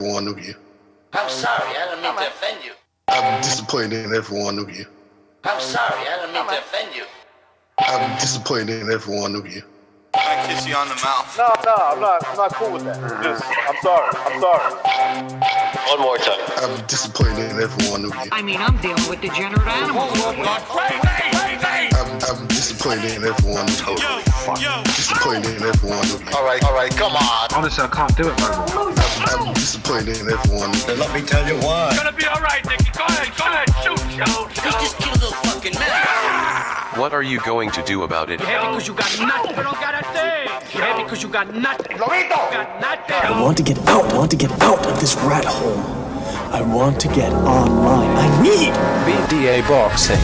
one of you. I'm sorry, I don't mean to offend you. I'm disappointed in every one of you. I'm sorry, I don't mean to offend you. I'm disappointed in every one of you. I kiss you on the mouth. No, I'm not cool with that. Just, I'm sorry. One more time. I'm disappointed in every one of you. I mean, I'm dealing with degenerate animals. I'm disappointed in every one of you. Disappointed in every one of you. All right, come on. Honestly, I can't do it, man. I'm disappointed in every one of you. Let me tell you why. It's gonna be alright, Nicky. Go ahead, shoot. He just killed a little fucking man. What are you going to do about it? Yeah, because you got nothing. You don't got a thing. Yeah, because you got nothing. You got nothing. I want to get out of this rat hole. I want to get online. I need BDA boxing.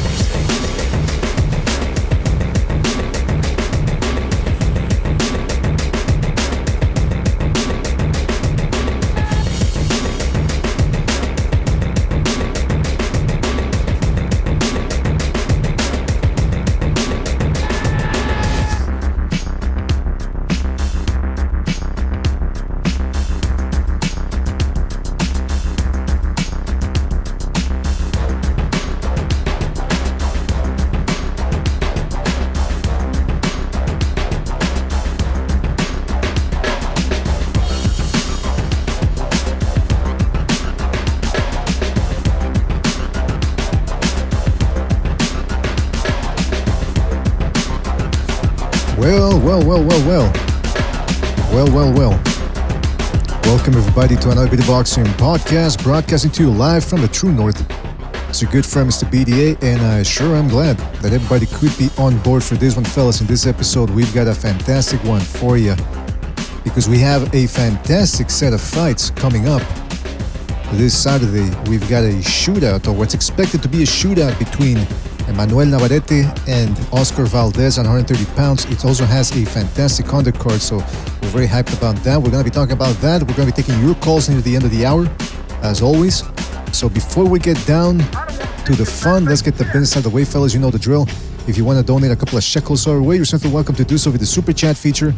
Well. Welcome everybody to another BDA Boxing podcast, broadcasting to you live from the True North. It's your good friend Mr. BDA, and I sure am glad that everybody could be on board for this one, fellas. In this episode, we've got a fantastic one for you, because we have a fantastic set of fights coming up. This Saturday, we've got a shootout, or what's expected to be a shootout between Emmanuel Navarrete and Oscar Valdez on 130 pounds. It also has a fantastic undercard, so we're very hyped about that. We're going to be talking about that. We're going to be taking your calls near the end of the hour, as always. So before we get down to the fun, let's get the business out of the way, fellas. You know the drill. If you want to donate a couple of shekels our way, you're certainly welcome to do so with the Super Chat feature.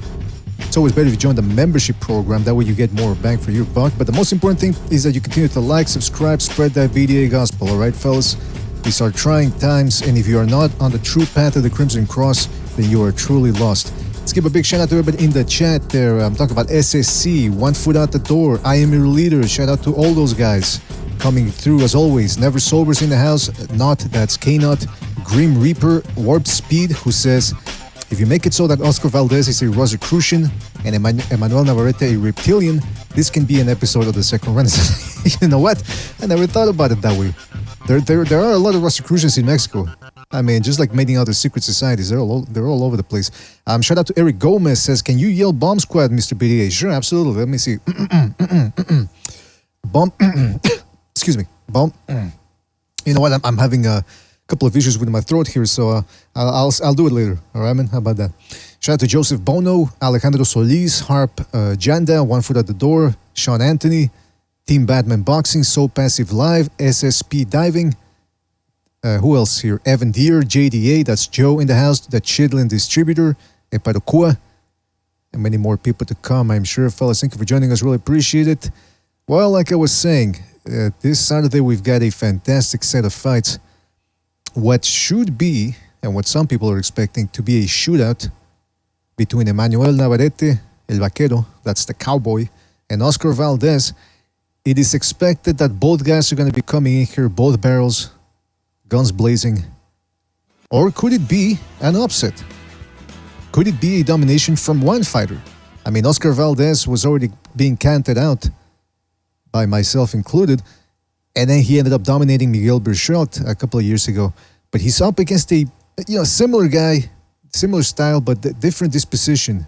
It's always better if you join the membership program. That way you get more bang for your buck. But the most important thing is that you continue to like, subscribe, spread that BDA gospel. All right, fellas? These are trying times, and if you are not on the true path of the Crimson Cross, then you are truly lost. Let's give a big shout out to everybody in the chat there. I'm talking about SSC, One Foot Out the Door, I Am Your Leader. Shout out to all those guys coming through as always. Never Sobers in the house. Not, that's K-Nut. Grim Reaper, Warp Speed, who says, if you make it so that Oscar Valdez is a Rosicrucian and Emmanuel Navarrete a reptilian, this can be an episode of the Second Renaissance. You know what? I never thought about it that way. There are a lot of Rosicrucians in Mexico. I mean, just like many other secret societies, they're all over the place. Shout out to Eric Gomez, says, can you yell Bomb Squad, Mr. BDA? Sure, absolutely. Let me see. Bomb. Excuse me. Bomb. You know what? I'm having a couple of issues with my throat here, so I'll do it later. All right, man? How about that? Shout out to Joseph Bono, Alejandro Solis, Harp Janda, One Foot at the Door, Sean Anthony, Team Batman Boxing, So Passive Live, SSP Diving. Who else here? Evan Deere, JDA, that's Joe in the house, the Chidlin Distributor, Eparokua, and many more people to come, I'm sure, fellas. Thank you for joining us. Really appreciate it. Well, like I was saying, this Saturday we've got a fantastic set of fights. What should be, and what some people are expecting to be, a shootout between Emmanuel Navarrete, El Vaquero, that's the cowboy, and Oscar Valdez. It is expected that both guys are going to be coming in here, both barrels, guns blazing. Or could it be an upset? Could it be a domination from one fighter? I mean, Oscar Valdez was already being counted out, by myself included, and then he ended up dominating Miguel Berchelt a couple of years ago. But he's up against a similar guy, similar style, but different disposition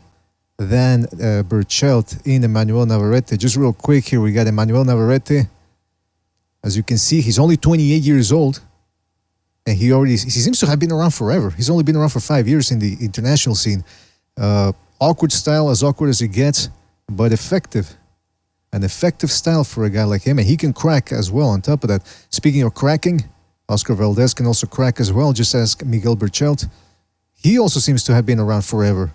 than Berchelt in Emmanuel Navarrete. Just real quick here, we got Emmanuel Navarrete. As you can see, he's only 28 years old, and he seems to have been around forever. He's only been around for 5 years in the international scene. Awkward style, as awkward as it gets, but effective. An effective style for a guy like him, and he can crack as well on top of that. Speaking of cracking, Oscar Valdez can also crack as well, just as Miguel Berchelt. He also seems to have been around forever.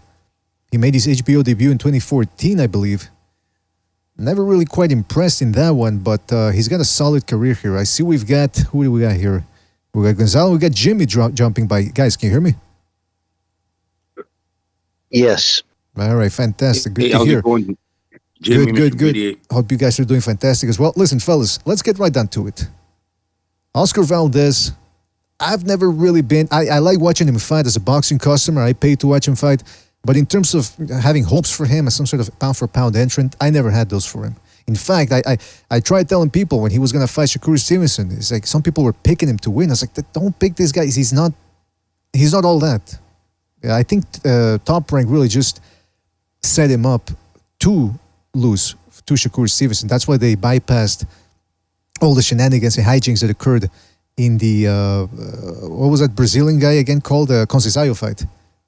He made his HBO debut in 2014, I believe. Never really quite impressed in that one, but he's got a solid career here. I see we've got, who do we got here? We got Gonzalo, we got Jimmy jumping by. Guys, can you hear me? Yes. All right, fantastic. Good Hey, to how's hear. it going? Jimmy, Good. Hope you guys are doing fantastic as well. Listen, fellas, let's get right down to it. Oscar Valdez, I've never really been, I like watching him fight as a boxing customer. I pay to watch him fight. But in terms of having hopes for him as some sort of pound-for-pound entrant, I never had those for him. In fact, I tried telling people when he was going to fight Shakur Stevenson, it's like some people were picking him to win. I was like, don't pick this guy. He's not all that. I think Top Rank really just set him up to lose to Shakur Stevenson. That's why they bypassed all the shenanigans and hijinks that occurred in the, what was that Brazilian guy again called? The Conceição fight.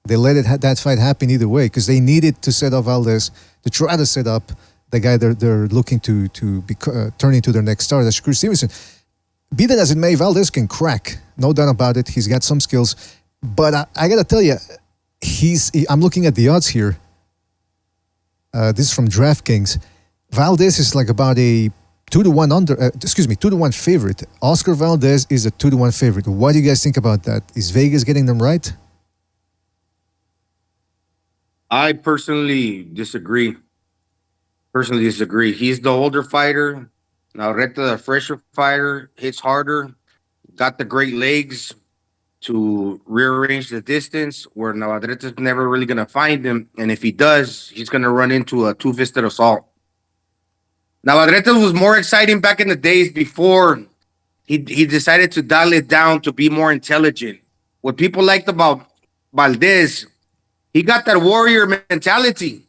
They let that fight happen either way because they needed to set up Valdez to try to set up the guy they're looking to turn into their next star, that's Shakur Stevenson. Be that as it may, Valdez can crack. No doubt about it. He's got some skills. But I got to tell you, I'm looking at the odds here. This is from DraftKings. Valdez is like about a 2-1 favorite. Oscar Valdez is a 2-1 favorite. What do you guys think about that? Is Vegas getting them right? I personally disagree. He's the older fighter. Navarrete, the fresher fighter, hits harder, got the great legs to rearrange the distance where Navarrete is never really going to find him. And if he does, he's going to run into a two-fisted assault. Navarrete was more exciting back in the days before he decided to dial it down to be more intelligent. What people liked about Valdez, he got that warrior mentality,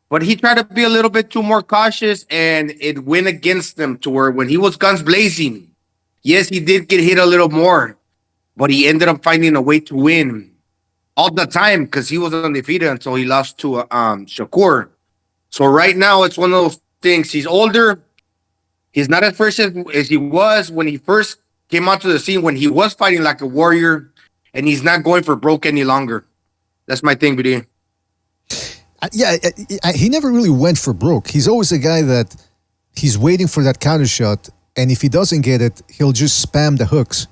but he tried to be a little bit too more cautious, and it went against him to where when he was guns blazing, yes, he did get hit a little more, but he ended up finding a way to win all the time because he was undefeated until he lost to Shakur. So right now, it's one of those things. He's older. He's not as fresh as he was when he first came onto the scene, when he was fighting like a warrior, and he's not going for broke any longer. That's my thing, BD. He never really went for broke. He's always a guy that he's waiting for that counter shot, and if he doesn't get it, he'll just spam the hooks.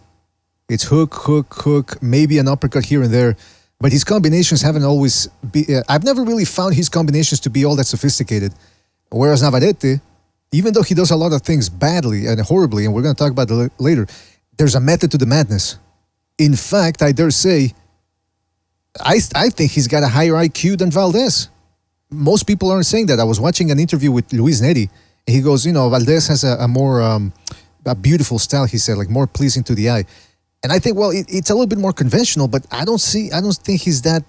It's hook, maybe an uppercut here and there, but his combinations haven't always been... I've never really found his combinations to be all that sophisticated. Whereas Navarrete, even though he does a lot of things badly and horribly, and we're going to talk about it later, there's a method to the madness. In fact, I dare say, I think he's got a higher IQ than Valdez. Most people aren't saying that. I was watching an interview with Luis Neri, and he goes, Valdez has a more a beautiful style, he said, like more pleasing to the eye. And I think, well, it's a little bit more conventional, but I don't think he's that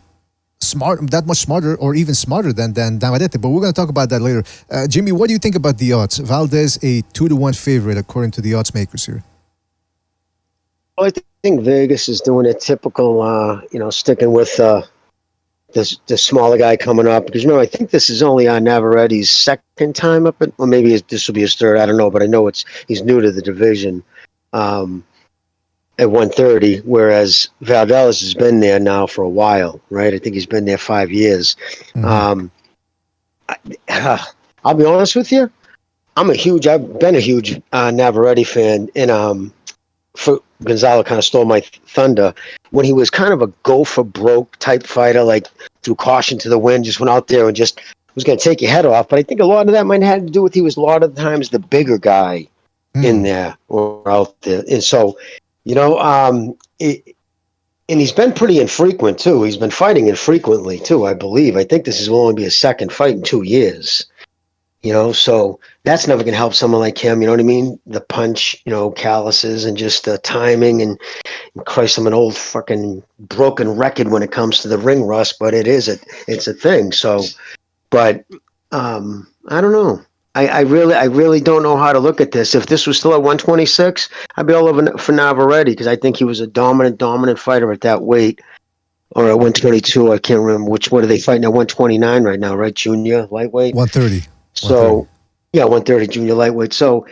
much smarter or even smarter than Navarrete, but we're going to talk about that later. Jimmy, what do you think about the odds? Valdez, a 2-1 favorite, according to the odds makers here. Well, I think Vegas is doing a typical, sticking with the smaller guy coming up. Because, I think this is only on Navarrete's second time up, or maybe this will be his third. I don't know, but I know he's new to the division at 130, whereas Valdez has been there now for a while, right? I think he's been there 5 years. Mm-hmm. I'll be honest with you. I've been a huge Navarrete fan, and Gonzalo kind of stole my thunder when he was kind of a go for broke type fighter, like threw caution to the wind, just went out there and just was going to take your head off. But I think a lot of that might have to do with he was a lot of the times the bigger guy in there or out there. And so, and he's been pretty infrequent too. He's been fighting infrequently too, I believe. I think this will only be his second fight in 2 years. So that's never going to help someone like him. You know what I mean? The punch, calluses and just the timing and Christ, I'm an old fucking broken record when it comes to the ring rust, but it's a thing. So, but I don't know. I really don't know how to look at this. If this was still at 126, I'd be all over for Navarrete because I think he was a dominant fighter at that weight. Or at 122, I can't remember what are they fighting at 129 right now, right? Junior lightweight? 130. So, 130 junior lightweight. So,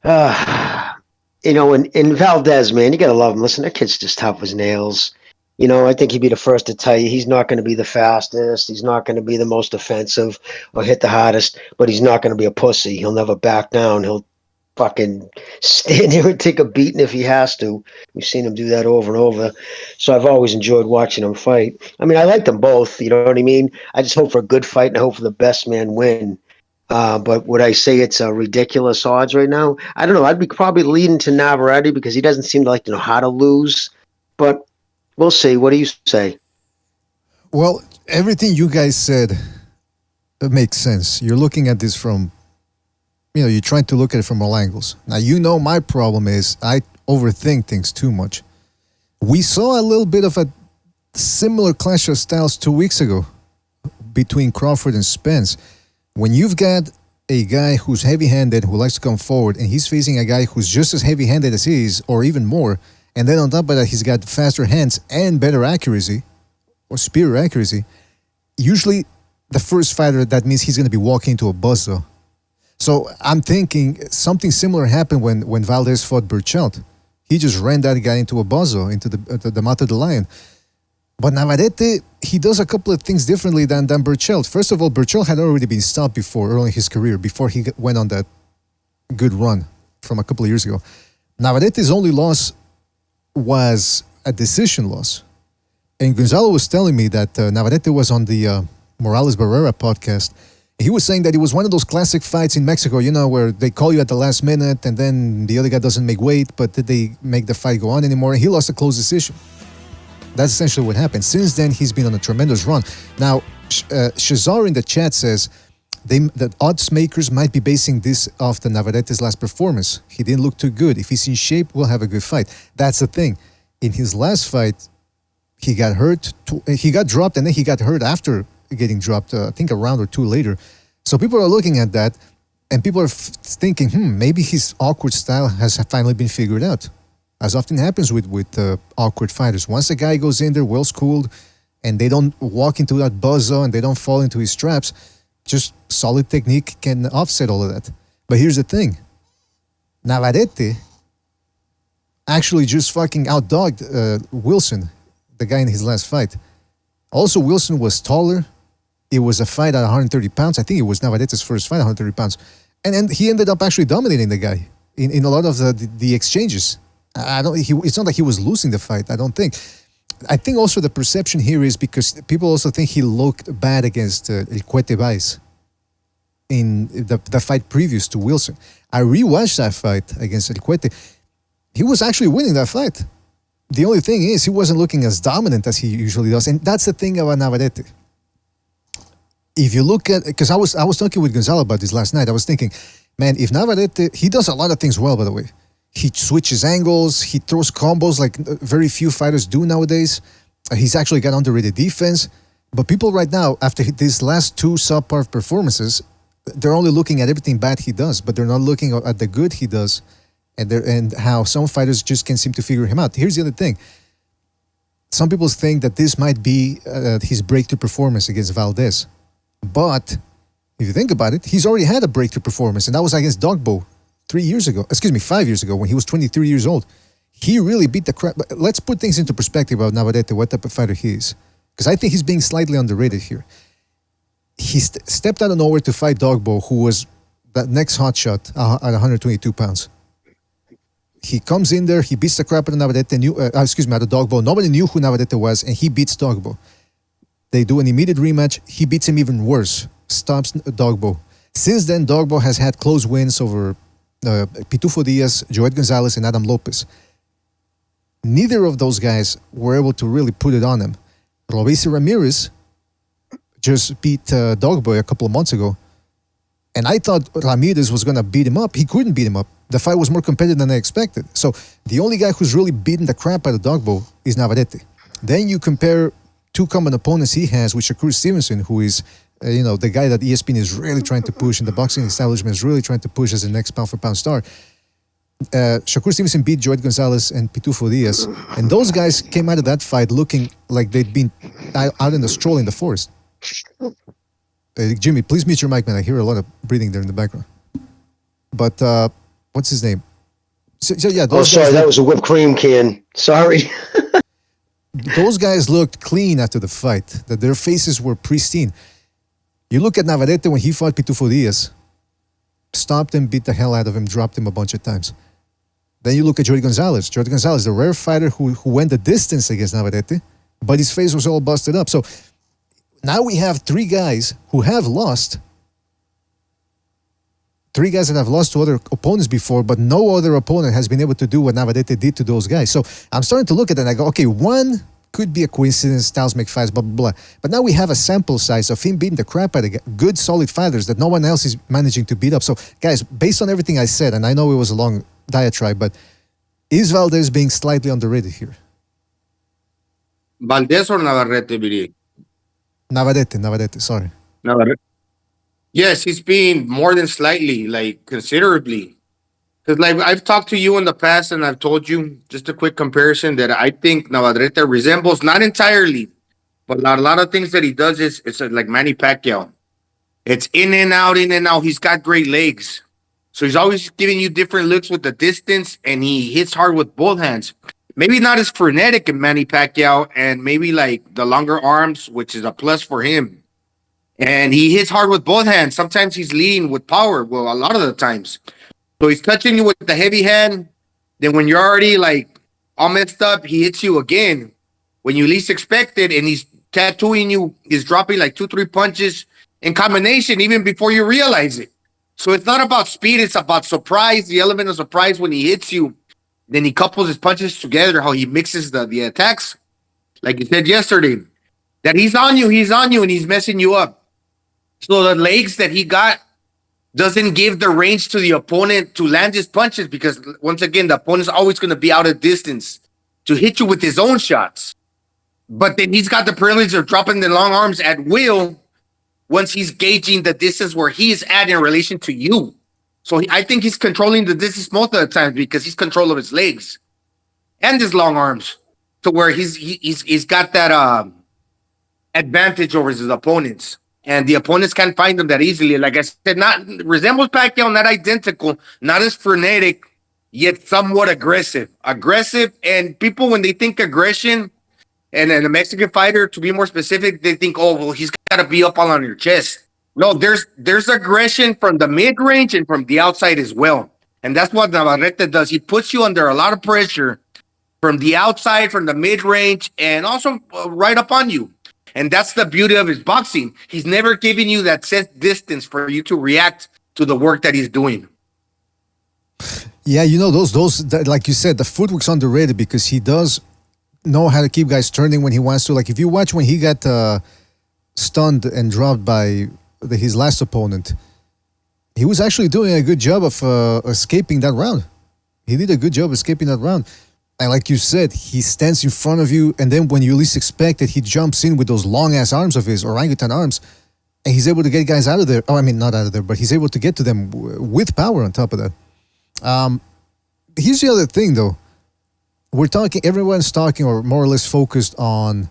in Valdez, man, you got to love him. Listen, that kid's just tough as nails. I think he'd be the first to tell you he's not going to be the fastest. He's not going to be the most offensive or hit the hardest, but he's not going to be a pussy. He'll never back down. He'll fucking stand there and take a beating if he has to. We've seen him do that over and over. So I've always enjoyed watching him fight. I mean, I like them both. You know what I mean? I just hope for a good fight and I hope for the best man win. But would I say it's a ridiculous odds right now? I don't know. I'd be probably leading to Navarrete because he doesn't seem to like to know how to lose. But we'll see. What do you say? Well, everything you guys said makes sense. You're looking at this from, you're trying to look at it from all angles. Now, my problem is I overthink things too much. We saw a little bit of a similar clash of styles 2 weeks ago between Crawford and Spence. When you've got a guy who's heavy-handed, who likes to come forward, and he's facing a guy who's just as heavy-handed as he is, or even more, and then on top of that, he's got faster hands and better accuracy, or superior accuracy, usually the first fighter, that means he's going to be walking into a buzzsaw. So I'm thinking something similar happened when Valdez fought Burchelt. He just ran that guy into a buzzsaw, into the mouth of the lion. But Navarrete, he does a couple of things differently than Burchelt. First of all, Burchelt had already been stopped before, early in his career, before he went on that good run from a couple of years ago. Navarrete's only loss was a decision loss. And Gonzalo was telling me that Navarrete was on the Morales Barrera podcast. He was saying that it was one of those classic fights in Mexico, where they call you at the last minute and then the other guy doesn't make weight, but did they make the fight go on anymore? And he lost a close decision. That's essentially what happened. Since then, he's been on a tremendous run. Now, Shazar in the chat says that odds makers might be basing this off the Navarrete's last performance. He didn't look too good. If he's in shape, we'll have a good fight. That's the thing. In his last fight, he got hurt. He got dropped, and then he got hurt after getting dropped, I think a round or two later. So people are looking at that, and people are thinking, maybe his awkward style has finally been figured out. As often happens with awkward fighters. Once a guy goes in there well-schooled, and they don't walk into that buzzsaw and they don't fall into his traps, just solid technique can offset all of that. But here's the thing. Navarrete actually just fucking outdogged Wilson, the guy in his last fight. Also, Wilson was taller. It was a fight at 130 pounds. I think it was Navarrete's first fight at 130 pounds. And he ended up actually dominating the guy in a lot of the exchanges. It's not like he was losing the fight, I don't think. I think also the perception here is because people also think he looked bad against El Cuete Baez in the fight previous to Wilson. I rewatched that fight against El Cuete. He was actually winning that fight. The only thing is he wasn't looking as dominant as he usually does. And that's the thing about Navarrete. If you look at, because I was talking with Gonzalo about this last night, I was thinking, man, if Navarrete, he does a lot of things well, by the way. He switches angles, he throws combos like very few fighters do nowadays. He's actually got underrated defense. But people right now, after these last two subpar performances, they're only looking at everything bad he does, but they're not looking at the good he does and how some fighters just can't seem to figure him out. Here's the other thing. Some people think that this might be his breakthrough performance against Valdez. But if you think about it, he's already had a breakthrough performance, and that was against Dogbo 5 years ago, when he was 23 years old. He really beat the crap. Let's put things into perspective about Navarrete, what type of fighter he is. Because I think he's being slightly underrated here. He stepped out of nowhere to fight Dogbo, who was that next hotshot at 122 pounds. He comes in there, he beats the crap out of Navarrete, out of Dogbo. Nobody knew who Navarrete was, and he beats Dogbo. They do an immediate rematch. He beats him even worse, stops Dogbo. Since then, Dogbo has had close wins over Pitufo Diaz, Joet Gonzalez, and Adam Lopez. Neither of those guys were able to really put it on him. Robesi Ramirez just beat Dogbo a couple of months ago. And I thought Ramirez was going to beat him up. He couldn't beat him up. The fight was more competitive than I expected. So the only guy who's really beaten the crap out of Dogbo is Navarrete. Then you compare two common opponents he has with Shakur Stevenson, who is the guy that ESPN is really trying to push and the boxing establishment is really trying to push as the next pound-for-pound star. Shakur Stevenson beat Joet Gonzalez and Pitufo Diaz. And those guys came out of that fight looking like they'd been out in a stroll in the forest. Jimmy, please mute your mic, man. I hear a lot of breathing there in the background. But what's his name? So yeah, sorry, that was a whipped cream can. Sorry. those guys looked clean after the fight, that their faces were pristine. You look at Navarrete when he fought Pitufo Diaz, stopped him, beat the hell out of him, dropped him a bunch of times. Then you look at Jorge Gonzalez. Jorge Gonzalez, the rare fighter who went the distance against Navarrete, but his face was all busted up. So now we have three guys who have lost. Three guys that have lost to other opponents before, but no other opponent has been able to do what Navarrete did to those guys. So I'm starting to look at that and I go, okay, one could be a coincidence, styles make fights, blah, blah, blah. But now we have a sample size of him beating the crap out of good, solid fighters that no one else is managing to beat up. So, guys, based on everything I said, and I know it was a long diatribe, but is Valdez being slightly underrated here? Valdez or Navarrete, BD? Navarrete, sorry. Navarrete. Yes, he's being more than slightly, like considerably. Because like I've talked to you in the past and I've told you, just a quick comparison, that I think Navarrete resembles, not entirely, but a lot of things that he does is it's like Manny Pacquiao. It's in and out, in and out. He's got great legs. So he's always giving you different looks with the distance, and he hits hard with both hands. Maybe not as frenetic in Manny Pacquiao, and maybe like the longer arms, which is a plus for him. And he hits hard with both hands. Sometimes he's leading with power. Well, a lot of the times. So he's touching you with the heavy hand. Then when you're already like all messed up, he hits you again. When you least expect it, and he's tattooing you, he's dropping like 2-3 punches in combination even before you realize it. So it's not about speed, it's about surprise, the element of surprise when he hits you. Then he couples his punches together, how he mixes the attacks. Like you said yesterday, that he's on you, and he's messing you up. So the legs that he got doesn't give the range to the opponent to land his punches, because once again, the opponent's always going to be out of distance to hit you with his own shots. But then he's got the privilege of dropping the long arms at will once he's gauging the distance where he's at in relation to you. So I think he's controlling the distance most of the time because he's control of his legs and his long arms, to where he's got that advantage over his opponents. And the opponents can't find them that easily. Like I said, not resembles Pacquiao, not identical, not as frenetic, yet somewhat aggressive. Aggressive, and people, when they think aggression, and a Mexican fighter, to be more specific, they think, oh, well, he's got to be up all on your chest. No, there's aggression from the mid-range and from the outside as well. And that's what Navarrete does. He puts you under a lot of pressure from the outside, from the mid-range, and also right up on you. And that's the beauty of his boxing. He's never giving you that set distance for you to react to the work that he's doing. Yeah, you know, those like you said, the footwork's underrated because he does know how to keep guys turning when he wants to. Like if you watch when he got stunned and dropped by his last opponent, he was actually doing a good job of escaping that round. He did a good job escaping that round. And like you said, he stands in front of you, and then when you least expect it, he jumps in with those long-ass arms of his, orangutan arms, and he's able to get guys out of there. Oh, I mean, not out of there, but he's able to get to them with power on top of that. Here's the other thing, though. Everyone's talking or more or less focused on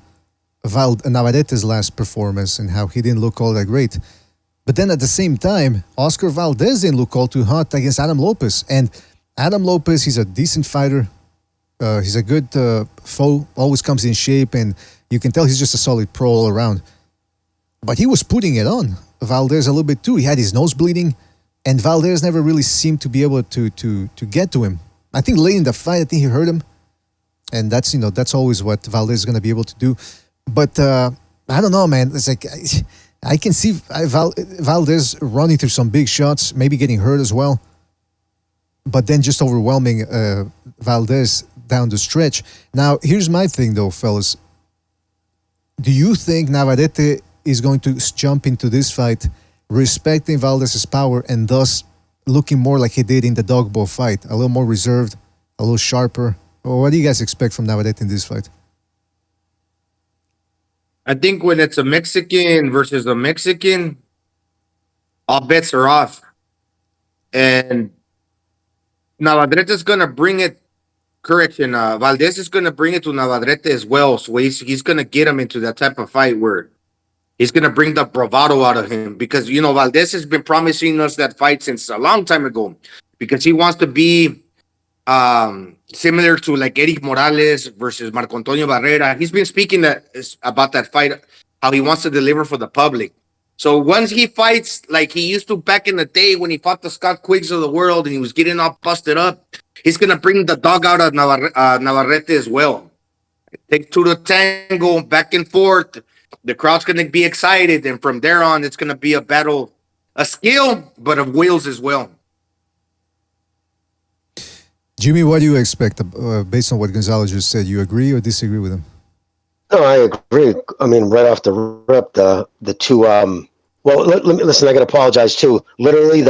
Navarrete's last performance and how he didn't look all that great. But then at the same time, Oscar Valdez didn't look all too hot against Adam Lopez. And Adam Lopez, he's a decent fighter. He's a good foe, always comes in shape, and you can tell he's just a solid pro all around. But he was putting it on Valdez a little bit too. He had his nose bleeding, and Valdez never really seemed to be able to get to him. I think late in the fight, I think he hurt him, and that's always what Valdez is going to be able to do. But I don't know, man. It's like I can see Valdez running through some big shots, maybe getting hurt as well, but then just overwhelming Valdez down the stretch. Now, here's my thing, though, fellas. Do you think Navarrete is going to jump into this fight respecting Valdez's power and thus looking more like he did in the dogbow fight, a little more reserved, a little sharper? Or what do you guys expect from Navarrete in this fight? I think when it's a Mexican versus a Mexican, all bets are off. And Navarrete is going to bring it. Correction. Valdez is going to bring it to Navarrete as well. So he's going to get him into that type of fight where he's going to bring the bravado out of him. Because, Valdez has been promising us that fight since a long time ago. Because he wants to be similar to like Eric Morales versus Marco Antonio Barrera. He's been speaking about that fight, how he wants to deliver for the public. So once he fights like he used to back in the day when he fought the Scott Quiggs of the world and he was getting all busted up, he's going to bring the dog out of Navarrete as well. Take two to tango, back and forth. The crowd's going to be excited. And from there on, it's going to be a battle, a skill, but of wills as well. Jimmy, what do you expect based on what Gonzalo just said? You agree or disagree with him? No, I agree. I mean, right off the rip, the two. Well, let me listen. I got to apologize too. Literally,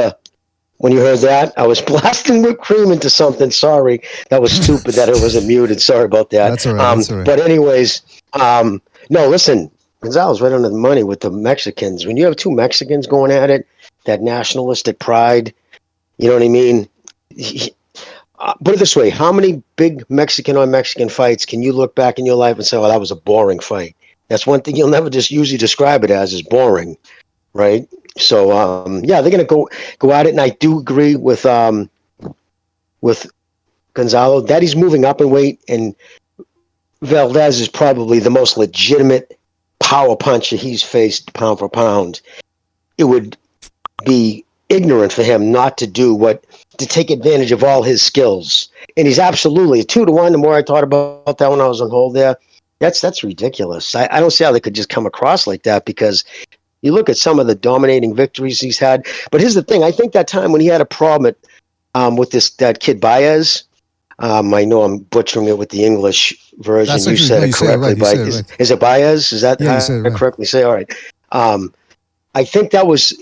when you heard that, I was blasting whipped cream into something. Sorry, that was stupid that it wasn't muted. Sorry about that. That's all right. That's all right. But anyways, no. Listen, Gonzalo's right on the money with the Mexicans. When you have two Mexicans going at it, that nationalistic pride. You know what I mean? Put it this way, how many big Mexican on Mexican fights can you look back in your life and say, oh, that was a boring fight? That's one thing you'll never just usually describe it as, is boring, right? So, yeah, they're going to go at it, and I do agree with Gonzalo that he's moving up in weight, and Valdez is probably the most legitimate power puncher he's faced pound for pound. It would be ignorant for him not to take advantage of all his skills. And he's absolutely 2-1. The more I thought about that when I was on hold there, that's ridiculous. I don't see how they could just come across like that, because you look at some of the dominating victories he's had. But here's the thing. I think that time when he had a problem with that kid Diaz, I know I'm butchering it with the English version. You said it correctly. Is it Baez? Is that how I correctly say? All right. I think that was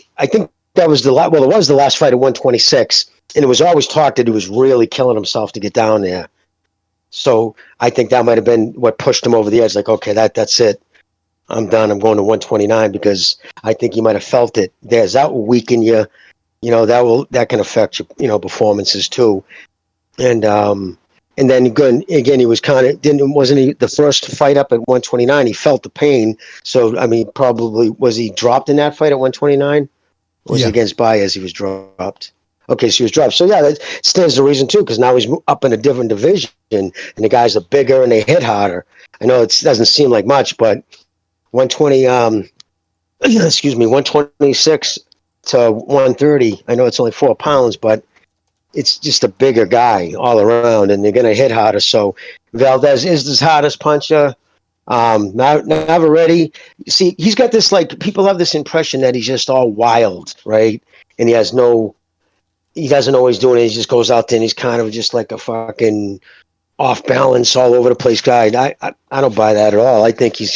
the last fight at 126, and it was always talked that he was really killing himself to get down there. So I think that might have been what pushed him over the edge. Like, okay, that's it. I'm done. I'm going to 129, because I think he might have felt it. That will weaken you. You know, that can affect your performances too. And then again, he was wasn't he the first fight up at 129? He felt the pain. So I mean, probably was he dropped in that fight at 129? Was it against Baez he was dropped? Okay, so he was dropped. So yeah, that stands to reason too, because now he's up in a different division, and the guys are bigger and they hit harder. I know it doesn't seem like much, but 120, 126 to 130. I know it's only 4 pounds, but it's just a bigger guy all around, and they're going to hit harder. So Valdez is the hardest puncher. Navarrete, see, he's got this, like, people have this impression that he's just all wild, right? And he doesn't always do it. He just goes out there and he's kind of just like a fucking off balance, all over the place guy. I don't buy that at all. I think he's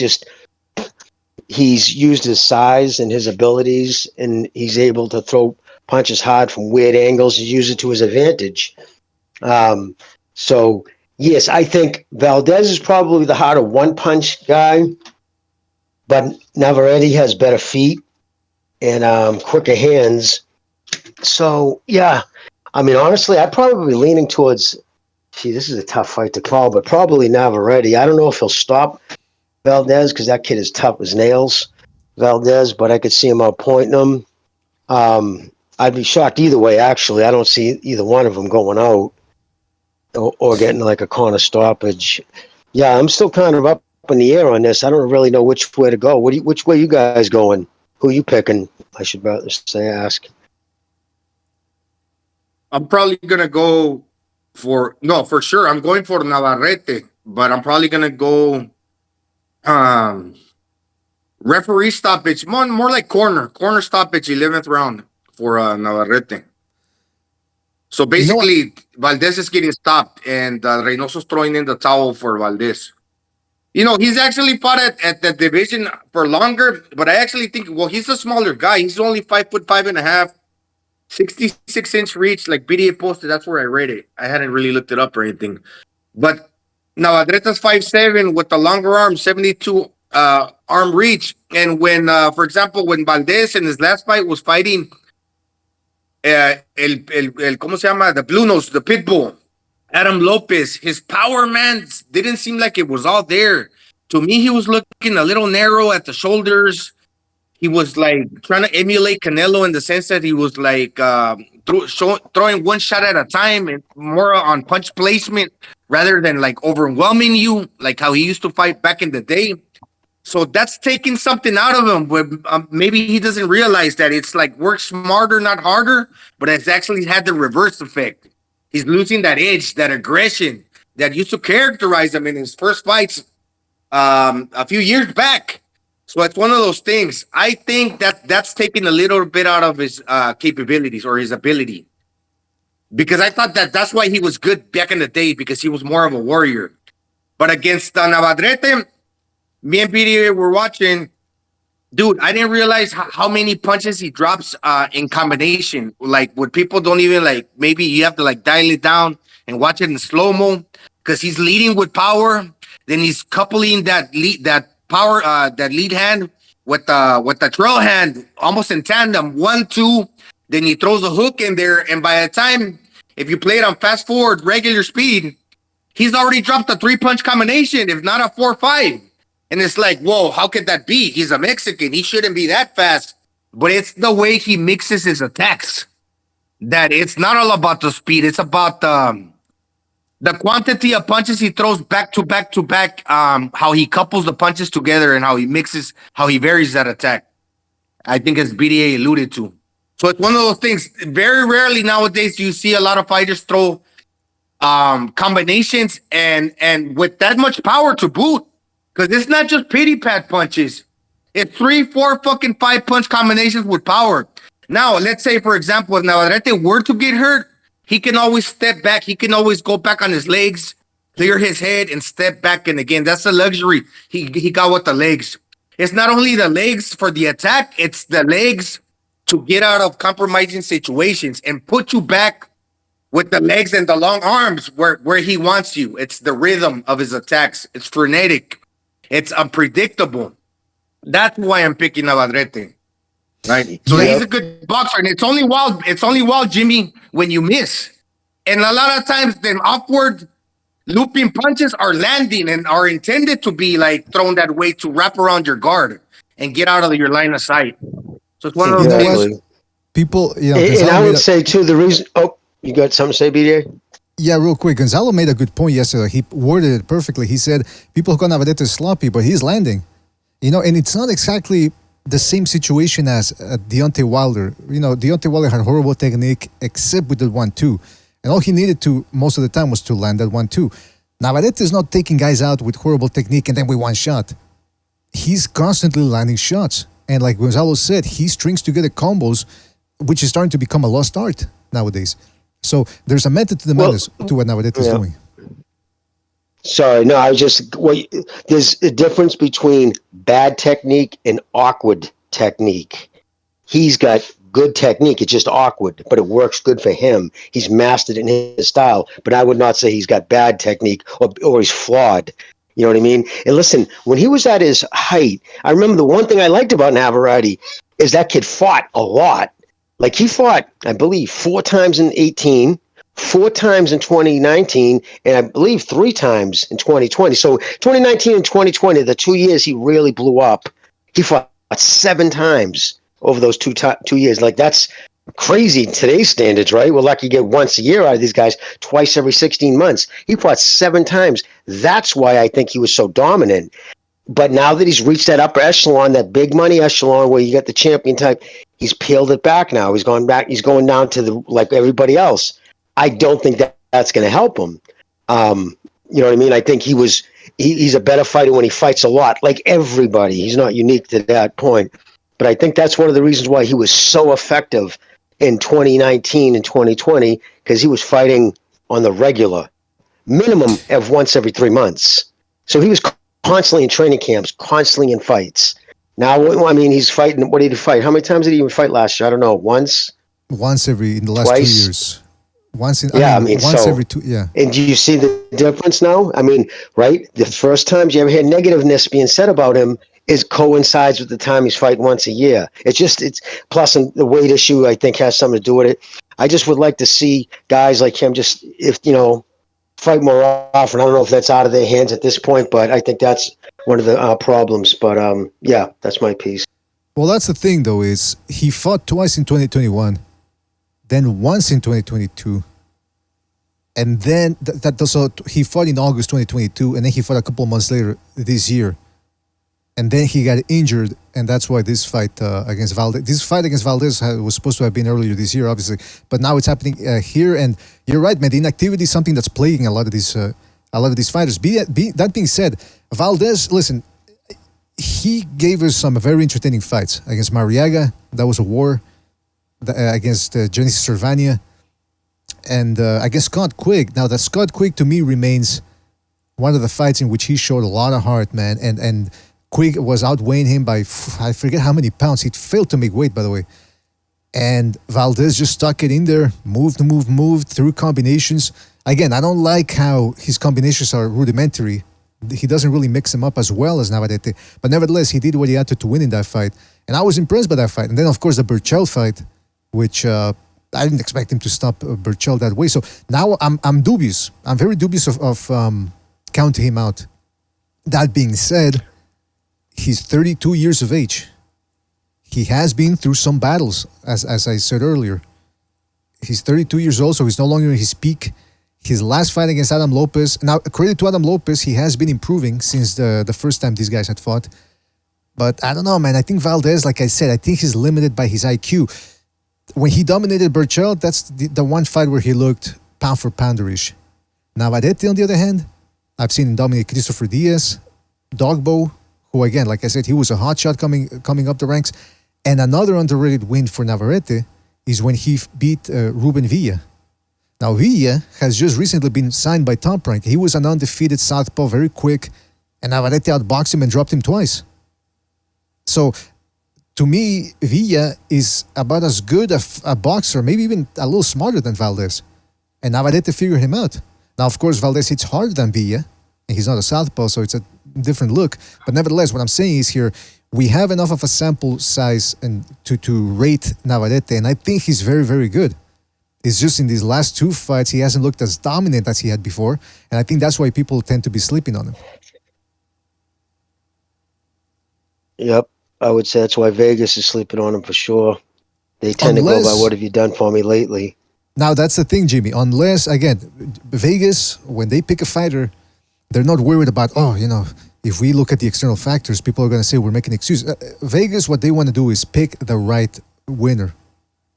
used his size and his abilities, and he's able to throw punches hard from weird angles and use it to his advantage. So yes, I think Valdez is probably the harder one-punch guy, but Navarrete has better feet and quicker hands. So, yeah, I mean, honestly, I'd probably be leaning towards, this is a tough fight to call, but probably Navarrete. I don't know if he'll stop Valdez, because that kid is tough as nails, Valdez, but I could see him outpointing him. I'd be shocked either way, actually. I don't see either one of them going out or getting like a corner stoppage. Yeah, I'm still kind of up in the air on this. I don't really know which way to go. Which way you guys going? Who you picking? I should rather ask. I'm probably going to go for sure. I'm going for Navarrete, but I'm probably going to go referee stoppage, more like corner stoppage, 11th round for Navarrete. So basically, Valdez is getting stopped, and Reynoso's throwing in the towel for Valdez. You know, he's actually fought at the division for longer, but I actually think, he's a smaller guy. He's only 5'5.5", 66-inch reach, like BDA posted. That's where I read it. I hadn't really looked it up or anything. But Navarrete's 5'7" with the longer arm, 72 arm reach. And when, for example, when Valdez in his last fight was fighting ¿cómo se llama? The Blue Nose, the Pitbull, Adam Lopez, his power, man, didn't seem like it was all there. To me, he was looking a little narrow at the shoulders. he was like trying to emulate Canelo in the sense that he was like throwing one shot at a time and more on punch placement rather than like overwhelming you, like how he used to fight back in the day. So that's taking something out of him. Where maybe he doesn't realize that it's like work smarter, not harder, but it's actually had the reverse effect. He's losing that edge, that aggression that used to characterize him in his first fights a few years back. So it's one of those things. I think that that's taking a little bit out of his capabilities or his ability. Because I thought that that's why he was good back in the day, because he was more of a warrior. But against Navarrete, me and PDA were watching. Dude, I didn't realize how many punches he drops in combination. Like, what people don't even like, maybe you have to like dial it down and watch it in slow-mo, because he's leading with power. Then he's coupling that lead hand with the trail hand almost in tandem. 1, 2. Then he throws a hook in there, and by the time, if you play it on fast forward regular speed, he's already dropped a 3-punch combination, if not a 4-5. And it's like, whoa, how could that be? He's a Mexican. He shouldn't be that fast. But it's the way he mixes his attacks. That it's not all about the speed. It's about the quantity of punches he throws back to back to back, how he couples the punches together and how he mixes, how he varies that attack. I think as BDA alluded to. So it's one of those things. Very rarely nowadays do you see a lot of fighters throw combinations and with that much power to boot. Because it's not just pity pat punches. It's 3, 4, fucking 5-punch combinations with power. Now, let's say, for example, if Navarrete were to get hurt, he can always step back. He can always go back on his legs, clear his head, and step back. And again, that's a luxury he got with the legs. It's not only the legs for the attack, it's the legs to get out of compromising situations and put you back with the legs and the long arms where he wants you. It's the rhythm of his attacks. It's frenetic. It's unpredictable. That's why I'm picking Navarrete. Right? So he's a good boxer, and it's only wild, Jimmy, when you miss. And a lot of times, them awkward looping punches are landing and are intended to be like thrown that way to wrap around your guard and get out of your line of sight. So it's one of those things. People, and I would say too, the reason. Oh, you got something to say, BDA? Yeah, real quick. Gonzalo made a good point yesterday. He worded it perfectly. He said people call Navarrete sloppy, but he's landing. And it's not exactly the same situation as Deontay Wilder. Deontay Wilder had horrible technique, except with the 1-2. And all he needed to, most of the time, was to land that 1-2. Navarrete is not taking guys out with horrible technique and then with one shot. He's constantly landing shots. And like Gonzalo said, he strings together combos, which is starting to become a lost art nowadays. So there's a method to the madness to what Navarrete is doing. Sorry, no, there's a difference between bad technique and awkward technique. He's got good technique. It's just awkward, but it works good for him. He's mastered in his style, but I would not say he's got bad technique or he's flawed. You know what I mean? And listen, when he was at his height, I remember the one thing I liked about Navarrete is that kid fought a lot. Like he fought, I believe, 4 times in 18, 4 times in 2019, and I believe 3 times in 2020. So 2019 and 2020, the 2 years he really blew up, he fought 7 times over those 2 years. Like that's crazy in today's standards, right? We're lucky to get once a year out of these guys, twice every 16 months. He fought 7 times. That's why I think he was so dominant. But now that he's reached that upper echelon, that big money echelon where you got the champion type, he's peeled it back now. He's gone back. He's going down to like everybody else. I don't think that's going to help him. You know what I mean? I think he's a better fighter when he fights a lot, like everybody. He's not unique to that point. But I think that's one of the reasons why he was so effective in 2019 and 2020, because he was fighting on the regular, minimum of once every 3 months. So he was constantly in training camps, constantly in fights. Now, I mean, he's fighting. What did he fight? How many times did he even fight last year? I don't know. Once in the last twice? 2 years. Once every 2. Yeah. And do you see the difference now? I mean, right? The first times you ever hear negativeness being said about him is coincides with the time he's fighting once a year. It's plus the weight issue, I think, has something to do with it. I just would like to see guys like him fight more often. I don't know if that's out of their hands at this point, but I think that's one of the problems. But yeah, that's my piece. Well, that's the thing, though, is he fought twice in 2021, then once in 2022, and then so he fought in August 2022, and then he fought a couple of months later this year, and then he got injured, and that's why this fight against Valdez was supposed to have been earlier this year, obviously, but now it's happening here. And you're right, man. The inactivity is something that's plaguing a lot of these fighters. That being said, Valdez, listen, he gave us some very entertaining fights against Mariaga. That was a war. Against Genesis Cervania, and against Scott Quigg. Now, that Scott Quigg to me remains one of the fights in which he showed a lot of heart, man. And Quigg was outweighing him by, I forget how many pounds. He failed to make weight, by the way. And Valdez just stuck it in there, moved through combinations. Again, I don't like how his combinations are rudimentary. He doesn't really mix them up as well as Navarrete. But nevertheless, he did what he had to win in that fight. And I was impressed by that fight. And then, of course, the Burchell fight, which I didn't expect him to stop Burchell that way. So now I'm dubious. I'm very dubious of counting him out. That being said, he's 32 years of age. He has been through some battles, as I said earlier. He's 32 years old, so he's no longer in his peak. His last fight against Adam Lopez. Now, credit to Adam Lopez, he has been improving since the first time these guys had fought. But I don't know, man. I think Valdez, like I said, I think he's limited by his IQ. When he dominated Burchell, that's the one fight where he looked pound for pounderish. Navarrete, on the other hand, I've seen him dominate Christopher Diaz, Dogbo, who again, like I said, he was a hot shot coming up the ranks. And another underrated win for Navarrete is when he beat Ruben Villa. Now, Villa has just recently been signed by Top Rank. He was an undefeated southpaw, very quick, and Navarrete outboxed him and dropped him twice. So, to me, Villa is about as good a boxer, maybe even a little smarter than Valdez. And Navarrete figured him out. Now, of course, Valdez hits harder than Villa, and he's not a southpaw, so it's a different look. But nevertheless, what I'm saying is here, we have enough of a sample size and to rate Navarrete, and I think he's very, very good. It's just in these last two fights, he hasn't looked as dominant as he had before, and I think that's why people tend to be sleeping on him. Yep. I would say that's why Vegas is sleeping on him for sure. They tend to go by what have you done for me lately. Now, that's the thing, Jimmy. Unless, again, Vegas, when they pick a fighter, they're not worried about, if we look at the external factors, people are going to say we're making excuses. Vegas, what they want to do is pick the right winner.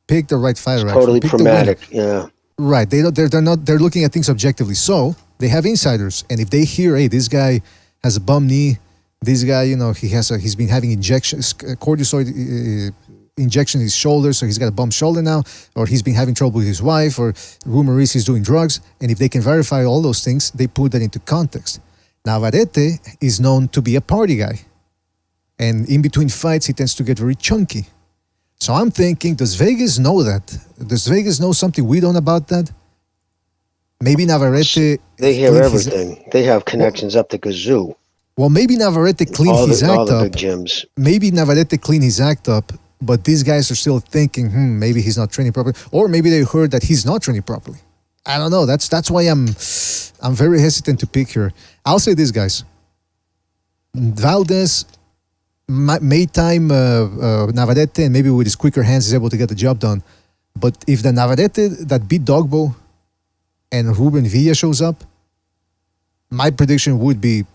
Pick the right fighter. It's totally pragmatic, yeah. Right. They're looking at things objectively. So, they have insiders. And if they hear, hey, this guy has a bum knee, this guy, he's been having injections, corticosteroid injection in his shoulder, so he's got a bum shoulder now, or he's been having trouble with his wife, or rumor is he's doing drugs. And if they can verify all those things, they put that into context. Navarrete is known to be a party guy. And in between fights, he tends to get very chunky. So I'm thinking, does Vegas know that? Does Vegas know something we don't about that? Maybe Navarrete... They hear everything. They have connections up to Kazoo. Well, maybe Navarrete cleaned his act up. Big gyms. Maybe Navarrete cleaned his act up, but these guys are still thinking, maybe he's not training properly. Or maybe they heard that he's not training properly. I don't know. That's why I'm very hesitant to pick here. I'll say this, guys. Valdez may time Navarrete, and maybe with his quicker hands is able to get the job done. But if the Navarrete that beat Dogbo and Ruben Villa shows up, my prediction would be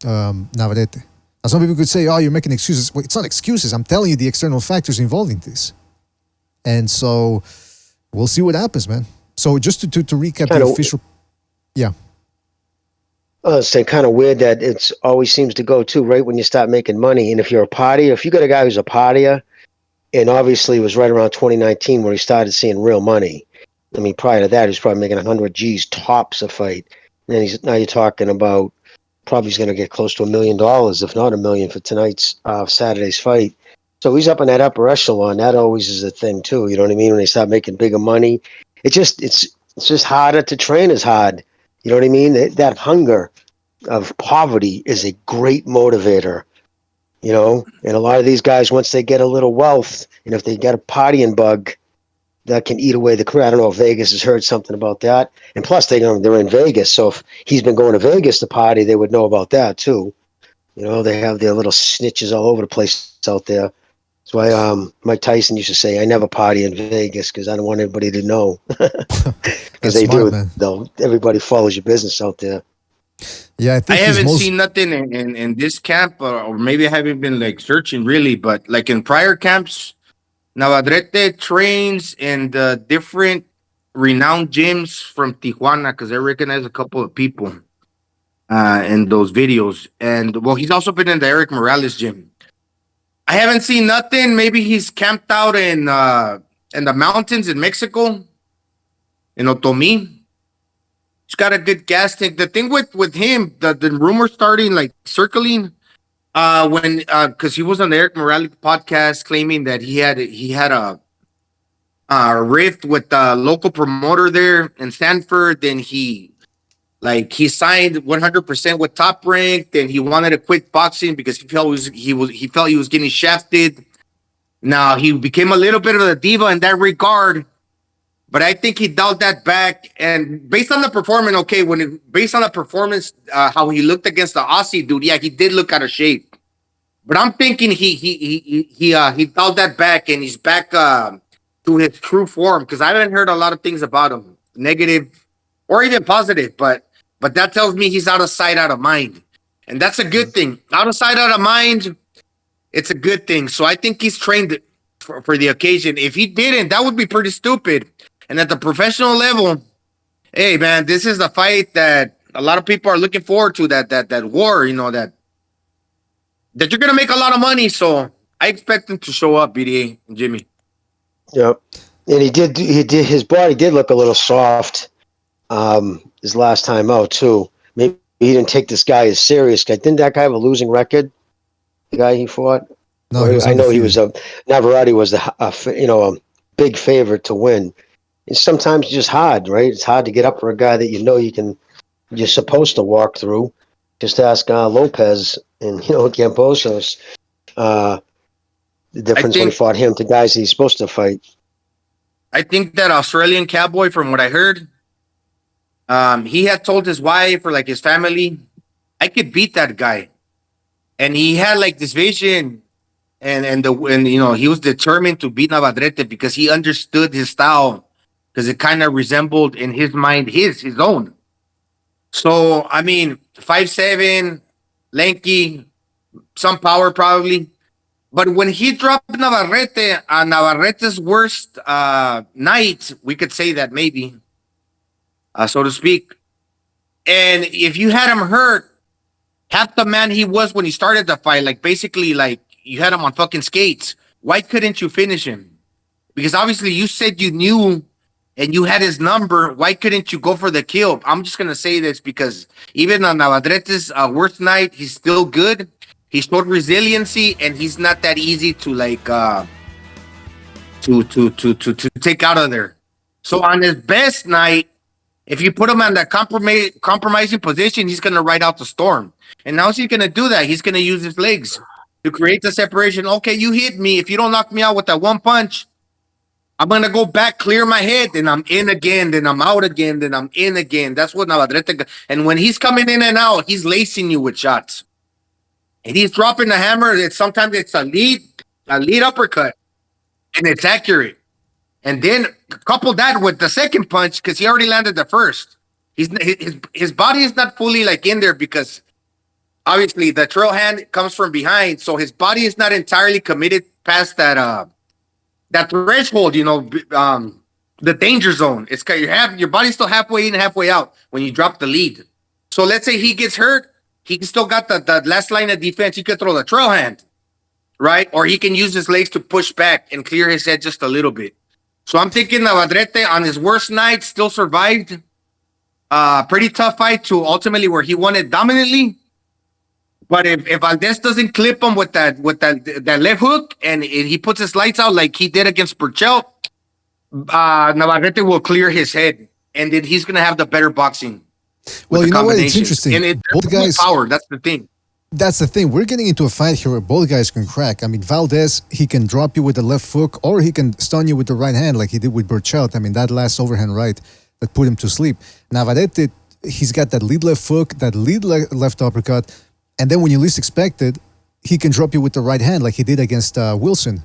Navarrete. Now, some people could say, you're making excuses. Well, it's not excuses. I'm telling you the external factors involved in this. And so we'll see what happens, man. So just to recap the official... Yeah. It's kind of weird that it's always seems to go too, right when you start making money. And if you're a partier, if you got a guy who's a partier, and obviously it was right around 2019 where he started seeing real money. I mean, prior to that, he was probably making 100 G's tops a fight. And then now you're talking about probably he's going to get close to $1 million, if not $1 million, for tonight's Saturday's fight. So he's up in that upper echelon. That always is a thing too. You know what I mean? When they start making bigger money, it's just harder to train as hard. You know what I mean? That hunger of poverty is a great motivator. You know, and a lot of these guys, once they get a little wealth, and if they get a partying bug, that can eat away the career. I don't know if Vegas has heard something about that. And plus, they're in Vegas, so if he's been going to Vegas to party, they would know about that too. You know, they have their little snitches all over the place out there. That's why Mike Tyson used to say, "I never party in Vegas because I don't want anybody to know." Because they smart, do, man. though. Everybody follows your business out there. Yeah, I I think haven't seen nothing in this camp, or maybe I haven't been like searching really, but like in prior camps, Navarrete trains in the different renowned gyms from Tijuana because I recognize a couple of people in those videos. And well, he's also been in the Eric Morales gym. I haven't seen nothing. Maybe he's camped out in the mountains in Mexico, in Otomi. He's got a good gas tank. The thing with him, the rumor starting like circling, when because he was on the Eric Morales podcast claiming that he had a rift with the local promoter there in Stanford. Then he signed 100% with Top Rank. Then he wanted to quit boxing because he felt he was getting shafted. Now he became a little bit of a diva in that regard. But I think he dialed that back, and based on the performance, how he looked against the Aussie dude, yeah, he did look out of shape. But I'm thinking he dialed that back, and he's back to his true form because I haven't heard a lot of things about him, negative or even positive. But that tells me he's out of sight, out of mind, and that's a good thing. Out of sight, out of mind, it's a good thing. So I think he's trained for the occasion. If he didn't, that would be pretty stupid. And at the professional level, hey man, this is the fight that a lot of people are looking forward to. That war, that you're gonna make a lot of money. So I expect him to show up, BDA and Jimmy. Yep, and he did. His body did look a little soft. His last time out too. Maybe he didn't take this guy as serious. Didn't that guy have a losing record? The guy he fought. No, I know he was Navarrete was a big favorite to win. It's sometimes just hard, right? It's hard to get up for a guy that you're supposed to walk through. Just ask Lopez and Camposos the difference when he fought him to guys he's supposed to fight. I think that Australian cowboy, from what I heard, he had told his wife or like his family, I could beat that guy, and he had like this vision, and he was determined to beat Navarrete because he understood his style. Because it kind of resembled in his mind his own. So I mean, 5'7", lanky, some power probably. But when he dropped Navarrete on Navarrete's worst night, we could say that maybe, so to speak. And if you had him hurt, half the man he was when he started the fight, like basically like you had him on fucking skates. Why couldn't you finish him? Because obviously you said you knew and you had his number. Why couldn't you go for the kill? I'm just going to say this because even on Navarrete's worst night, he's still good. He showed resiliency, and he's not that easy to like to take out of there. So on his best night, if you put him on that compromising position, he's going to ride out the storm. And how's he going to do that? He's going to use his legs to create the separation. Okay, you hit me. If you don't knock me out with that one punch, I'm going to go back, clear my head, then I'm in again, then I'm out again, then I'm in again. That's what Navarrete. And when he's coming in and out, he's lacing you with shots. And he's dropping the hammer. Sometimes it's a lead uppercut, and it's accurate. And then couple that with the second punch because he already landed the first. His body is not fully like in there because obviously the trail hand comes from behind, so his body is not entirely committed past that threshold, the danger zone. It's your body's still halfway in, halfway out when you drop the lead. So let's say he gets hurt, he still got the last line of defense. He could throw the trail hand, right? Or he can use his legs to push back and clear his head just a little bit. So I'm thinking Navarrete on his worst night still survived. Pretty tough fight to ultimately where he won it dominantly. But if Valdez doesn't clip him with that left hook and he puts his lights out like he did against Burchell, Navarrete will clear his head, and then he's gonna have the better boxing. Well, you know what? It's interesting. And both guys power. That's the thing. That's the thing. We're getting into a fight here where both guys can crack. I mean, Valdez, he can drop you with the left hook, or he can stun you with the right hand like he did with Burchell. I mean, that last overhand right that put him to sleep. Navarrete, he's got that lead left hook, that lead left uppercut. And then when you least expect it, he can drop you with the right hand like he did against Wilson.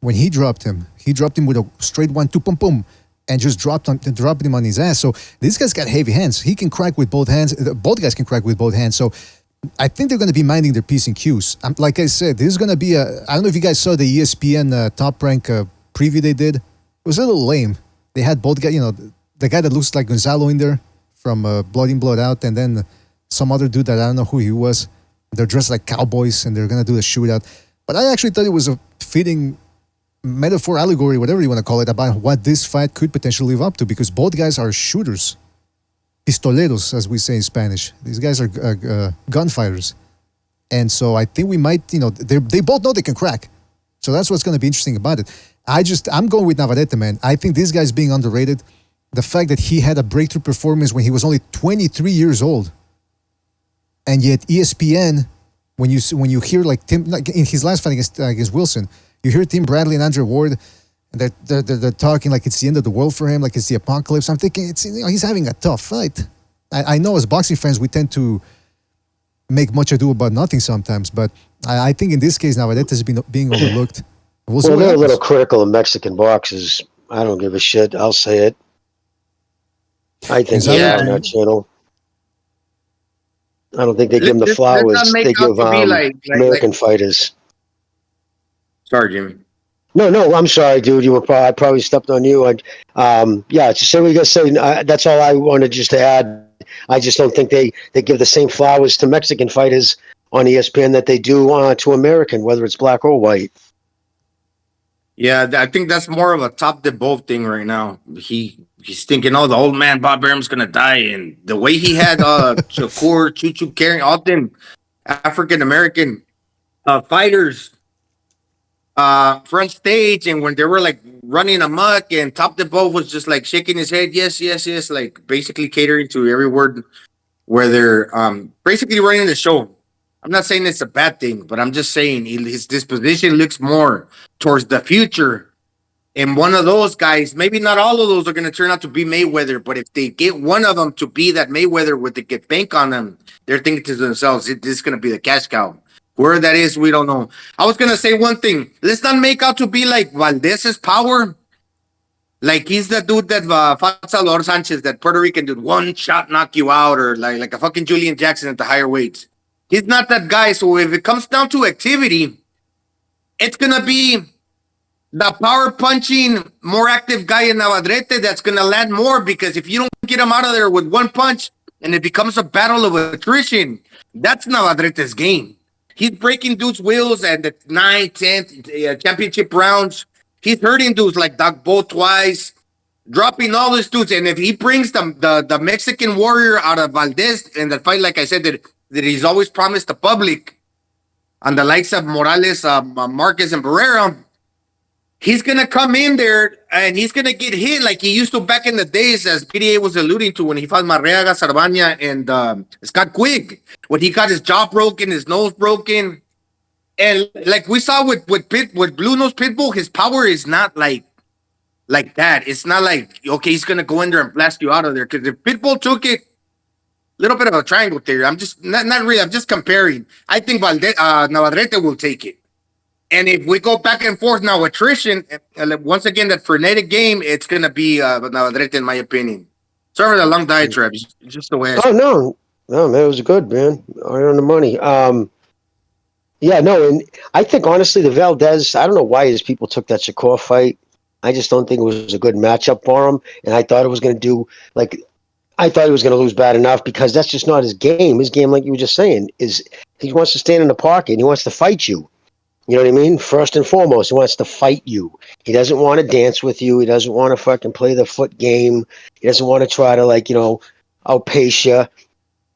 when he dropped him with a straight 1-2 pum pum, and just dropped him on his ass. So this guy's got heavy hands. He can crack with both hands. Both guys can crack with both hands. So I think they're going to be minding their P's and Q's. Like I said, this is going to be I don't know if you guys saw the ESPN Top Rank preview they did. It was a little lame. They had both guys, the guy that looks like Gonzalo in there from Blood In, Blood Out, and then some other dude that I don't know who he was. They're dressed like cowboys, and they're going to do the shootout. But I actually thought it was a fitting metaphor, allegory, whatever you want to call it, about what this fight could potentially live up to, because both guys are shooters. Pistoleros, as we say in Spanish. These guys are gunfighters. And so I think we might, they both know they can crack. So that's what's going to be interesting about it. I'm going with Navarrete, man. I think this guy's being underrated. The fact that he had a breakthrough performance when he was only 23 years old. And yet ESPN, when you hear like Tim, like in his last fight against Wilson, you hear Tim Bradley and Andre Ward, and they're talking like it's the end of the world for him, like it's the apocalypse. I'm thinking he's having a tough fight. I know as boxing fans we tend to make much ado about nothing sometimes, but I think in this case Navarrete has been being overlooked. Well, they're a little critical of Mexican boxers. I don't give a shit. I'll say it. I think on that channel. I don't think they give them the flowers they give American fighters. Sorry, Jimmy. No, I'm sorry, dude. I probably stepped on you. Just say what you got to say. That's all I wanted just to add. I just don't think they give the same flowers to Mexican fighters on ESPN that they do to American, whether it's black or white. Yeah, I think that's more of a top the both thing right now. He's thinking, the old man Bob Arum's gonna die, and the way he had Shakur, Chuchu carrying all them African American fighters front stage, and when they were like running amok, and Top the Both was just like shaking his head, yes, like basically catering to every word, where they're basically running the show. I'm not saying it's a bad thing, but I'm just saying his disposition looks more towards the future. And one of those guys, maybe not all of those are going to turn out to be Mayweather, but if they get one of them to be that Mayweather where they get bank on them, they're thinking to themselves, this is going to be the cash cow. Where that is, we don't know. I was going to say one thing. Let's not make out to be like Valdez's power. Like he's the dude that fought Salvador Sanchez, that Puerto Rican dude, one shot knock you out, or like a fucking Julian Jackson at the higher weights. He's not that guy. So if it comes down to activity, it's going to be the power punching, more active guy in Navarrete that's going to land more, because if you don't get him out of there with one punch and it becomes a battle of attrition, that's Navarrete's game. He's breaking dudes' wheels at the 9th, 10th championship rounds. He's hurting dudes like Doc Bo twice, dropping all these dudes. And if he brings the Mexican warrior out of Valdez in the fight, like I said, that he's always promised the public, on the likes of Morales, Marquez, and Barrera, he's going to come in there and he's going to get hit like he used to back in the days, as PDA was alluding to, when he fought Marreaga, Sarvania, and Scott Quigg, when he got his jaw broken, his nose broken. And like we saw with Blue Nose Pitbull, his power is not like that. It's not like, okay, he's going to go in there and blast you out of there. Because if Pitbull took it, little bit of a triangle theory. I'm just not really. I'm just comparing. I think Navarrete will take it. And if we go back and forth now, attrition, once again, that frenetic game, it's going to be Navarrete, in my opinion. Sorry for the long diatribe. It's just the way I no, man, it was good, man. Right on the money. And I think, honestly, the Valdez, I don't know why his people took that Shakur fight. I just don't think it was a good matchup for him. And I thought it was going to do, I thought he was going to lose bad enough, because that's just not his game. His game, like you were just saying, is he wants to stand in the pocket and he wants to fight you. You know what I mean? First and foremost, he wants to fight you. He doesn't want to dance with you. He doesn't want to fucking play the foot game. He doesn't want to try to, outpace you.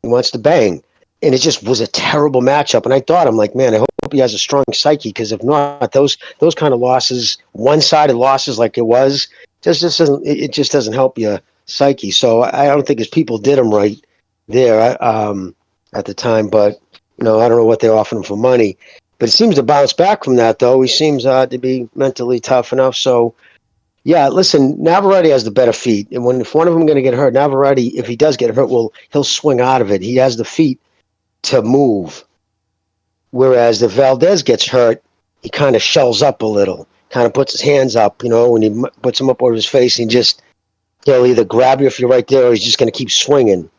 He wants to bang. And it just was a terrible matchup. And I thought, I'm like, man, I hope he has a strong psyche, because if not, those kind of losses, one-sided losses like it was, just doesn't help you psyche. So I don't think his people did him right there at the time. But, I don't know what they're offering him for money. But he seems to bounce back from that, though. He seems to be mentally tough enough. So, yeah, listen, Navarrete has the better feet. And if one of them is going to get hurt, Navarrete, if he does get hurt, he'll swing out of it. He has the feet to move. Whereas if Valdez gets hurt, he kind of shells up a little, kind of puts his hands up, when he puts them up over his face, and he'll either grab you if you're right there, or he's just going to keep swinging.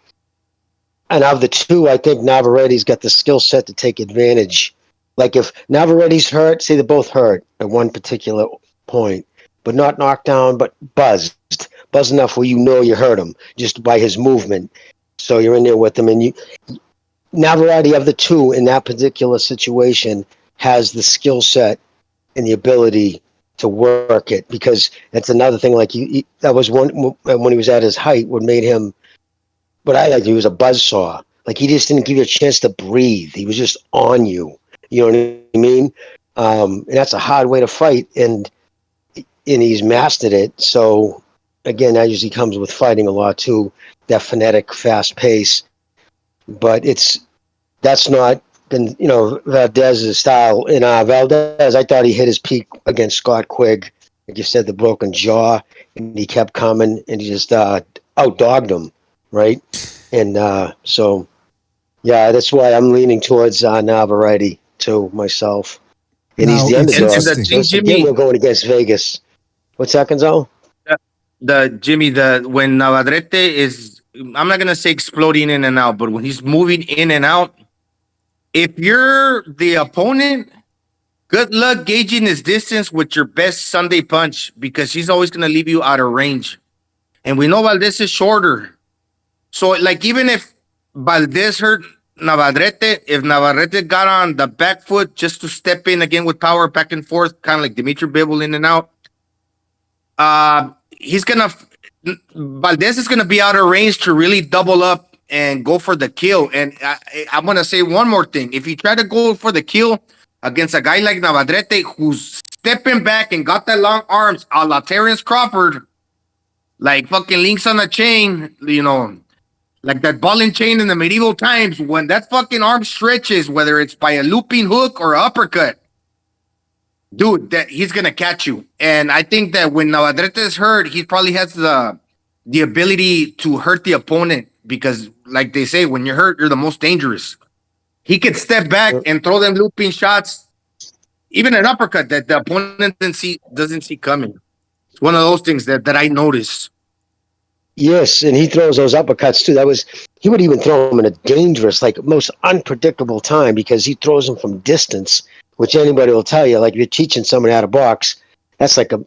And of the two, I think Navarrette's got the skill set to take advantage. Like if Navarrette's hurt, say they're both hurt at one particular point, but not knocked down, but buzzed enough where you hurt him just by his movement. So you're in there with him, and Navarrete of the two in that particular situation has the skill set and the ability to work it, because that's another thing. Like that was one when he was at his height, what made him. But I liked he was a buzzsaw. Like he just didn't give you a chance to breathe. He was just on you. You know what I mean? And that's a hard way to fight, and he's mastered it. So again, that usually comes with fighting a lot too. That frenetic, fast pace. But that's not been Valdez's style. In Valdez, I thought he hit his peak against Scott Quigg. Like you said, the broken jaw, and he kept coming, and he just outdogged him, right? And so, yeah, that's why I'm leaning towards Navarrete too myself. And he's the underdog. Again, we're going against Vegas. What's that, Gonzalo? When Navarrete is, I'm not gonna say exploding in and out, but when he's moving in and out, if you're the opponent, good luck gauging his distance with your best Sunday punch, because he's always gonna leave you out of range. And we know Valdez is shorter, so like even if Valdez hurt Navarrete, if Navarrete got on the back foot just to step in again with power back and forth, kind of like Dimitri Bivol in and out, Valdez is gonna be out of range to really double up and go for the kill. And I'm gonna say one more thing: if you try to go for the kill against a guy like Navarrete, who's stepping back and got that long arms, a la Terrence Crawford, like fucking links on a chain, like that ball and chain in the medieval times, when that fucking arm stretches, whether it's by a looping hook or uppercut, dude, that he's gonna catch you. And I think that when Navarrete is hurt, he probably has the ability to hurt the opponent, because, like they say, when you're hurt, you're the most dangerous. He could step back and throw them looping shots, even an uppercut that the opponent doesn't see coming. It's one of those things that I noticed. Yes, and he throws those uppercuts too. He would even throw them in a dangerous, like most unpredictable time, because he throws them from distance, which anybody will tell you. Like if you're teaching somebody how to box, that's like a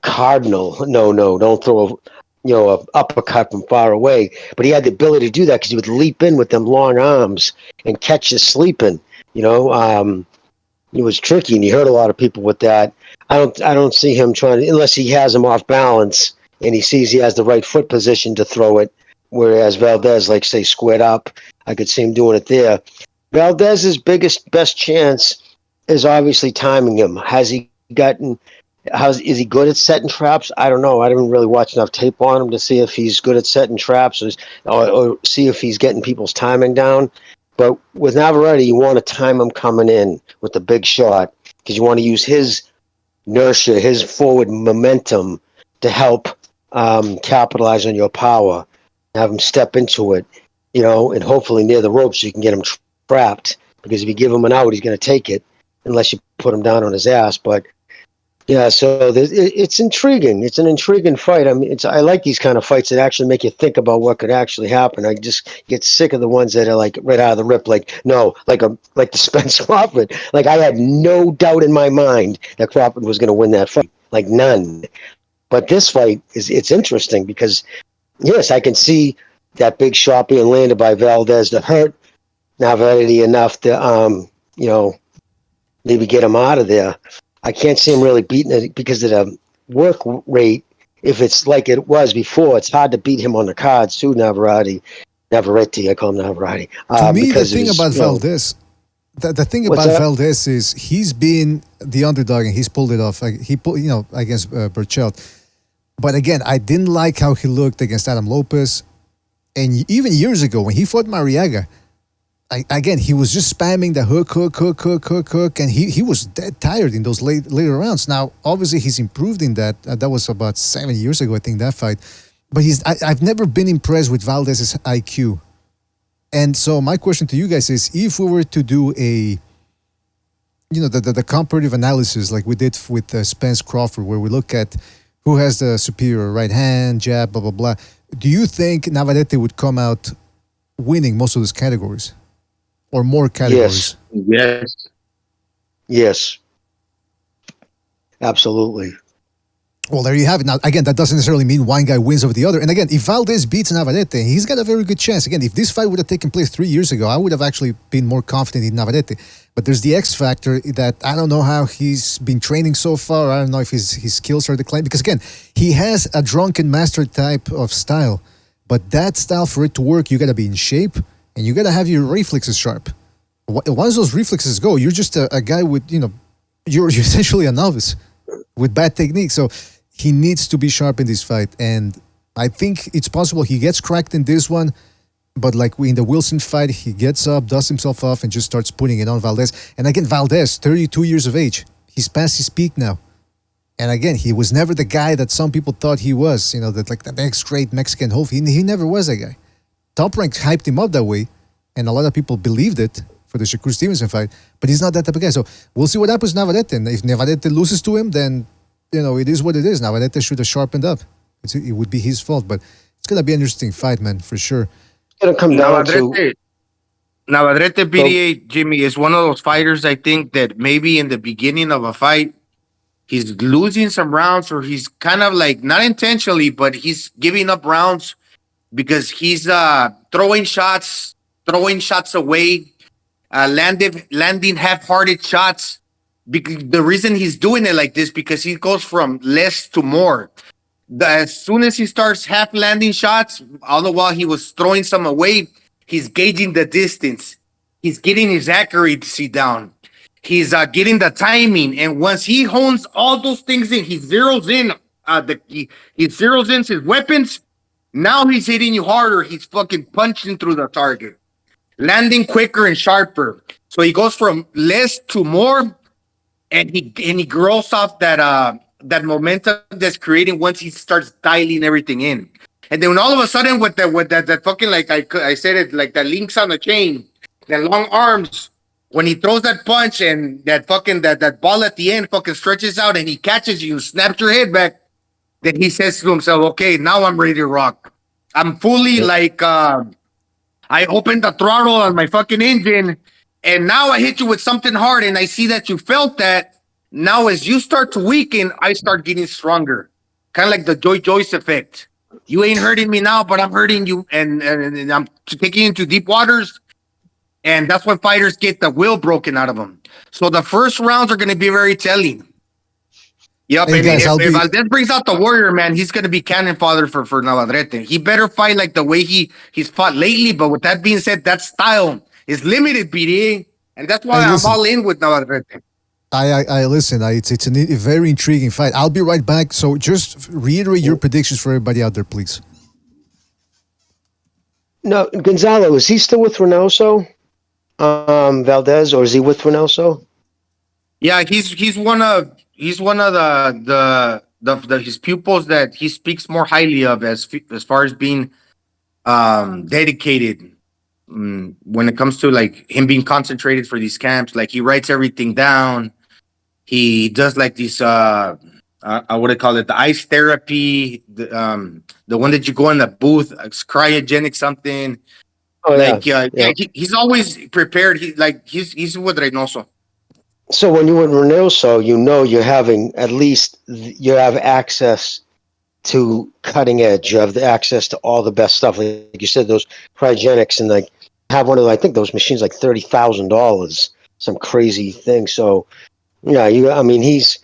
cardinal. No, don't throw a uppercut from far away. But he had the ability to do that because he would leap in with them long arms and catch you sleeping. It was tricky, and he hurt a lot of people with that. I don't see him trying to, unless he has him off balance and he sees he has the right foot position to throw it. Whereas Valdez, like say, squared up, I could see him doing it there. Valdez's best chance is obviously timing him. Is he good at setting traps? I don't know. I didn't really watch enough tape on him to see if he's good at setting traps or see if he's getting people's timing down. But with Navarrete, you want to time him coming in with the big shot, because you want to use his inertia, his forward momentum to help capitalize on your power, have him step into it, and hopefully near the ropes so you can get him trapped, because if you give him an out, he's going to take it unless you put him down on his ass. But yeah, so it's intriguing. It's an intriguing fight. I mean, I like these kind of fights that actually make you think about what could actually happen. I just get sick of the ones that are like right out of the rip, like the spence-crawford. Like I had no doubt in my mind that Crawford was going to win that fight, like none. But this fight it's interesting because yes, I can see that big shot being landed by Valdez that hurt Navarrete enough to maybe get him out of there. I can't see him really beating it because of the work rate. If it's like it was before, it's hard to beat him on the cards too. Navarrete, I call him Navarrete. To me, the thing about Valdez, the thing about Valdez is he's been the underdog and he's pulled it off. Like he pulled, against Burchelt. But again, I didn't like how he looked against Adam Lopez, and even years ago when he fought Mariaga. Again, he was just spamming the hook, and he was dead tired in those later rounds. Now, obviously, he's improved in that. That was about 7 years ago, I think, that fight. But I've never been impressed with Valdez's IQ. And so my question to you guys is, if we were to do the comparative analysis like we did with Spence-Crawford, where we look at who has the superior right hand, jab, blah, blah, blah. Do you think Navarrete would come out winning most of those categories? Or more categories? Yes. Absolutely. Well, there you have it. Now, again, that doesn't necessarily mean one guy wins over the other. And again, if Valdez beats Navarrete, he's got a very good chance. Again, if this fight would have taken place 3 years ago, I would have actually been more confident in Navarrete. But there's the X factor that I don't know how he's been training so far. I don't know if his skills are declining. Because again, he has a drunken master type of style. But that style, for it to work, you got to be in shape and you got to have your reflexes sharp. Once those reflexes go, you're just a guy with, you're essentially a novice with bad technique. So he needs to be sharp in this fight. And I think it's possible he gets cracked in this one. But like in the Wilson fight, he gets up, dusts himself off, and just starts putting it on Valdez. And again, Valdez, 32 years of age. He's past his peak now. And again, he was never the guy that some people thought he was. That like the next great Mexican Hope. He never was that guy. Top Rank hyped him up that way. And a lot of people believed it for the Shakur Stevenson fight. But he's not that type of guy. So we'll see what happens to Navarrete. And if Navarrete loses to him, then, it is what it is. Navarrete should have sharpened up. It would be his fault. But it's going to be an interesting fight, man, for sure. It's going to come down to... Navarrete PDA, Jimmy, is one of those fighters, I think, that maybe in the beginning of a fight, he's losing some rounds, or he's kind of like, not intentionally, but he's giving up rounds because he's throwing shots away, landing half-hearted shots. Because the reason he's doing it like this, because he goes from less to more. As soon as he starts half landing shots, all the while he was throwing some away, he's gauging the distance. He's getting his accuracy down. He's getting the timing. And once he hones all those things in, he zeroes in he zeroes in his weapons. Now he's hitting you harder. He's fucking punching through the target, landing quicker and sharper. So he goes from less to more. And he grows off that momentum that's creating once he starts dialing everything in. And then when all of a sudden with that fucking, like I said it, like that links on the chain, that long arms, when he throws that punch and that fucking that ball at the end fucking stretches out and he catches you and snaps your head back, then he says to himself, okay, now I'm ready to rock. I'm fully like I opened the throttle on my fucking engine. And now I hit you with something hard, and I see that you felt that. Now, as you start to weaken, I start getting stronger. Kind of like the Joy Joyce effect. You ain't hurting me now, but I'm hurting you, and I'm taking you into deep waters. And that's when fighters get the will broken out of them. So the first rounds are going to be very telling. Yep, hey, and guys, if Valdez brings out the warrior, man, he's going to be cannon fodder for Navarrete. He better fight like the way he's fought lately. But with that being said, that style is limited, BD, and that's why I'm all in with Navarrete. I listen. It's a very intriguing fight. I'll be right back. So just reiterate your predictions for everybody out there, please. No, Gonzalo, is he still with Reynoso? Valdez, or is he with Reynoso? Yeah, he's one of the his pupils that he speaks more highly of as far as being dedicated. When it comes to like him being concentrated for these camps, like he writes everything down. He does like these what do I call it? The ice therapy, the one that you go in the booth, cryogenic something. Oh, like yeah. He's always prepared. He's with Reynoso. So when you're in Reynoso, you have access to cutting edge. You have the access to all the best stuff. Like you said, those cryogenics, and like have one of I think those machines like $30,000, some crazy thing. So yeah, he's,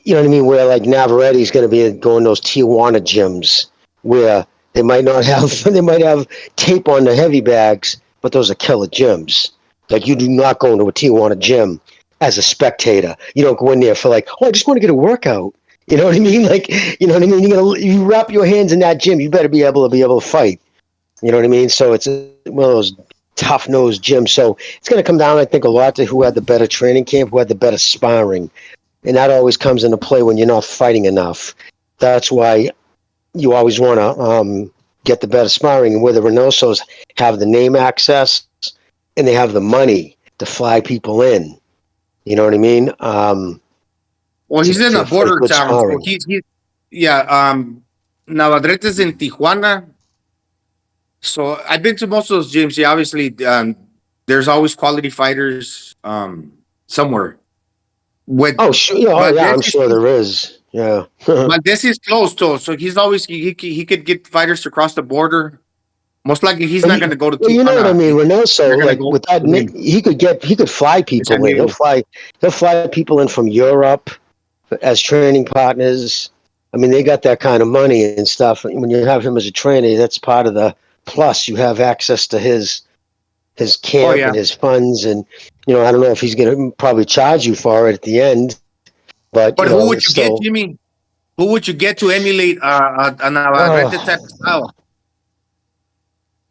you know what I mean, where like Navarrette's going to be going to those Tijuana gyms where they might have tape on the heavy bags, but those are killer gyms. Like you do not go into a Tijuana gym as a spectator. You don't go in there for like, I just want to get a workout. You know what I mean? Like, you know what I mean? You wrap your hands in that gym, you better be able to fight. You know what I mean? So it's one of those tough-nosed gyms. So it's going to come down, I think, a lot to who had the better training camp, who had the better sparring. And that always comes into play when you're not fighting enough. That's why you always want to get the better sparring. And where the Reynosos have the name access and they have the money to fly people in. You know what I mean? Well, he's in to a border good town, so sparring. Navarrete is in Tijuana. So I've been to most of those gyms. Yeah, obviously, there's always quality fighters somewhere. Oh, sure. Yeah, I'm sure there is. Yeah. Valdez is close too, so he's always he could get fighters to cross the border. Most likely, he's not going to go to. Well, you know what I mean, Reynoso. Like with that, he could fly people in. He'll fly people in from Europe as training partners. I mean, they got that kind of money and stuff. When you have him as a trainer, that's part of the plus. You have access to his camp and his funds, and I don't know if he's going to probably charge you for it at the end. But who would you get, Jimmy? Who would you get to emulate a Navarrete type of style?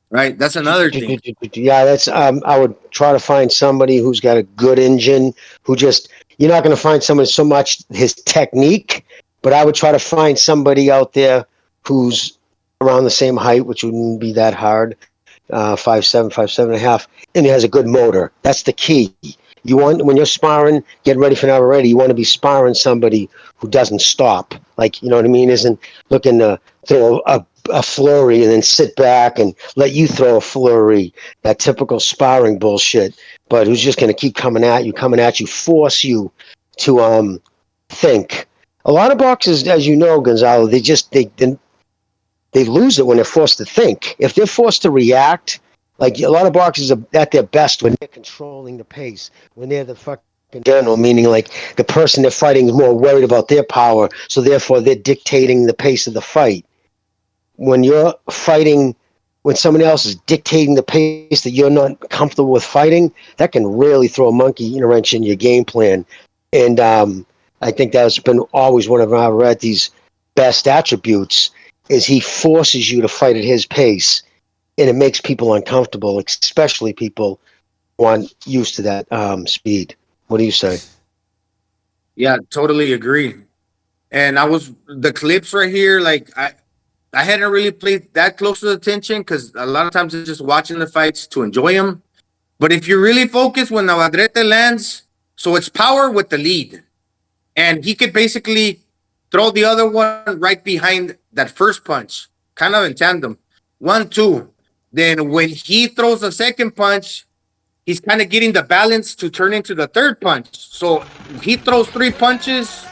Right, that's another thing. Yeah, that's I would try to find somebody who's got a good engine. You're not going to find someone so much his technique, but I would try to find somebody out there who's around the same height, which wouldn't be that hard, 5'7", 5'7.5", and he has a good motor. That's the key. You want, when you're sparring, getting ready for Navarrete, you want to be sparring somebody who doesn't stop. Like, you know what I mean? Isn't looking to throw a flurry and then sit back and let you throw a flurry. That typical sparring bullshit. But who's just going to keep coming at you, force you to think. A lot of boxers, as you know, Gonzalo, they lose it when they're forced to think. If they're forced to react, like a lot of boxers are at their best when they're controlling the pace, when they're the fucking general, meaning like the person they're fighting is more worried about their power, so therefore they're dictating the pace of the fight. When you're fighting, when someone else is dictating the pace that you're not comfortable with fighting, that can really throw a monkey wrench in your game plan. And I think that's been always one of Navarrete's best attributes, is he forces you to fight at his pace. And it makes people uncomfortable, especially people who aren't used to that speed. What do you say? Yeah, totally agree. And the clips right here, like I hadn't really paid that close of attention because a lot of times it's just watching the fights to enjoy them. But if you really focus when Navarrete lands, so it's power with the lead. And he could basically throw the other one right behind that first punch, kind of in tandem. 1, 2. Then when he throws the second punch, he's kind of getting the balance to turn into the third punch. So he throws 3 punches,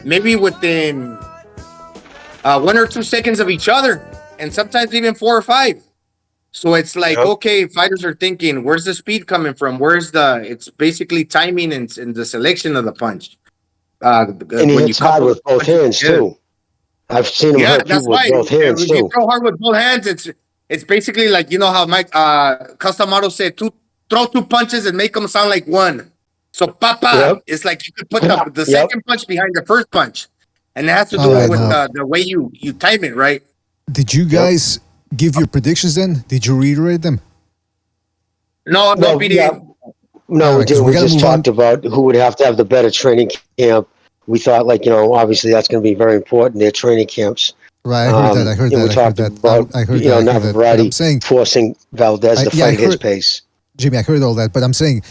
maybe within 1 or 2 seconds of each other, and sometimes even 4 or 5. So it's like, okay, fighters are thinking, where's the speed coming from? It's basically timing and the selection of the punch. And he hits hard with both hands too. I've seen him hurt people with both hands too. You throw hard with both hands, it's basically like, you know how Mike Castamaro said, throw 2 punches and make them sound like one. So papa, it's like you could put the second punch behind the first punch. And it has to do with the way you time it, right? Did you guys give your predictions then? Did you reiterate them? No, PDA. No, we did. We just talked about who would have to have the better training camp. We thought, obviously that's going to be very important, their training camps. Right, I heard that. I heard that. We talked about, Navarrete forcing Valdez to fight his pace. Jimmy, I heard all that, but I'm saying,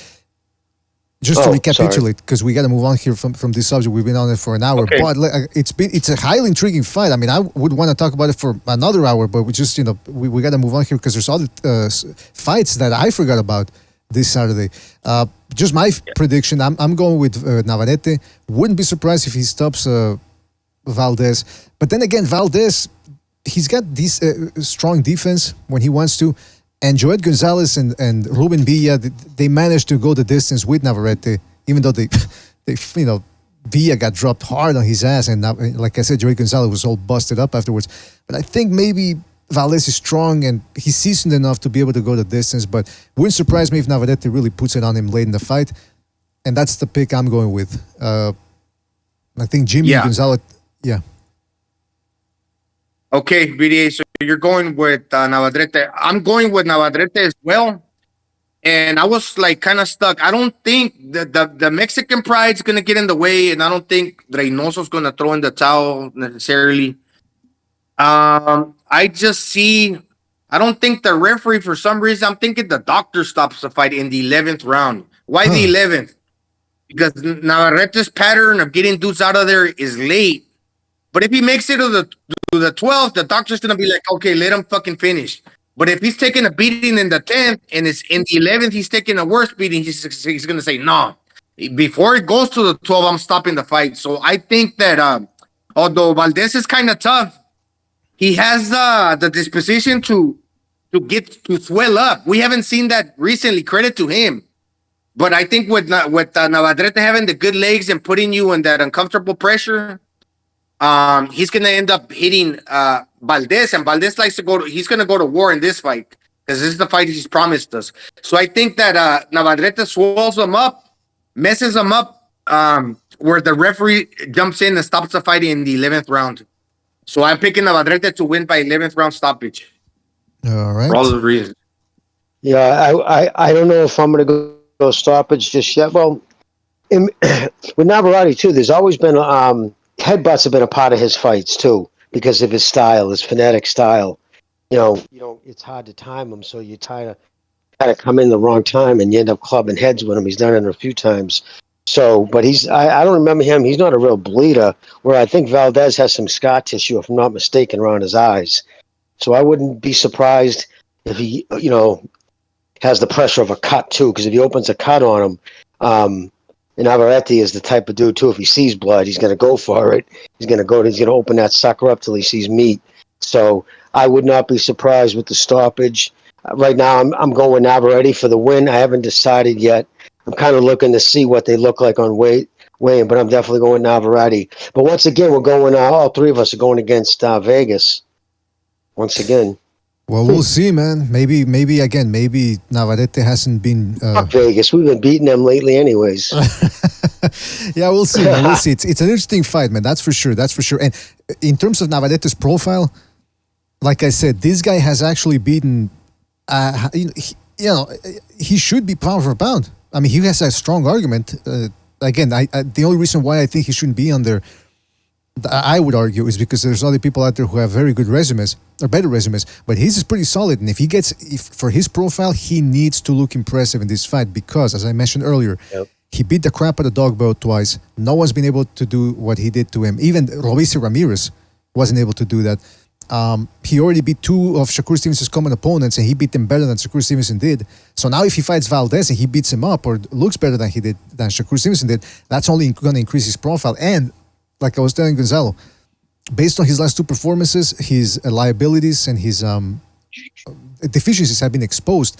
just to recapitulate, because we got to move on here from this subject. We've been on it for an hour, but it's a highly intriguing fight. I mean, I would want to talk about it for another hour, but we just, we got to move on here because there's other fights that I forgot about this Saturday. Just my prediction, I'm going with Navarrete. Wouldn't be surprised if he stops Valdez. But then again, Valdez, he's got this strong defense when he wants to. And Joet Gonzalez and Ruben Villa, they managed to go the distance with Navarrete, even though Villa got dropped hard on his ass. And like I said, Joet Gonzalez was all busted up afterwards. But I think maybe Valdez is strong and he's seasoned enough to be able to go the distance. But wouldn't surprise me if Navarrete really puts it on him late in the fight. And that's the pick I'm going with. I think Jimmy Gonzalez, Okay, BDA, so you're going with Navarrete. I'm going with Navarrete as well. And I was kind of stuck. I don't think the Mexican pride's going to get in the way, and I don't think Reynoso's going to throw in the towel necessarily. I don't think the referee, for some reason, I'm thinking the doctor stops the fight in the 11th round. Why the 11th? because Navarrete's pattern of getting dudes out of there is late. But if he makes it to the 12th, the doctor's gonna be like, okay, let him fucking finish. But if he's taking a beating in the 10th and it's in the 11th, he's taking a worse beating. He's gonna say no. Before it goes to the 12, I'm stopping the fight. So I think that although Valdez is kind of tough, he has the disposition to swell up. We haven't seen that recently. Credit to him. But I think with Navarrete having the good legs and putting you in that uncomfortable pressure, he's gonna end up hitting Valdez, and Valdez likes to he's gonna go to war in this fight because this is the fight he's promised us. So I think that Navarrete swells him up, messes him up, where the referee jumps in and stops the fight in the 11th round. So I'm picking Navarrete to win by 11th round stoppage. All right. For all those reasons. Yeah, I don't know if I'm going to go stoppage just yet. Well, with Navarrete too, there's always been headbutts have been a part of his fights too because of his style, his phonetic style. It's hard to time him, so you kind of come in the wrong time and you end up clubbing heads with him. He's done it a few times. So, but I don't remember him. He's not a real bleeder, where I think Valdez has some scar tissue, if I'm not mistaken, around his eyes. So I wouldn't be surprised if he, has the pressure of a cut too, because if he opens a cut on him, and Navarrete is the type of dude too, if he sees blood, he's going to go for it. He's going to open that sucker up till he sees meat. So I would not be surprised with the stoppage. Right now, I'm going Navarrete for the win. I haven't decided yet. I'm kind of looking to see what they look like on weighing, but I'm definitely going Navarrete. But once again, we're going. All three of us are going against Vegas. Once again. Well, we'll see, man. Maybe Navarrete hasn't been. Fuck Vegas. We've been beating them lately, anyways. Yeah, we'll see. Man. We'll see. It's an interesting fight, man. That's for sure. And in terms of Navarrete's profile, like I said, this guy has actually beaten. He should be pound for pound. I mean, he has a strong argument. Again, the only reason why I think he shouldn't be on there, I would argue, is because there's other people out there who have very good resumes or better resumes. But his is pretty solid, and if for his profile, he needs to look impressive in this fight because, as I mentioned earlier, he beat the crap out of Dogboat twice. No one's been able to do what he did to him. Even Royce Ramirez wasn't able to do that. He already beat two of Shakur Stevenson's common opponents, and he beat them better than Shakur Stevenson did. So now, if he fights Valdez and he beats him up or looks better than Shakur Stevenson did, that's only going to increase his profile. And like I was telling Gonzalo, based on his last two performances, his liabilities and his deficiencies have been exposed.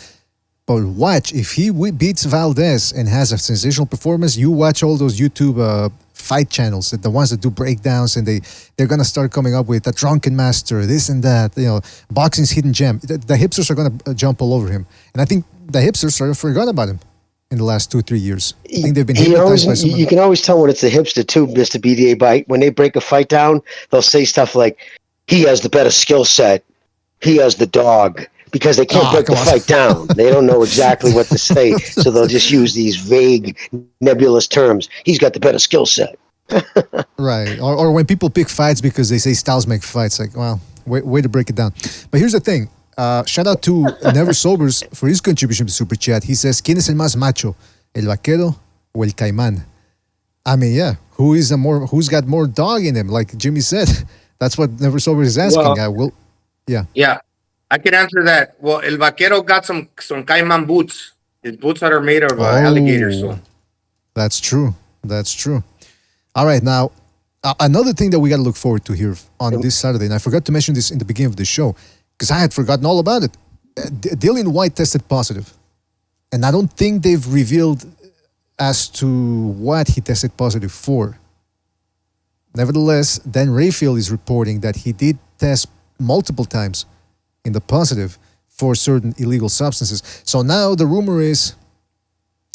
But watch, if he beats Valdez and has a sensational performance, you watch all those YouTube fight channels, the ones that do breakdowns, and they're going to start coming up with a drunken master, this and that, boxing's hidden gem. The hipsters are going to jump all over him. And I think the hipsters sort of forgot about him in the last 2-3 years. I think they've been hypnotized by someone. You can always tell when it's a hipster too, Mr. BDA. When they break a fight down, they'll say stuff like, he has the better skill set. He has the dog. Because they can't break the fight down. They don't know exactly what to say. So they'll just use these vague, nebulous terms. He's got the better skill set. Right. Or when people pick fights because they say styles make fights. Like, well, way to break it down. But here's the thing. Shout out to Never Sobers for his contribution to Super Chat. He says, ¿Quién es el más macho? ¿El vaquero o el caimán? I mean, yeah. Who's got more dog in him? Like Jimmy said. That's what Never Sobers is asking. Yeah. I can answer that. Well, El Vaquero got some Caiman boots. His boots that are made of alligators. So. That's true. All right, now, another thing that we got to look forward to here on this Saturday, and I forgot to mention this in the beginning of the show, because I had forgotten all about it. Dillian White tested positive, and I don't think they've revealed as to what he tested positive for. Nevertheless, Dan Rayfield is reporting that he did test multiple times in the positive for certain illegal substances. So now the rumor is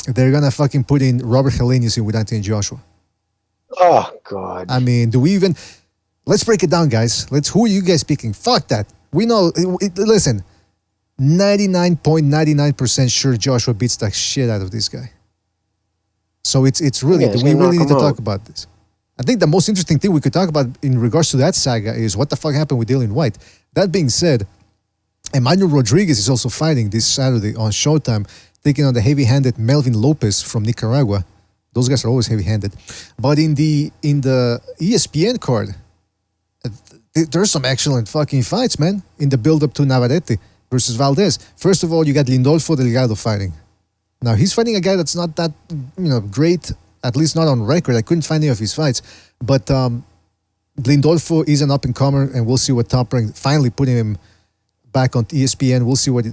they're going to fucking put in Robert Helenius in with Anthony Joshua. Oh, God. I mean, let's break it down, guys. Who are you guys picking? Fuck that. We know, listen, 99.99% sure Joshua beats the shit out of this guy. So it's really, do we really need to talk about this? I think the most interesting thing we could talk about in regards to that saga is what the fuck happened with Dillian White. That being said, Emmanuel Rodriguez is also fighting this Saturday on Showtime, taking on the heavy-handed Melvin Lopez from Nicaragua. Those guys are always heavy-handed. But in the ESPN card, there's some excellent fucking fights, man, in the build-up to Navarrete versus Valdez. First of all, you got Lindolfo Delgado fighting. Now, he's fighting a guy that's not that, great, at least not on record. I couldn't find any of his fights. But Lindolfo is an up-and-comer, and we'll see what Top Rank finally putting him back on ESPN. We'll see what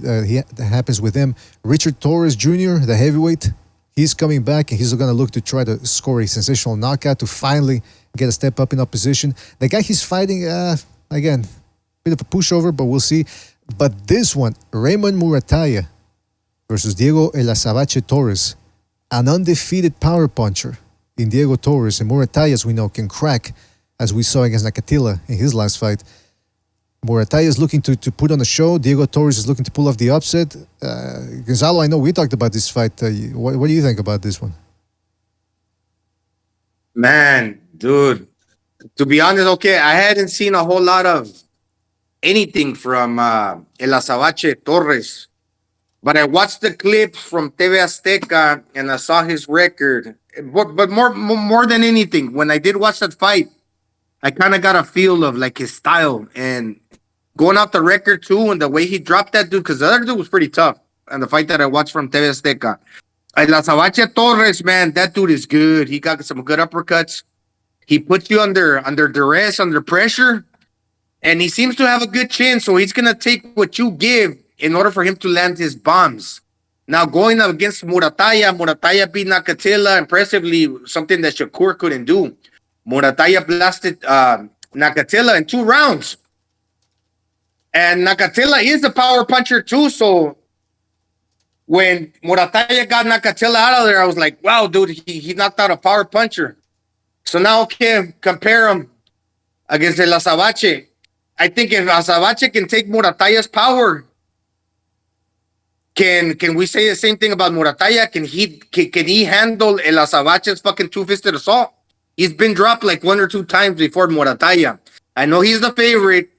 happens with him. Richard Torres Jr., the heavyweight, he's coming back, and he's going to look to try to score a sensational knockout to finally get a step up in opposition. The guy he's fighting, again, bit of a pushover, but we'll see. But this one, Raymond Murataya versus Diego El Azabache Torres, an undefeated power puncher in Diego Torres. And Murataya, as we know, can crack, as we saw against Nakatila in his last fight. Murataya is looking to put on a show. Diego Torres is looking to pull off the upset. Gonzalo, I know we talked about this fight. What do you think about this one? Man, dude, to be honest, okay, I hadn't seen a whole lot of anything from El Azabache Torres, but I watched the clips from TV Azteca and I saw his record. But more than anything, when I did watch that fight, I kind of got a feel of like his style and going off the record too, and the way he dropped that dude, because the other dude was pretty tough. And the fight that I watched from TV Azteca, El Azabache Torres, man, that dude is good. He got some good uppercuts. He puts you under duress, under pressure, and he seems to have a good chin. So he's gonna take what you give in order for him to land his bombs. Now going up against Murataya beat Nakatila impressively, something that Shakur couldn't do. Murataya blasted Nakatila in 2 rounds. And Nakatila is a power puncher too, so when Murataya got Nakatila out of there, I was like, wow, dude, he knocked out a power puncher. So now, okay, compare him against El Azabache. I think if Azabache can take Murataya's power, can we say the same thing about Murataya? Can he handle El Azabache's fucking two-fisted assault? He's been dropped like 1 or 2 times before Murataya. I know he's the favorite.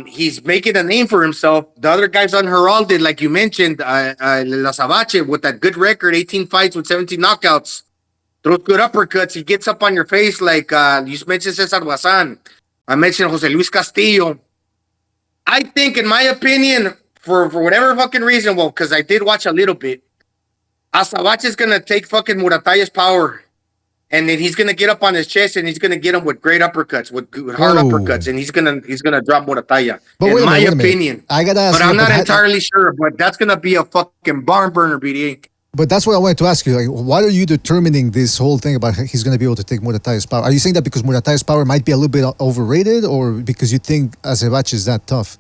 He's making a name for himself. The other guys unheralded, like you mentioned, El Azabache with that good record, 18 fights with 17 knockouts. Throws good uppercuts. He gets up on your face like you mentioned Cesar Bazan. I mentioned Jose Luis Castillo. I think, in my opinion, for whatever fucking reason, well, because I did watch a little bit, Azabache is going to take fucking Murataya's power. And then he's gonna get up on his chest and he's gonna get him with great uppercuts, with hard uppercuts, and he's gonna drop Murataya. In my opinion, I gotta ask, but I'm not entirely sure. But that's gonna be a fucking barn burner, BDA. But that's what I wanted to ask you. Like, why are you determining this whole thing about he's gonna be able to take Murataya's power? Are you saying that because Murataya's power might be a little bit overrated, or because you think Azabache is that tough?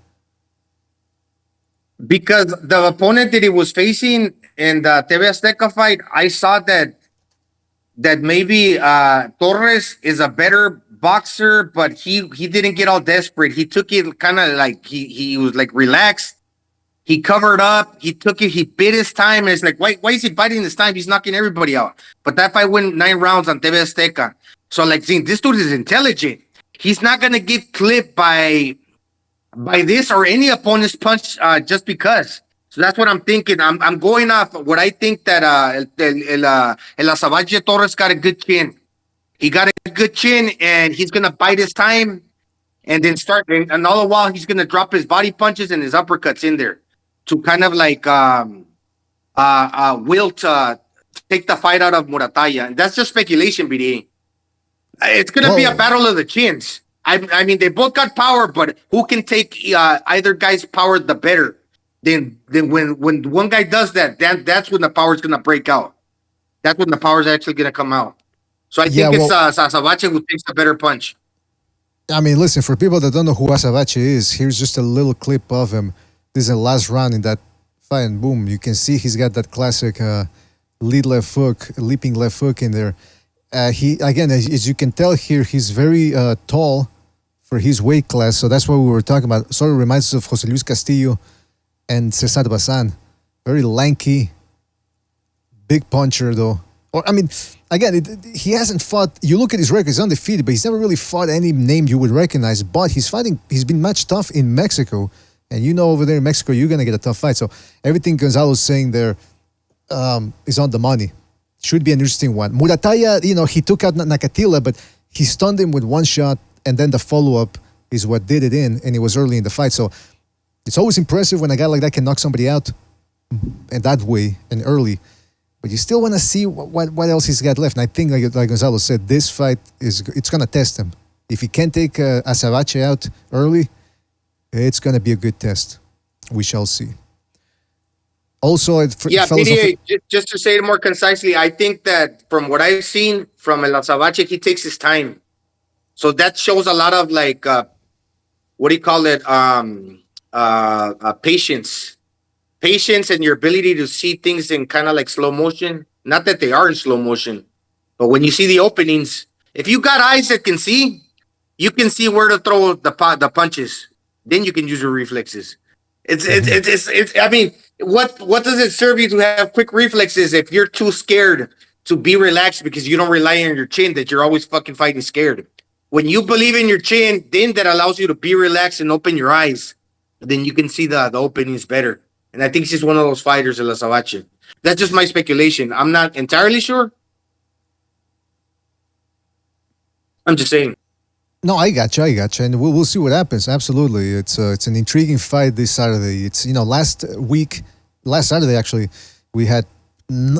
Because the opponent that he was facing in the TV Azteca fight, I saw that maybe Torres is a better boxer, but he didn't get all desperate. He took it kind of like he was like relaxed. He covered up. He took it. He bit his time. And it's like, why is he biting this time? He's knocking everybody out. But that fight went 9 rounds on TV Azteca. So like, seeing this dude is intelligent. He's not gonna get clipped by this or any opponent's punch just because. So that's what I'm thinking. I'm going off what I think that El Azabache Torres got a good chin. He got a good chin, and he's gonna bite his time, and then start. And all the while, he's gonna drop his body punches and his uppercuts in there to kind of like will to take the fight out of Murataya. And that's just speculation, BDA. It's gonna be a battle of the chins. I mean, they both got power, but who can take either guy's power the better? Then when one guy does that, that's when the power is gonna break out. That's when the power is actually gonna come out. So I think it's Azabache who takes the better punch. I mean, listen, for people that don't know who Azabache is, here's just a little clip of him. This is the last round in that fight, and boom, you can see he's got that classic leaping left hook in there. He again, as you can tell here, he's very tall for his weight class. So that's what we were talking about. Sort of reminds us of Jose Luis Castillo and Cesar Bazan. Very lanky, big puncher though. Or I mean, again, he hasn't fought. You look at his record; he's undefeated, but he's never really fought any name you would recognize. But he's been matched tough in Mexico, and you know over there in Mexico, you're gonna get a tough fight. So everything Gonzalo's saying there is on the money. Should be an interesting one. Murataya, he took out Nakatila, but he stunned him with one shot, and then the follow-up is what did it in, and it was early in the fight. So it's always impressive when a guy like that can knock somebody out in that way and early. But you still want to see what else he's got left. And I think, like Gonzalo said, this fight it's going to test him. If he can take Asabache out early, it's going to be a good test. We shall see. Also, PDA, just to say it more concisely, I think that from what I've seen from El Asabache, he takes his time. So that shows a lot of like, what do you call it? Patience. Patience and your ability to see things in kind of like slow motion. Not that they are in slow motion, but when you see the openings, if you got eyes that can see, you can see where to throw the punches. Then you can use your reflexes. I mean, what does it serve you to have quick reflexes if you're too scared to be relaxed because you don't rely on your chin, that you're always fucking fighting scared? When you believe in your chin, then that allows you to be relaxed and open your eyes. Then you can see the openings better. And I think she's one of those fighters, El Asabache. That's just my speculation. I'm not entirely sure. I'm just saying. No, I gotcha, and we'll see what happens. Absolutely, it's an intriguing fight this Saturday. It's last Saturday actually, we had.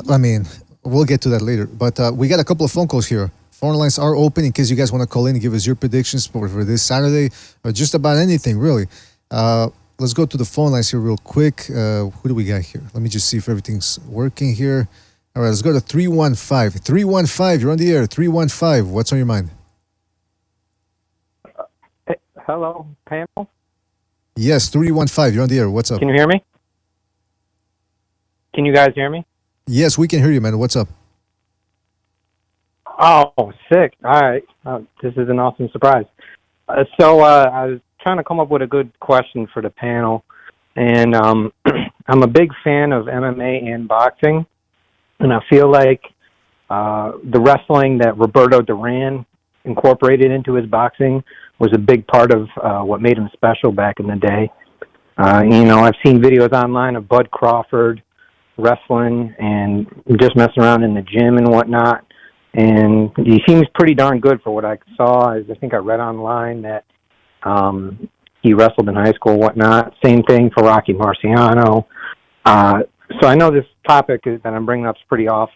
I mean, we'll get to that later, but we got a couple of phone calls here. Phone lines are open in case you guys want to call in and give us your predictions for this Saturday or just about anything really. Let's go to the phone lines here real quick. Who do we got here? Let me just see if everything's working here. All right, let's go to 315. 315, you're on the air. 315, what's on your mind? Hello, panel? Yes, 315, you're on the air. What's up? Can you hear me? Can you guys hear me? Yes, we can hear you, man. What's up? Oh, sick. All right. This is an awesome surprise. So I was trying to come up with a good question for the panel. And I'm a big fan of MMA and boxing. And I feel like the wrestling that Roberto Duran incorporated into his boxing was a big part of what made him special back in the day. I've seen videos online of Bud Crawford wrestling and just messing around in the gym and whatnot. And he seems pretty darn good for what I saw. I think I read online that he wrestled in high school and whatnot. Same thing for Rocky Marciano. So I know this topic that I'm bringing up is pretty off,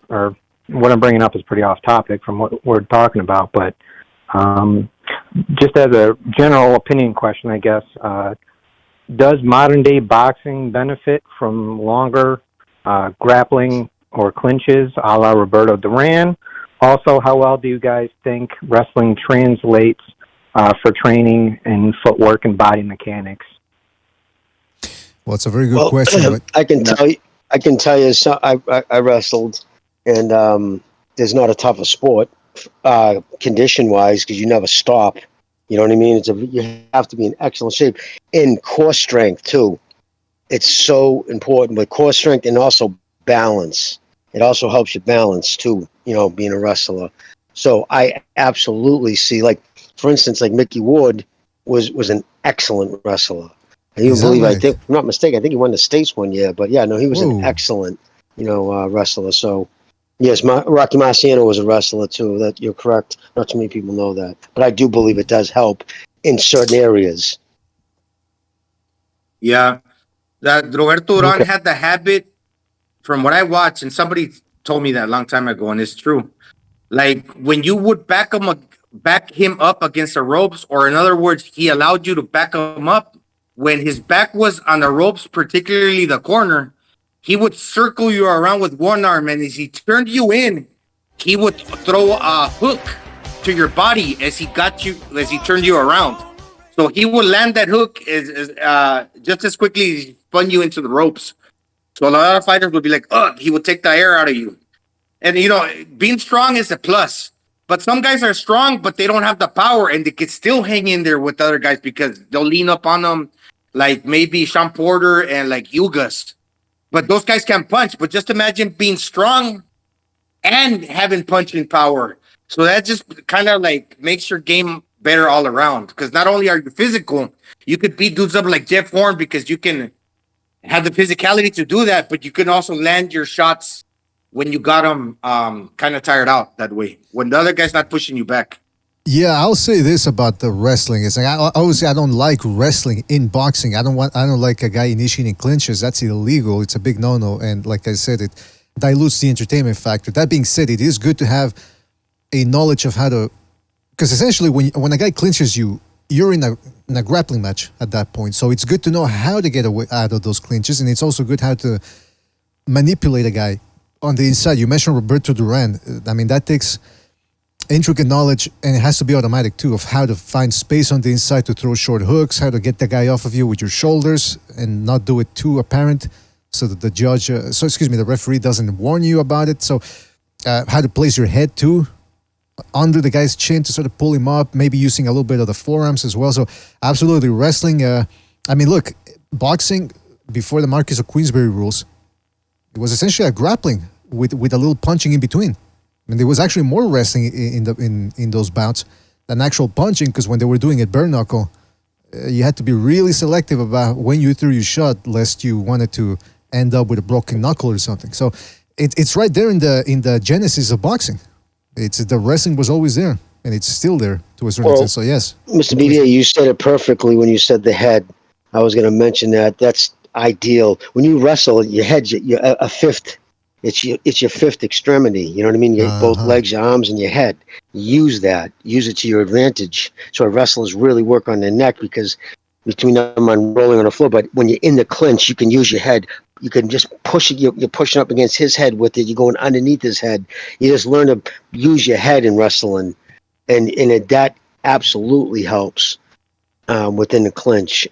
or what I'm bringing up is pretty off topic from what we're talking about, but just as a general opinion question, I guess, does modern-day boxing benefit from longer grappling or clinches a la Roberto Duran? Also, how well do you guys think wrestling translates for training in footwork and body mechanics? Well, it's a very good question. But I can tell you. So I wrestled, and there's not a tougher sport, condition-wise, because you never stop. You know what I mean? You have to be in excellent shape. In core strength too. It's so important with core strength and also balance. It also helps you balance too. Being a wrestler. So I absolutely see, like, for instance, like Mickey Ward was an excellent wrestler. I even believe, right? I think, if I'm not mistaken, I think he won the States one year. But yeah, no, he was an excellent, wrestler. So yes, Rocky Marciano was a wrestler too. That you're correct. Not too many people know that, but I do believe it does help in certain areas. Yeah, that Roberto Duran had the habit, from what I watched, and somebody told me that a long time ago, and it's true. Like when you would back him up against the ropes, or in other words, he allowed you to back him up. When his back was on the ropes, particularly the corner, he would circle you around with one arm, and as he turned you in, he would throw a hook to your body as he turned you around. So he would land that hook just as quickly as he spun you into the ropes. So a lot of fighters would be like, he would take the air out of you. And, being strong is a plus. But some guys are strong, but they don't have the power, and they could still hang in there with other guys because they'll lean up on them, like maybe Sean Porter and like Ugas. But those guys can't punch. But just imagine being strong and having punching power. So that just kind of like makes your game better all around. Because not only are you physical, you could beat dudes up like Jeff Horn because you can have the physicality to do that, but you can also land your shots when you got him kind of tired out that way, when the other guy's not pushing you back. Yeah, I'll say this about the wrestling. It's like obviously I don't like wrestling in boxing. I don't like a guy initiating clinches. That's illegal. It's a big no-no. And like I said, it dilutes the entertainment factor. That being said, it is good to have a knowledge of how to, because essentially when a guy clinches you, you're in a grappling match at that point. So it's good to know how to get away out of those clinches, and it's also good how to manipulate a guy on the inside. You mentioned Roberto Duran. I mean, that takes intricate knowledge, and it has to be automatic too, of how to find space on the inside to throw short hooks, how to get the guy off of you with your shoulders and not do it too apparent so that the referee doesn't warn you about it. So how to place your head too under the guy's chin to sort of pull him up, maybe using a little bit of the forearms as well. So absolutely, wrestling. I mean, look, boxing before the Marquis of Queensberry rules, it was essentially a grappling with a little punching in between. I mean, there was actually more wrestling in those bouts than actual punching, because when they were doing it bare knuckle, you had to be really selective about when you threw your shot, lest you wanted to end up with a broken knuckle or something. So it's right there in the genesis of boxing. The wrestling was always there, and it's still there to a certain extent. So yes, Mr. Media, you said it perfectly when you said the head. I was going to mention that. That's ideal. When you wrestle, your head's a fifth. It's your fifth extremity. You know what I mean? Both legs, your arms, and your head. Use that. Use it to your advantage. So wrestlers really work on their neck, because between them and rolling on the floor. But when you're in the clinch, you can use your head. You can just push it. You're pushing up against his head with it. You're going underneath his head. You just learn to use your head in wrestling, and that absolutely helps within the clinch.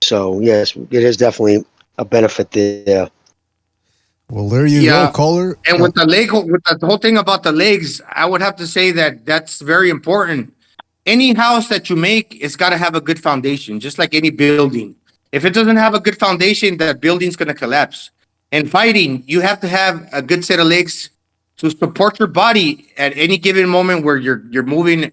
So yes, it is definitely a benefit there. Well, there you go, caller. And with the whole thing about the legs, I would have to say that's very important. Any house that you make, it's got to have a good foundation, just like any building. If it doesn't have a good foundation, that building's going to collapse. In fighting, you have to have a good set of legs to support your body at any given moment where you're moving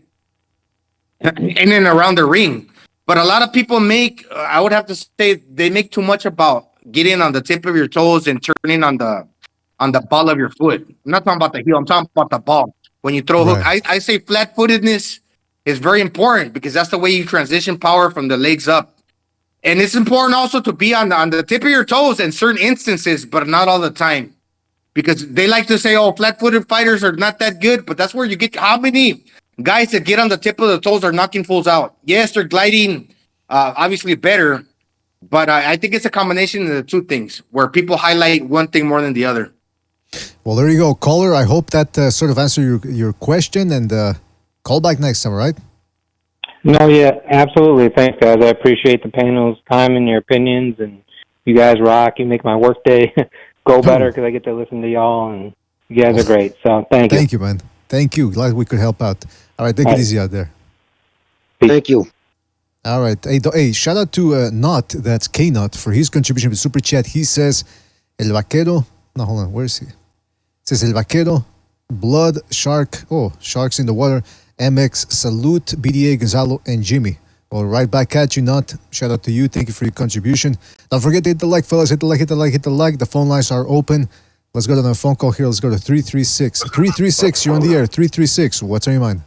in and around the ring. But a lot of people I would have to say, they make too much about getting on the tip of your toes and turning on the ball of your foot. I'm not talking about the heel. I'm talking about the ball. When you throw a hook, I say flat-footedness is very important, because that's the way you transition power from the legs up. And it's important also to be on the tip of your toes in certain instances, but not all the time. Because they like to say, oh, flat-footed fighters are not that good, but that's where you get how many guys that get on the tip of the toes are knocking fools out. Yes, they're gliding obviously better, but I think it's a combination of the two things where people highlight one thing more than the other. Well, there you go, caller. I hope that sort of answered your question, and call back next time, all right? No, yeah, absolutely. Thanks, guys. I appreciate the panel's time and your opinions, and you guys rock. You make my workday go better because I get to listen to y'all, and you guys are great. So thank you. Thank you, man. Thank you. Glad we could help out. All right, take it easy out there. Thank you. All right. Hey, shout out to Nut, that's K-Nut, for his contribution with Super Chat. He says, El Vaquero. No, hold on. Where is he? It says, El Vaquero, Blood, Shark. Oh, Sharks in the Water. MX, Salute, BDA, Gonzalo, and Jimmy. Well, right back at you, Nut. Shout out to you. Thank you for your contribution. Don't forget to hit the like, fellas. Hit the like, hit the like, hit the like. The phone lines are open. Let's go to the phone call here. Let's go to 336. 336, you're on the air. 336, what's on your mind?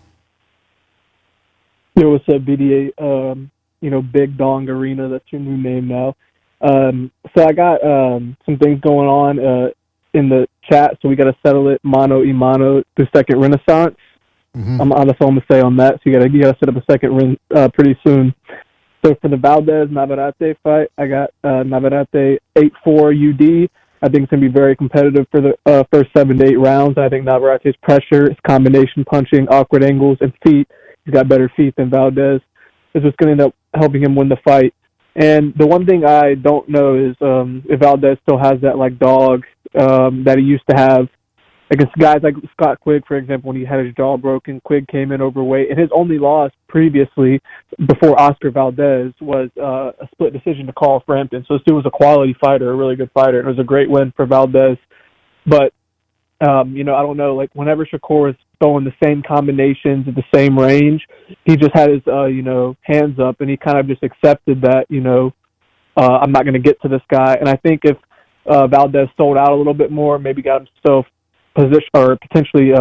Yo, what's up, BDA? Big Dong Arena. That's your new name now. So I got some things going on in the chat, so we got to settle it mano y mano through Second Renaissance. Mm-hmm. I'm on the phone to say on that, so you gotta set up a second ring pretty soon. So for the Valdez Navarrete fight, I got Navarrete 8-4 UD. I think it's gonna be very competitive for the first 7 to 8 rounds. I think Navarrete's pressure, his combination punching, awkward angles, and feet. He's got better feet than Valdez. Is what's gonna end up helping him win the fight. And the one thing I don't know is if Valdez still has that dog that he used to have against guys like Scott Quigg, for example, when he had his jaw broken. Quigg came in overweight, and his only loss previously, before Oscar Valdez, was a split decision to Carl Frampton. So this dude was a quality fighter, a really good fighter. It was a great win for Valdez. But, I don't know, whenever Shakur is throwing the same combinations at the same range, he just had his, hands up, and he kind of just accepted that, I'm not going to get to this guy. And I think if Valdez sold out a little bit more, maybe got himself position or potentially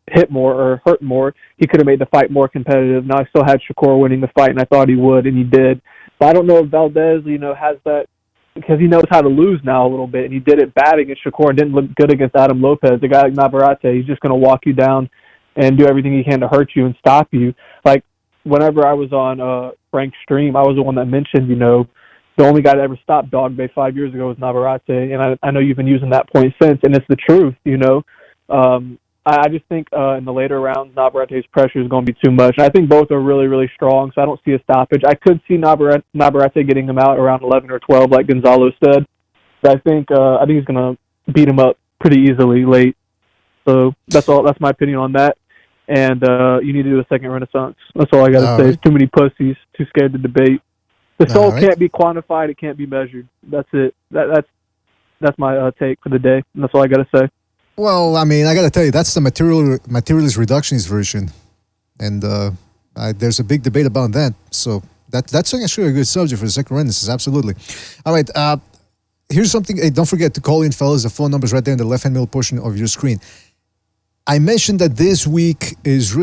hit more or hurt more, he could have made the fight more competitive. Now I still had Shakur winning the fight, and I thought he would, and he did. But I don't know if Valdez, has that, because he knows how to lose now a little bit, and he did it bad against Shakur and didn't look good against Adam Lopez. A guy like Navarrete, he's just going to walk you down and do everything he can to hurt you and stop you. Like, whenever I was on Frank's stream, I was the one that mentioned, the only guy that ever stopped Dog Bay 5 years ago was Navarrete, and I know you've been using that point since, and it's the truth, I just think in the later rounds, Navarrete's pressure is going to be too much. And I think both are really, really strong, so I don't see a stoppage. I could see Navarrete getting him out around 11 or 12, like Gonzalo said. But I think he's going to beat him up pretty easily late. So that's all. That's my opinion on that. And you need to do a second renaissance. That's all I got to say. There's too many pussies, too scared to debate. The soul can't be quantified. It can't be measured. That's it. That's my take for the day. And that's all I got to say. Well, I mean, I got to tell you, that's the materialist reductionist version. And there's a big debate about that. So that's actually a good subject for the second renaissance. Absolutely. All right. Here's something. Hey, don't forget to call in, fellas. The phone number is right there in the left-hand middle portion of your screen. I mentioned that this weekend is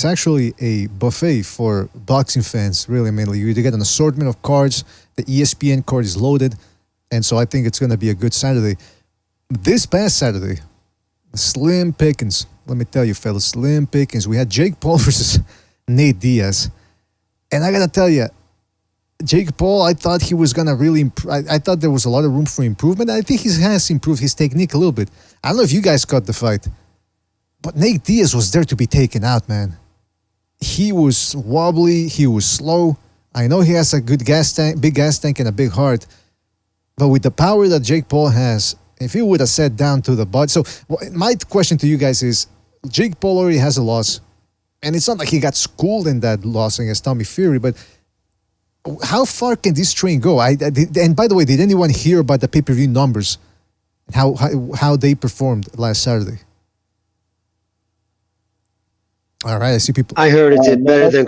actually a buffet for boxing fans, really, mainly. You get an assortment of cards. The ESPN card is loaded. And so I think it's going to be a good Saturday. This past Saturday, slim pickings. Let me tell you, fellas, slim pickings. We had Jake Paul versus Nate Diaz. And I got to tell you, Jake Paul, I thought he was going to really I thought there was a lot of room for improvement. I think he has improved his technique a little bit. I don't know if you guys caught the fight, but Nate Diaz was there to be taken out, man. He was wobbly. He was slow. I know he has a good big gas tank and a big heart. But with the power that Jake Paul has, if he would have sat down to the butt. So my question to you guys is, Jake Paul already has a loss. And it's not like he got schooled in that loss against Tommy Fury, but how far can this train go? And by the way, did anyone hear about the pay-per-view numbers? How they performed last Saturday? All right, I see people. I heard it did better than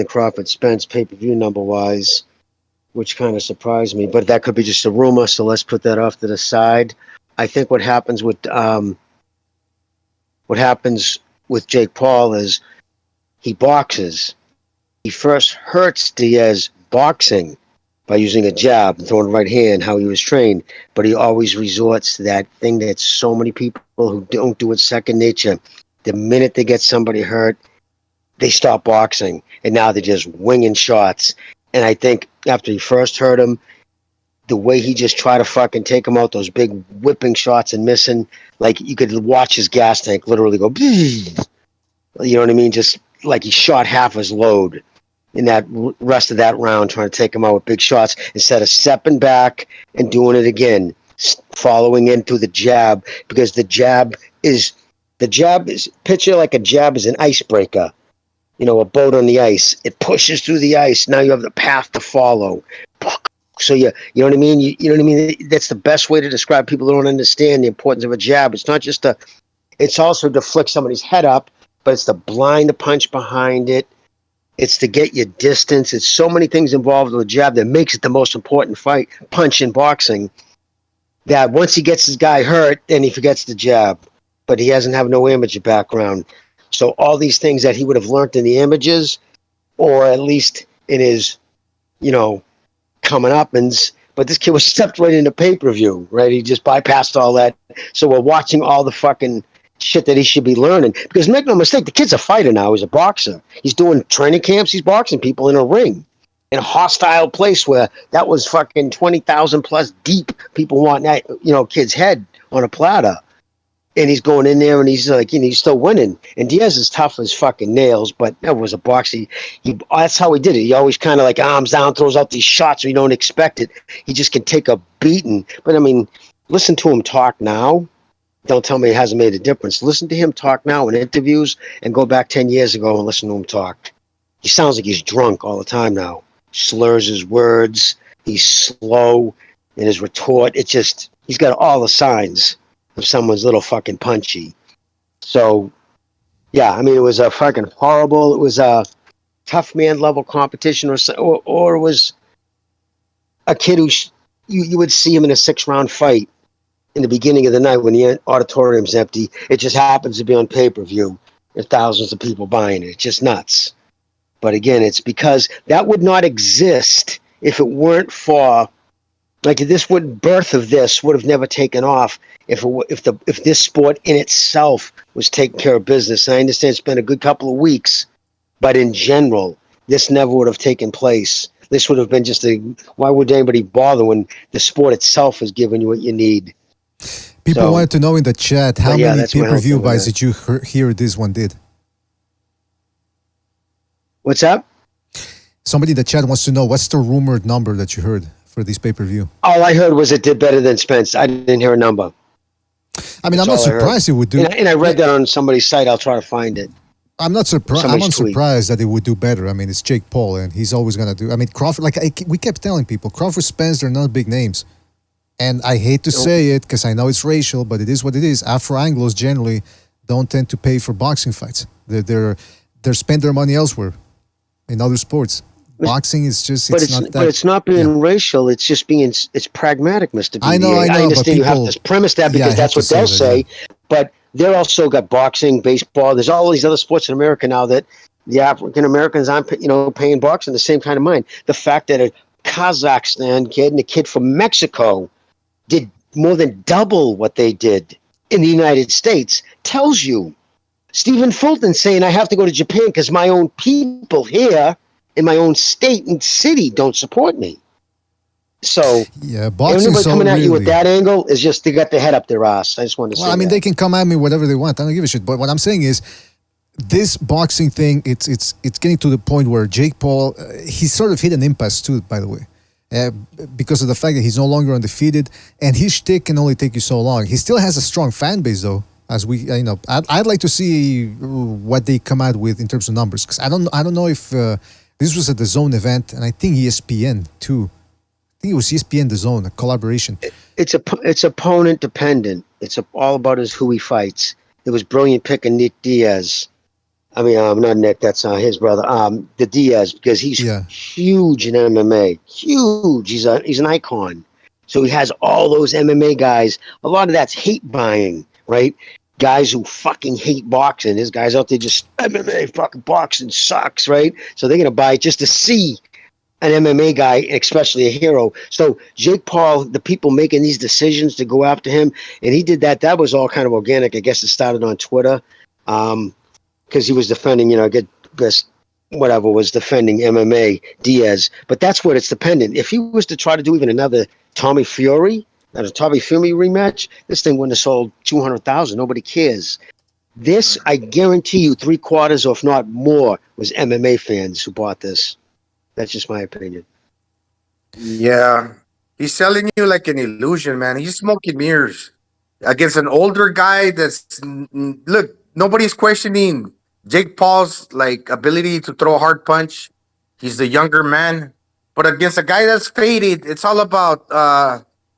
Crawford. Spence pay-per-view number-wise, which kind of surprised me. But that could be just a rumor, so let's put that off to the side. I think what happens with Jake Paul is he boxes. He first hurts Diaz boxing by using a jab and throwing right hand, how he was trained. But he always resorts to that thing that so many people who don't do it second nature. The minute they get somebody hurt, they stop boxing. And now they're just winging shots. And I think after he first hurt him, the way he just tried to fucking take him out, those big whipping shots and missing, like you could watch his gas tank literally go, you know what I mean? Just like he shot half his load in that rest of that round, trying to take him out with big shots instead of stepping back and doing it again, following in through the jab, because the jab is picture like a jab is an icebreaker. A boat on the ice. It pushes through the ice. Now you have the path to follow. So you know what I mean? You know what I mean? That's the best way to describe people who don't understand the importance of a jab. It's not just it's also to flick somebody's head up, but it's to blind the punch behind it. It's to get your distance. It's so many things involved with a jab that makes it the most important punch in boxing, that once he gets his guy hurt, then he forgets the jab. But he doesn't have no amateur background. So all these things that he would have learned in the images, or at least in his, coming up-ins, but this kid was stepped right into pay-per-view, right? He just bypassed all that. So we're watching all the fucking shit that he should be learning. Because make no mistake, the kid's a fighter now. He's a boxer. He's doing training camps. He's boxing people in a ring, in a hostile place where that was fucking 20,000 plus deep. People want that, kid's head on a platter. And he's going in there and he's like, he's still winning. And Diaz is tough as fucking nails, but that was a boxer. That's how he did it. He always kind of like arms down, throws out these shots where you don't expect it. He just can take a beating. But I mean, listen to him talk now. Don't tell me it hasn't made a difference. Listen to him talk now in interviews and go back 10 years ago and listen to him talk. He sounds like he's drunk all the time now. Slurs his words. He's slow in his retort. He's got all the signs of someone's little fucking punchy. So, yeah, I mean, it was a fucking horrible, it was a tough man level competition, or it was a kid who you would see him in a 6-round fight in the beginning of the night when the auditorium's empty. It just happens to be on pay-per-view. There's thousands of people buying it. It's just nuts. But again, it's because that would not exist if it weren't for, like, this birth of this would have never taken off if this sport in itself was taking care of business. And I understand it's been a good couple of weeks, but in general, this never would have taken place. This would have been why would anybody bother when the sport itself is giving you what you need? People wanted to know in the chat how many pay-per-view buys did you hear this one did? What's up? Somebody in the chat wants to know what's the rumored number that you heard for this pay-per-view. All I heard was it did better than Spence. I didn't hear a number. I mean, I'm not surprised it would do. And I read that on somebody's site. I'll try to find it. I'm not surprised. I'm not surprised that it would do better. I mean, it's Jake Paul, and he's always gonna do. I mean, Crawford. We kept telling people, Crawford, Spence, they're not big names, and I hate to say it because I know it's racial, but it is what it is. Afro-Anglos generally don't tend to pay for boxing fights. They spend their money elsewhere, in other sports. Boxing is just. But it's not being racial. It's just it's pragmatic, Mr. BDA. I know. I understand you have to premise that because that's what they'll say, but. They're also got boxing, baseball. There's all these other sports in America now that the African Americans aren't, paying boxing the same kind of mind. The fact that a Kazakhstan kid and a kid from Mexico did more than double what they did in the United States tells you. Stephen Fulton saying I have to go to Japan because my own people here in my own state and city don't support me. So everybody coming at you with that angle is just they got their head up their ass. I just want to say. Well, I mean, they can come at me whatever they want. I don't give a shit. But what I'm saying is, this boxing thing, it's getting to the point where Jake Paul, he's sort of hit an impasse too. By the way, because of the fact that he's no longer undefeated, and his shtick can only take you so long. He still has a strong fan base though. As we, I'd like to see what they come out with in terms of numbers because I don't know if this was at the Zone event, and I think ESPN too. I think it was ESPN The Zone, a collaboration. It's opponent dependent. It's all about who he fights. It was brilliant pick of Nick Diaz. I mean, not Nick. That's his brother. The Diaz because he's huge in MMA. Huge. He's an icon. So he has all those MMA guys. A lot of that's hate buying, right? Guys who fucking hate boxing. There's guys out there just MMA fucking boxing sucks, right? So they're gonna buy it just to see an MMA guy, especially a hero. So Jake Paul, the people making these decisions to go after him, and he did that. That was all kind of organic. I guess it started on Twitter because he was defending, I guess whatever was defending MMA Diaz. But that's what it's dependent. If he was to try to do even another Tommy Fury rematch, this thing wouldn't have sold 200,000. Nobody cares. This, I guarantee you, 3/4 or if not more, was MMA fans who bought this. That's just my opinion. Yeah. He's selling you like an illusion, man. He's smoking mirrors against an older guy look, nobody's questioning Jake Paul's ability to throw a hard punch. He's the younger man. But against a guy that's faded, it's all about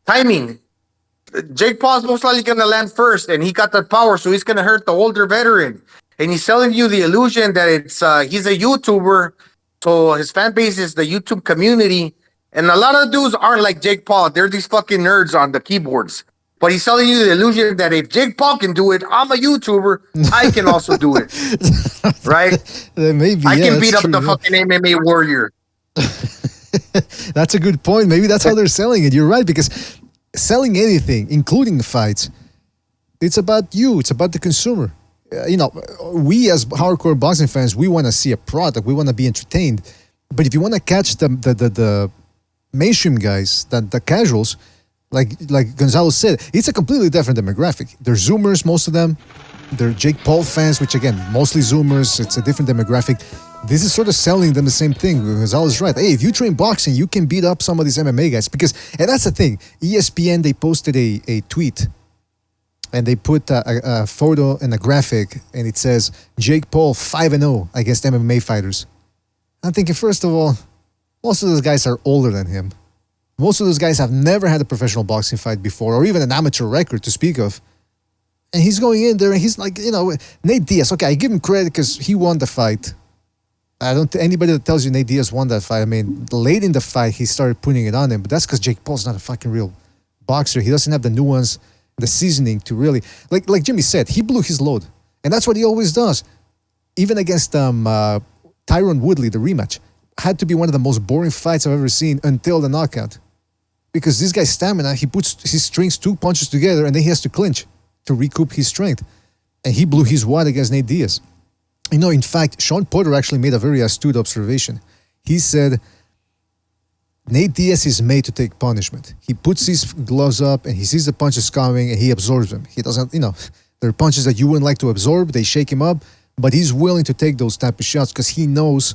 timing. Jake Paul's most likely going to land first, and he got that power, so he's going to hurt the older veteran. And he's selling you the illusion that he's a YouTuber. So his fan base is the YouTube community. And a lot of dudes aren't like Jake Paul. They're these fucking nerds on the keyboards. But he's selling you the illusion that if Jake Paul can do it, I'm a YouTuber. I can also do it. Right? Maybe, I can beat up the fucking MMA warrior. That's a good point. Maybe that's how they're selling it. You're right, because selling anything, including the fights, it's about you. It's about the consumer. We as hardcore boxing fans, we want to see a product. We want to be entertained. But if you want to catch the mainstream guys, the casuals, like Gonzalo said, it's a completely different demographic. They're Zoomers, most of them. They're Jake Paul fans, which again, mostly Zoomers. It's a different demographic. This is sort of selling them the same thing. Gonzalo's right. Hey, if you train boxing, you can beat up some of these MMA guys. And that's the thing. ESPN, they posted a tweet. And they put a photo and a graphic, and it says, Jake Paul 5-0 against MMA fighters. I'm thinking, first of all, most of those guys are older than him. Most of those guys have never had a professional boxing fight before, or even an amateur record to speak of. And he's going in there, and he's like, Nate Diaz. Okay, I give him credit because he won the fight. I don't think anybody that tells you Nate Diaz won that fight. I mean, late in the fight, he started putting it on him, but that's because Jake Paul's not a fucking real boxer. He doesn't have the nuance the seasoning to really, like Jimmy said, he blew his load. And that's what he always does. Even against Tyron Woodley, the rematch, had to be one of the most boring fights I've ever seen until the knockout. Because this guy's stamina, he strings 2 punches together and then he has to clinch to recoup his strength. And he blew his wad against Nate Diaz. You know, in fact, Sean Porter actually made a very astute observation. He said, Nate Diaz is made to take punishment. He puts his gloves up and he sees the punches coming and he absorbs them. He doesn't, there are punches that you wouldn't like to absorb. They shake him up, but he's willing to take those type of shots because he knows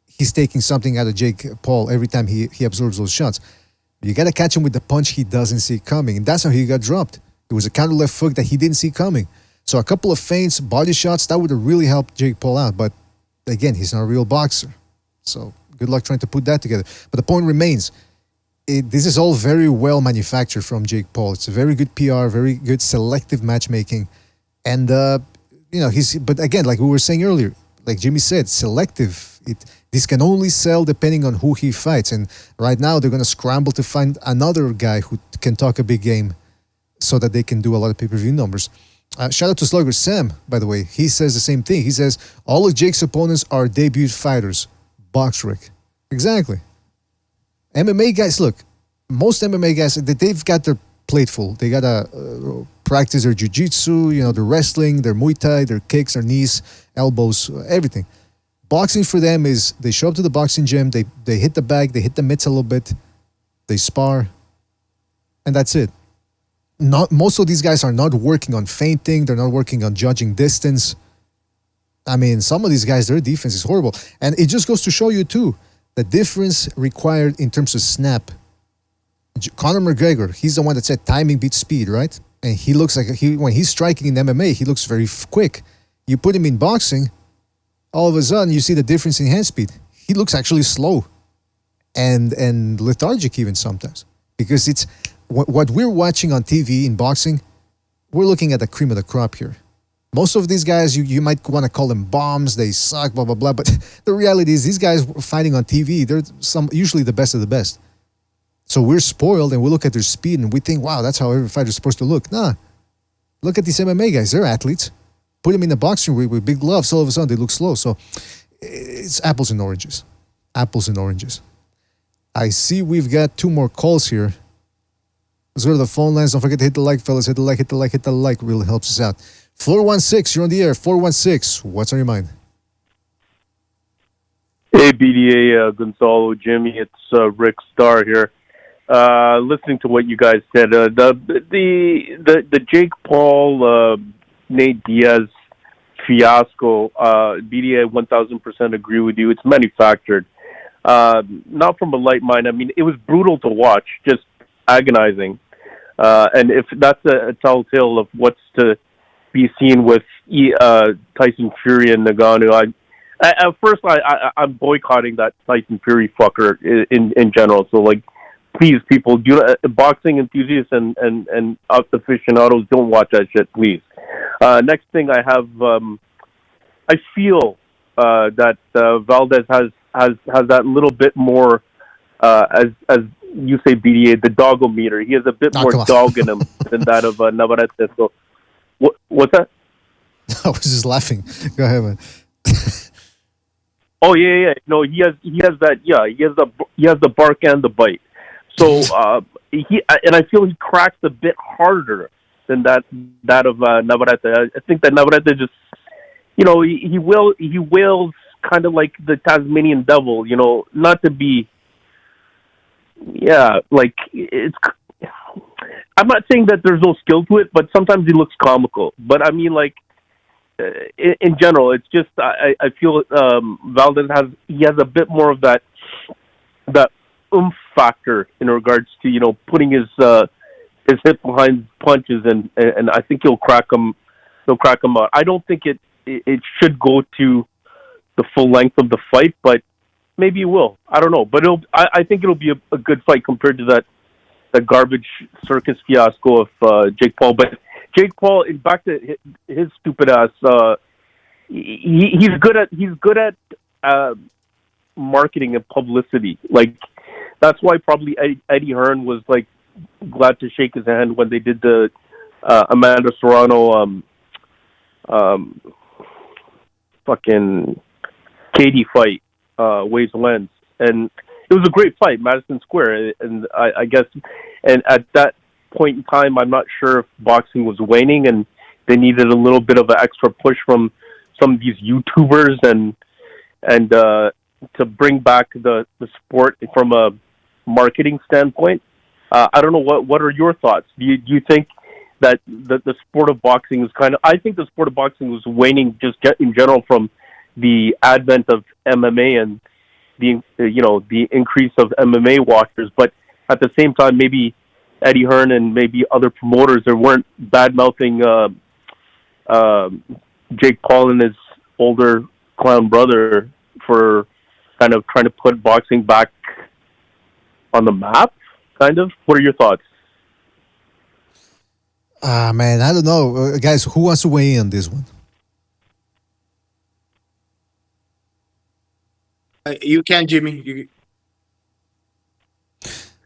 he's taking something out of Jake Paul every time he absorbs those shots. You got to catch him with the punch he doesn't see coming. And that's how he got dropped. It was a counter left hook that he didn't see coming. So a couple of feints, body shots, that would have really helped Jake Paul out. But again, he's not a real boxer. So good luck trying to put that together. But the point remains, this is all very well manufactured from Jake Paul. It's a very good PR, very good selective matchmaking. And, but again, like we were saying earlier, like Jimmy said, selective. This can only sell depending on who he fights. And right now they're going to scramble to find another guy who can talk a big game so that they can do a lot of pay-per-view numbers. Shout out to Slugger Sam, by the way. He says the same thing. He says, all of Jake's opponents are debut fighters. Box Rick. Exactly. MMA guys, look, most MMA guys, they've got their plate full. They got to practice their jiu-jitsu, their wrestling, their Muay Thai, their kicks, their knees, elbows, everything. Boxing for them is they show up to the boxing gym, they hit the bag, they hit the mitts a little bit, they spar, and that's it. Most of these guys are not working on feinting, they're not working on judging distance. I mean, some of these guys, their defense is horrible. And it just goes to show you, too, the difference required in terms of snap. Conor McGregor, he's the one that said timing beats speed, right? And he looks like, when he's striking in MMA, he looks very quick. You put him in boxing, all of a sudden you see the difference in hand speed. He looks actually slow and lethargic even sometimes. Because it's what we're watching on TV in boxing, we're looking at the cream of the crop here. Most of these guys, you might want to call them bombs, they suck, blah, blah, blah. But the reality is these guys fighting on TV, they're usually the best of the best. So we're spoiled and we look at their speed and we think, wow, that's how every fighter's supposed to look. Nah. Look at these MMA guys. They're athletes. Put them in the boxing ring with big gloves. All of a sudden, they look slow. So it's apples and oranges. Apples and oranges. I see we've got 2 more calls here. Let's go to the phone lines. Don't forget to hit the like, fellas. Hit the like, hit the like, hit the like. Really helps us out. 416, you're on the air. 416, what's on your mind? Hey, BDA, Gonzalo, Jimmy, it's Rick Starr here. Listening to what you guys said, the Jake Paul, Nate Diaz fiasco, BDA 1000% agree with you. It's manufactured. Not from a light mind. I mean, it was brutal to watch, just agonizing. And if that's a telltale of what's to be seen with Tyson Fury and Ngannou, at first I'm boycotting that Tyson Fury fucker in general. So like, please, people, boxing enthusiasts and aficionados, don't watch that shit, please. Next thing I have, I feel that Valdez has that little bit more, as you say, BDA, the doggometer. He has a bit more dog in him than that of Navarrete. So, what's that? I was just laughing. Go ahead, man. Oh yeah. No, he has that. Yeah, he has the bark and the bite. So and I feel he cracks a bit harder than that of Navarrete. I think that Navarrete just, he wails kind of like the Tasmanian devil. Not to be. Yeah, like it's. I'm not saying that there's no skill to it, but sometimes he looks comical. But I mean, like, in general, it's just I feel Valdez has a bit more of that oomph factor in regards to putting his hip behind punches, and I think he'll crack him out. I don't think it should go to the full length of the fight, but maybe it will. I don't know, but I think it'll be a good fight compared to that garbage circus fiasco of Jake Paul. But Jake Paul, back to his stupid ass. He's good at marketing and publicity. Like, that's why probably Eddie Hearn was like glad to shake his hand when they did the Amanda Serrano, fucking Katie fight, Waves Lens, and it was a great fight, Madison Square, and I guess, and at that point in time, I'm not sure if boxing was waning, and they needed a little bit of an extra push from some of these YouTubers and to bring back the sport from a marketing standpoint. I don't know, what are your thoughts? Do you think that the sport of boxing is I think the sport of boxing was waning just in general from the advent of MMA and the increase of MMA watchers, but at the same time, maybe Eddie Hearn and maybe other promoters there weren't bad-mouthing Jake Paul and his older clown brother for kind of trying to put boxing back on the map, kind of? What are your thoughts? Man, I don't know. Guys, who wants to weigh in on this one? You can, Jimmy.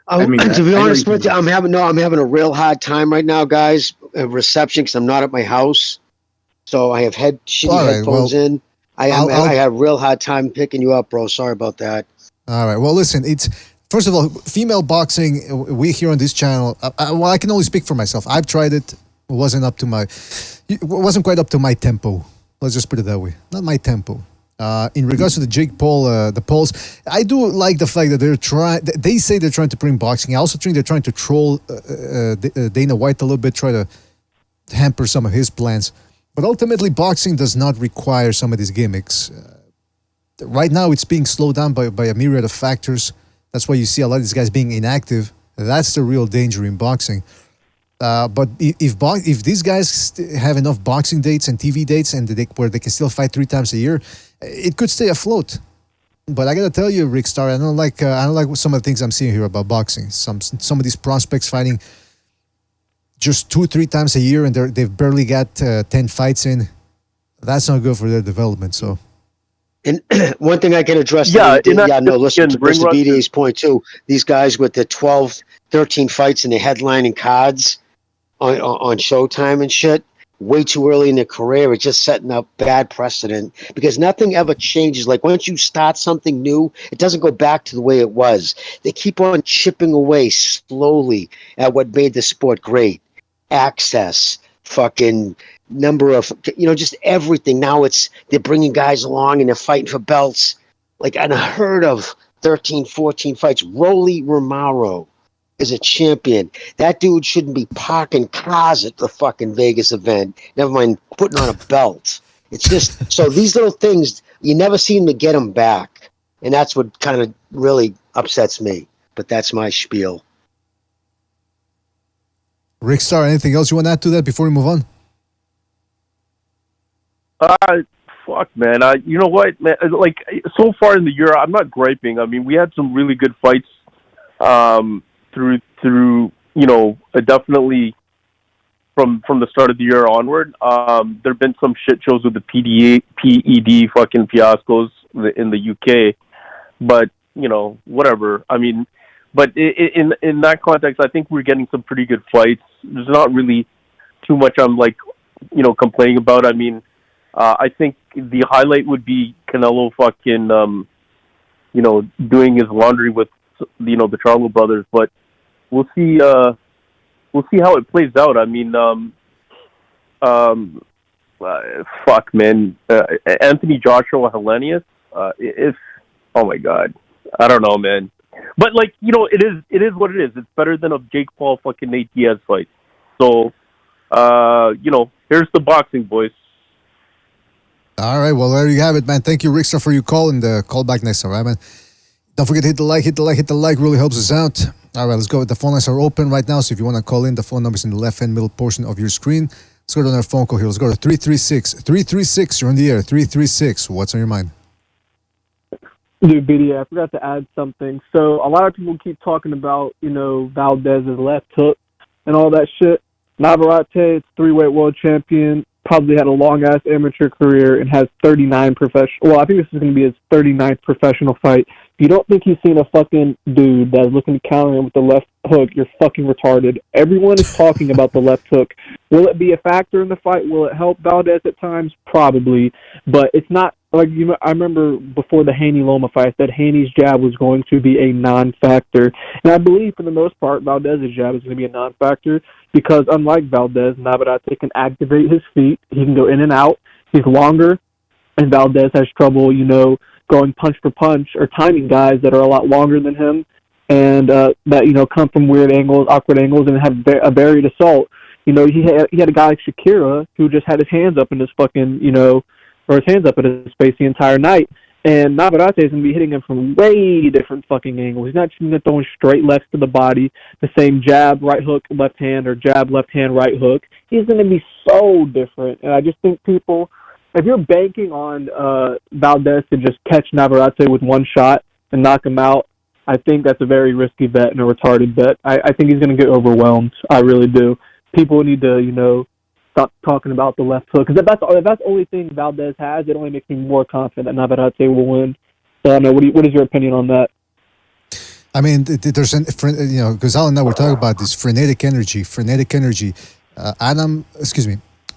To be honest with you, I'm having a real hard time right now, guys. Reception, because I'm not at my house, so I have headphones in. I had a real hard time picking you up, bro. Sorry about that. All right. Well, listen. It's first of all, female boxing. We here on this channel. I can only speak for myself. I've tried it. It wasn't wasn't quite up to my tempo. Let's just put it that way. Not my tempo. In regards to the Jake Paul, the polls, I do like the fact that they say they're trying to bring boxing. I also think they're trying to troll Dana White a little bit, try to hamper some of his plans. But ultimately, boxing does not require some of these gimmicks. Right now, it's being slowed down by a myriad of factors. That's why you see a lot of these guys being inactive. That's the real danger in boxing. But if these guys have enough boxing dates and TV dates and where they can still fight 3 times a year, it could stay afloat. But I gotta tell you, Rick Starr, I don't like some of the things I'm seeing here about boxing. Some of these prospects fighting just 2-3 times a year, and they've barely got 10 fights in. That's not good for their development. So, and one thing I can address, listen to BDA's point too. These guys with the 12, 13 fights and the headlining cards on Showtime and shit, way too early in their career. It's just setting up bad precedent because nothing ever changes. Like once you start something new, it doesn't go back to the way it was. They keep on chipping away slowly at what made the sport great. Access, fucking number of, just everything. Now they're bringing guys along and they're fighting for belts. Like unheard of 13, 14 fights. Rolly Romero is a champion. That dude shouldn't be parking cars at the fucking Vegas event. Never mind putting on a belt. It's just, so these little things, you never seem to get them back. And that's what kind of really upsets me. But that's my spiel. Rick Starr, anything else you want to add to that before we move on? Fuck, man. You know what, man? Like, so far in the year, I'm not griping. I mean, we had some really good fights through definitely from the start of the year onward. There have been some shit shows with the PED fucking fiascos in the UK. But, whatever. I mean, but in that context, I think we're getting some pretty good fights. There's not really too much I'm complaining about. I mean, I think the highlight would be Canelo fucking, doing his laundry with, the Charlo brothers. But we'll see how it plays out. I mean, fuck, man. Anthony Joshua Hellenius, oh my God. I don't know, man. But it is what it is. It's better than a Jake Paul fucking Nate Diaz fight. So, here's the boxing, boys. All right, well, there you have it, man. Thank you, Rickster, for your call, and call back next time, right, man? Don't forget to hit the like, really helps us out. All right, let's go. The phone lines are open right now, so if you want to call in, the phone number is in the left-hand middle portion of your screen. Let's go to another phone call here. Let's go to 336. 336, you're on the air. 336, what's on your mind? Dude, BD, I forgot to add something. So a lot of people keep talking about, Valdez's left hook and all that shit. Navarrete, it's 3-weight world champion, probably had a long-ass amateur career and has 39 professional. Well, I think this is going to be his 39th professional fight. you don't think he's seen a fucking dude that's looking to counter him with the left hook, you're fucking retarded. Everyone is talking about the left hook. Will it be a factor in the fight? Will it help Valdez at times? Probably. But it's not like I remember before the Haney-Loma fight, I said Haney's jab was going to be a non-factor. And I believe for the most part, Valdez's jab is going to be a non-factor because unlike Valdez, Navarrete can activate his feet. He can go in and out. He's longer. And Valdez has trouble, going punch for punch or timing guys that are a lot longer than him and that, come from weird angles, awkward angles, and have a varied assault. He had a guy like Shakira who just had his hands up in his fucking, or his hands up at his face the entire night. And Navarrete is going to be hitting him from way different fucking angles. He's not just throwing straight lefts to the body, the same jab, right hook, left hand, or jab, left hand, right hook. He's going to be so different. And I just think people, if you're banking on Valdez to just catch Navarrete with one shot and knock him out, I think that's a very risky bet and a retarded bet. I think he's going to get overwhelmed. I really do. People need to, stop talking about the left hook. Because if that's the only thing Valdez has, it only makes me more confident that Navarrete will win. So, I don't know, what is your opinion on that? I mean, there's, Gonzalo and I were talking about this frenetic energy.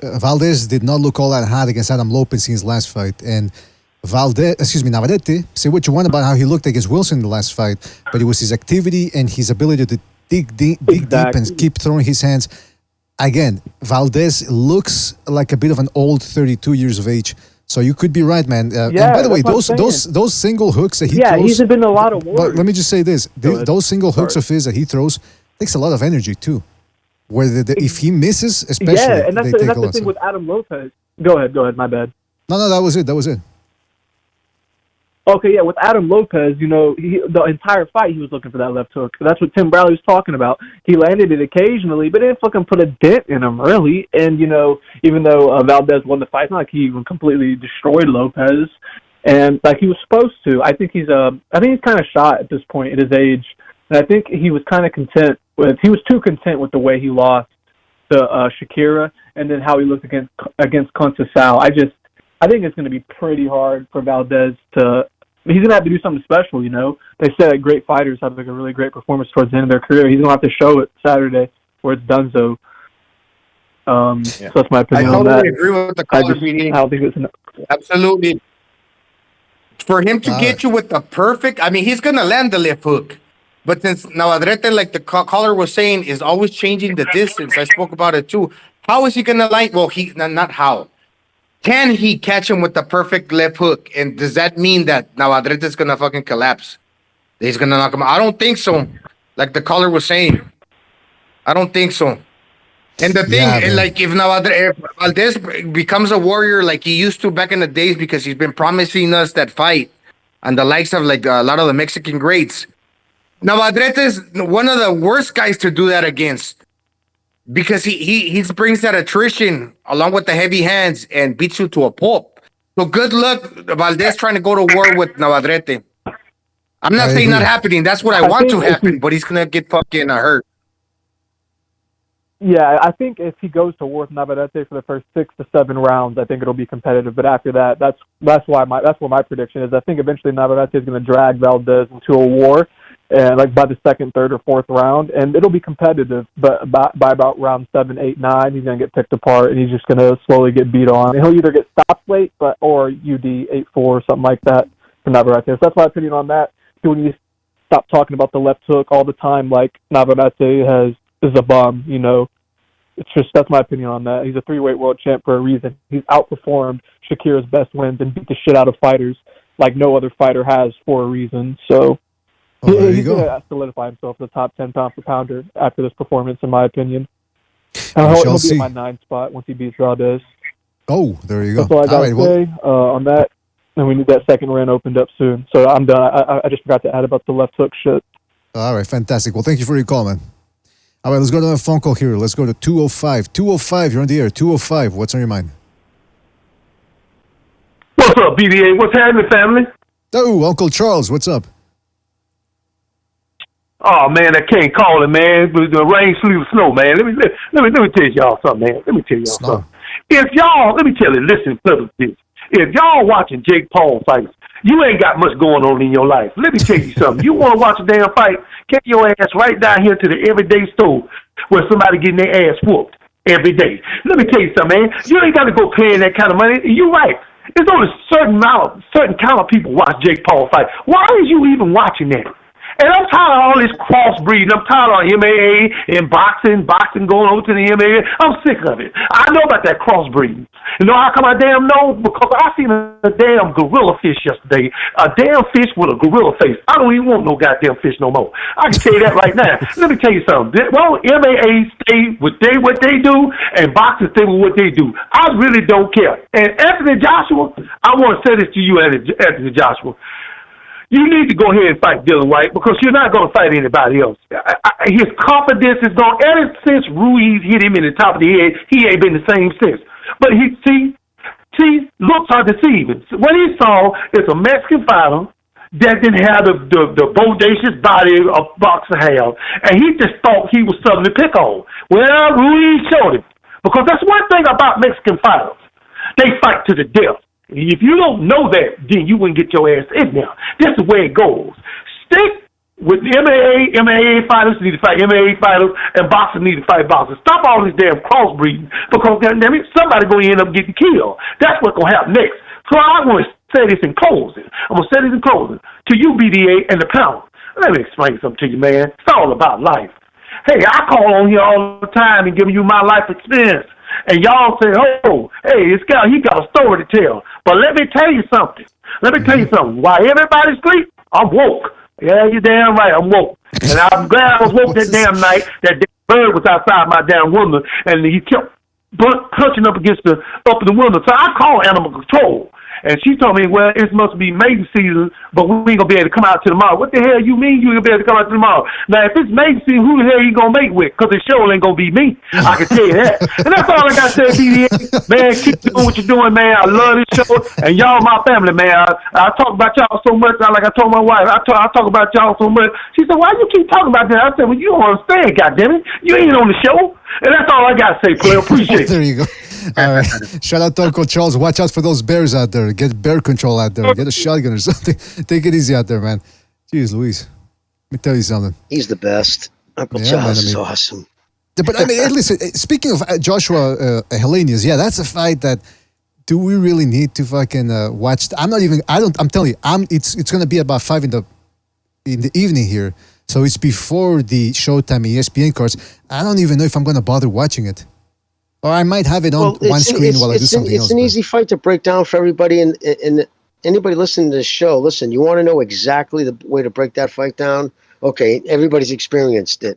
Valdez did not look all that hot against Adam Lopez in his last fight. And Navarrete, say what you want about how he looked against Wilson in the last fight, but it was his activity and his ability to dig deep and keep throwing his hands. Again, Valdez looks like a bit of an old 32 years of age. So you could be right, man. And by the way, those single hooks that he throws... Yeah, he's been a lot of wars. But let me just say this. Those single hooks of his that he throws takes a lot of energy, too. Where if he misses, especially... Yeah, and that's the thing with Adam Lopez. Go ahead, my bad. No, that was it. Okay, yeah, with Adam Lopez, the entire fight he was looking for that left hook. That's what Tim Bradley was talking about. He landed it occasionally, but didn't fucking put a dent in him, really. And, even though Valdez won the fight, it's not like he even completely destroyed Lopez. And, like, he was supposed to. I think he's kind of shot at this point at his age. And I think he was kind of he was too content with the way he lost to Shakira and then how he looked against Conceição. I think it's going to be pretty hard for Valdez to... He's going to have to do something special, They said that great fighters have like a really great performance towards the end of their career. He's going to have to show it Saturday where it's donezo. So that's my opinion on that. I totally agree with the caller meeting. I don't think it's absolutely. For him to get you with the perfect... I mean, he's going to land the left hook. But since Navarrete, like the caller was saying, is always changing the distance, I spoke about it too. How is he going to line... Well, not how. Can he catch him with the perfect left hook? And does that mean that Navarrete is going to fucking collapse? He's going to knock him out? I don't think so. Like the caller was saying. I don't think so. And the thing, if Valdez becomes a warrior like he used to back in the days because he's been promising us that fight and the likes of like a lot of the Mexican greats, Navarrete is one of the worst guys to do that against. Because he brings that attrition along with the heavy hands and beats you to a pulp. So good luck, Valdez trying to go to war with Navarrete. I'm not saying not happening. That's what I want to happen, but he's going to get fucking hurt. Yeah, I think if he goes to war with Navarrete for the first 6 to 7 rounds, I think it'll be competitive. But after that, that's what my prediction is. I think eventually Navarrete is going to drag Valdez into a war. Like by the 2nd, 3rd, or 4th round, and it'll be competitive. But by about round 7, 8, 9, he's gonna get picked apart, and he's just gonna slowly get beat on. And he'll either get stopped late, or UD 8-4 or something like that for Navarrete. So that's my opinion on that. So when you stop talking about the left hook all the time, like Navarrete is a bum, It's just that's my opinion on that. He's a 3-weight world champ for a reason. He's outperformed Shakira's best wins and beat the shit out of fighters like no other fighter has for a reason. So. He's going to solidify himself as the top 10 pound for pounder after this performance, in my opinion. He'll be in my 9 spot once he beats Valdez. Oh, there you go. That's all I got to say on that. And we need that second round opened up soon. So I'm done. I just forgot to add about the left hook shit. All right, fantastic. Well, thank you for your call, man. All right, let's go to a phone call here. Let's go to 205. 205, you're on the air. 205, what's on your mind? What's up, BBA? What's happening, family? Oh, Uncle Charles, what's up? Oh man, I can't call it, man. The rain, sleet, snow, man. Let me tell y'all something, man. Let me tell y'all something. If y'all, let me tell you, listen, this. If y'all watching Jake Paul fights, You ain't got much going on in your life. Let me tell you something. You want to watch a damn fight? Get your ass right down here to the everyday store where somebody getting their ass whooped every day. Let me tell you something, man. You ain't got to go paying that kind of money. You're right. There's only certain kind of people watch Jake Paul fight. Why is you even watching that? And I'm tired of all this crossbreeding. I'm tired of MMA and boxing going over to the MMA. I'm sick of it. I know about that crossbreeding. You know how come I damn know? Because I seen a damn gorilla fish yesterday. A damn fish with a gorilla face. I don't even want no goddamn fish no more. I can tell you that right now. Let me tell you something. Well, MMA stay with what they do, and boxing stay with what they do. I really don't care. And Anthony Joshua, I want to say this to you, Anthony Joshua. You need to go ahead and fight Dylan White because you're not going to fight anybody else. His confidence is gone. Ever since Ruiz hit him in the top of the head, he ain't been the same since. But looks are deceiving. What he saw is a Mexican fighter that didn't have the bodacious body a boxer have, and he just thought he was something to pick on. Well, Ruiz showed him because that's one thing about Mexican fighters. They fight to the death. If you don't know that, then you wouldn't get your ass in there. That's the way it goes. Stick with MMA fighters need to fight MMA fighters, and boxers need to fight boxers. Stop all this damn crossbreeding because somebody going to end up getting killed. That's what's going to happen next. So I want to say this in closing. I'm going to say this in closing to you, BDA, and the panel. Let me explain something to you, man. It's all about life. Hey, I call on here all the time and giving you my life experience. And y'all say, oh, hey, this guy, he got a story to tell. But let me tell you something. While everybody sleep, I'm woke. Yeah, you're damn right, I'm woke. And I'm glad I was woke that damn night. That damn bird was outside my damn window, and he kept punching up against the window. So I called animal control. And she told me, well, it must be mating season, but we ain't going to be able to come out till tomorrow. What the hell you mean you ain't going to be able to come out till tomorrow? Now, if it's mating season, who the hell you going to mate with? Because it sure ain't going to be me. I can tell you that. And that's all I got to say, BDA. Man, keep doing what you're doing, man. I love this show. And y'all my family, man. I talk about y'all so much. Like I told my wife, I talk about y'all so much. She said, why you keep talking about that? I said, well, you don't understand, goddammit. You ain't on the show. And that's all I got to say, player. Appreciate it. There you go. All right. Shout out to Uncle Charles. Watch out for those bears out there. Get bear control out there. Get a shotgun or something. Take it easy out there, man. Jeez Louise. Let me tell you something. He's the best. Uncle Charles is awesome. But I mean, listen, speaking of Joshua Helenius, yeah, that's a fight that do we really need to fucking watch? I'm telling you, it's going to be about 5 in the evening here. So it's before the Showtime ESPN cards. I don't even know if I'm going to bother watching it. Or I might have it on one screen while I do something else. It's an easy fight to break down for everybody. And anybody listening to this show, listen, you want to know exactly the way to break that fight down? Okay, everybody's experienced it.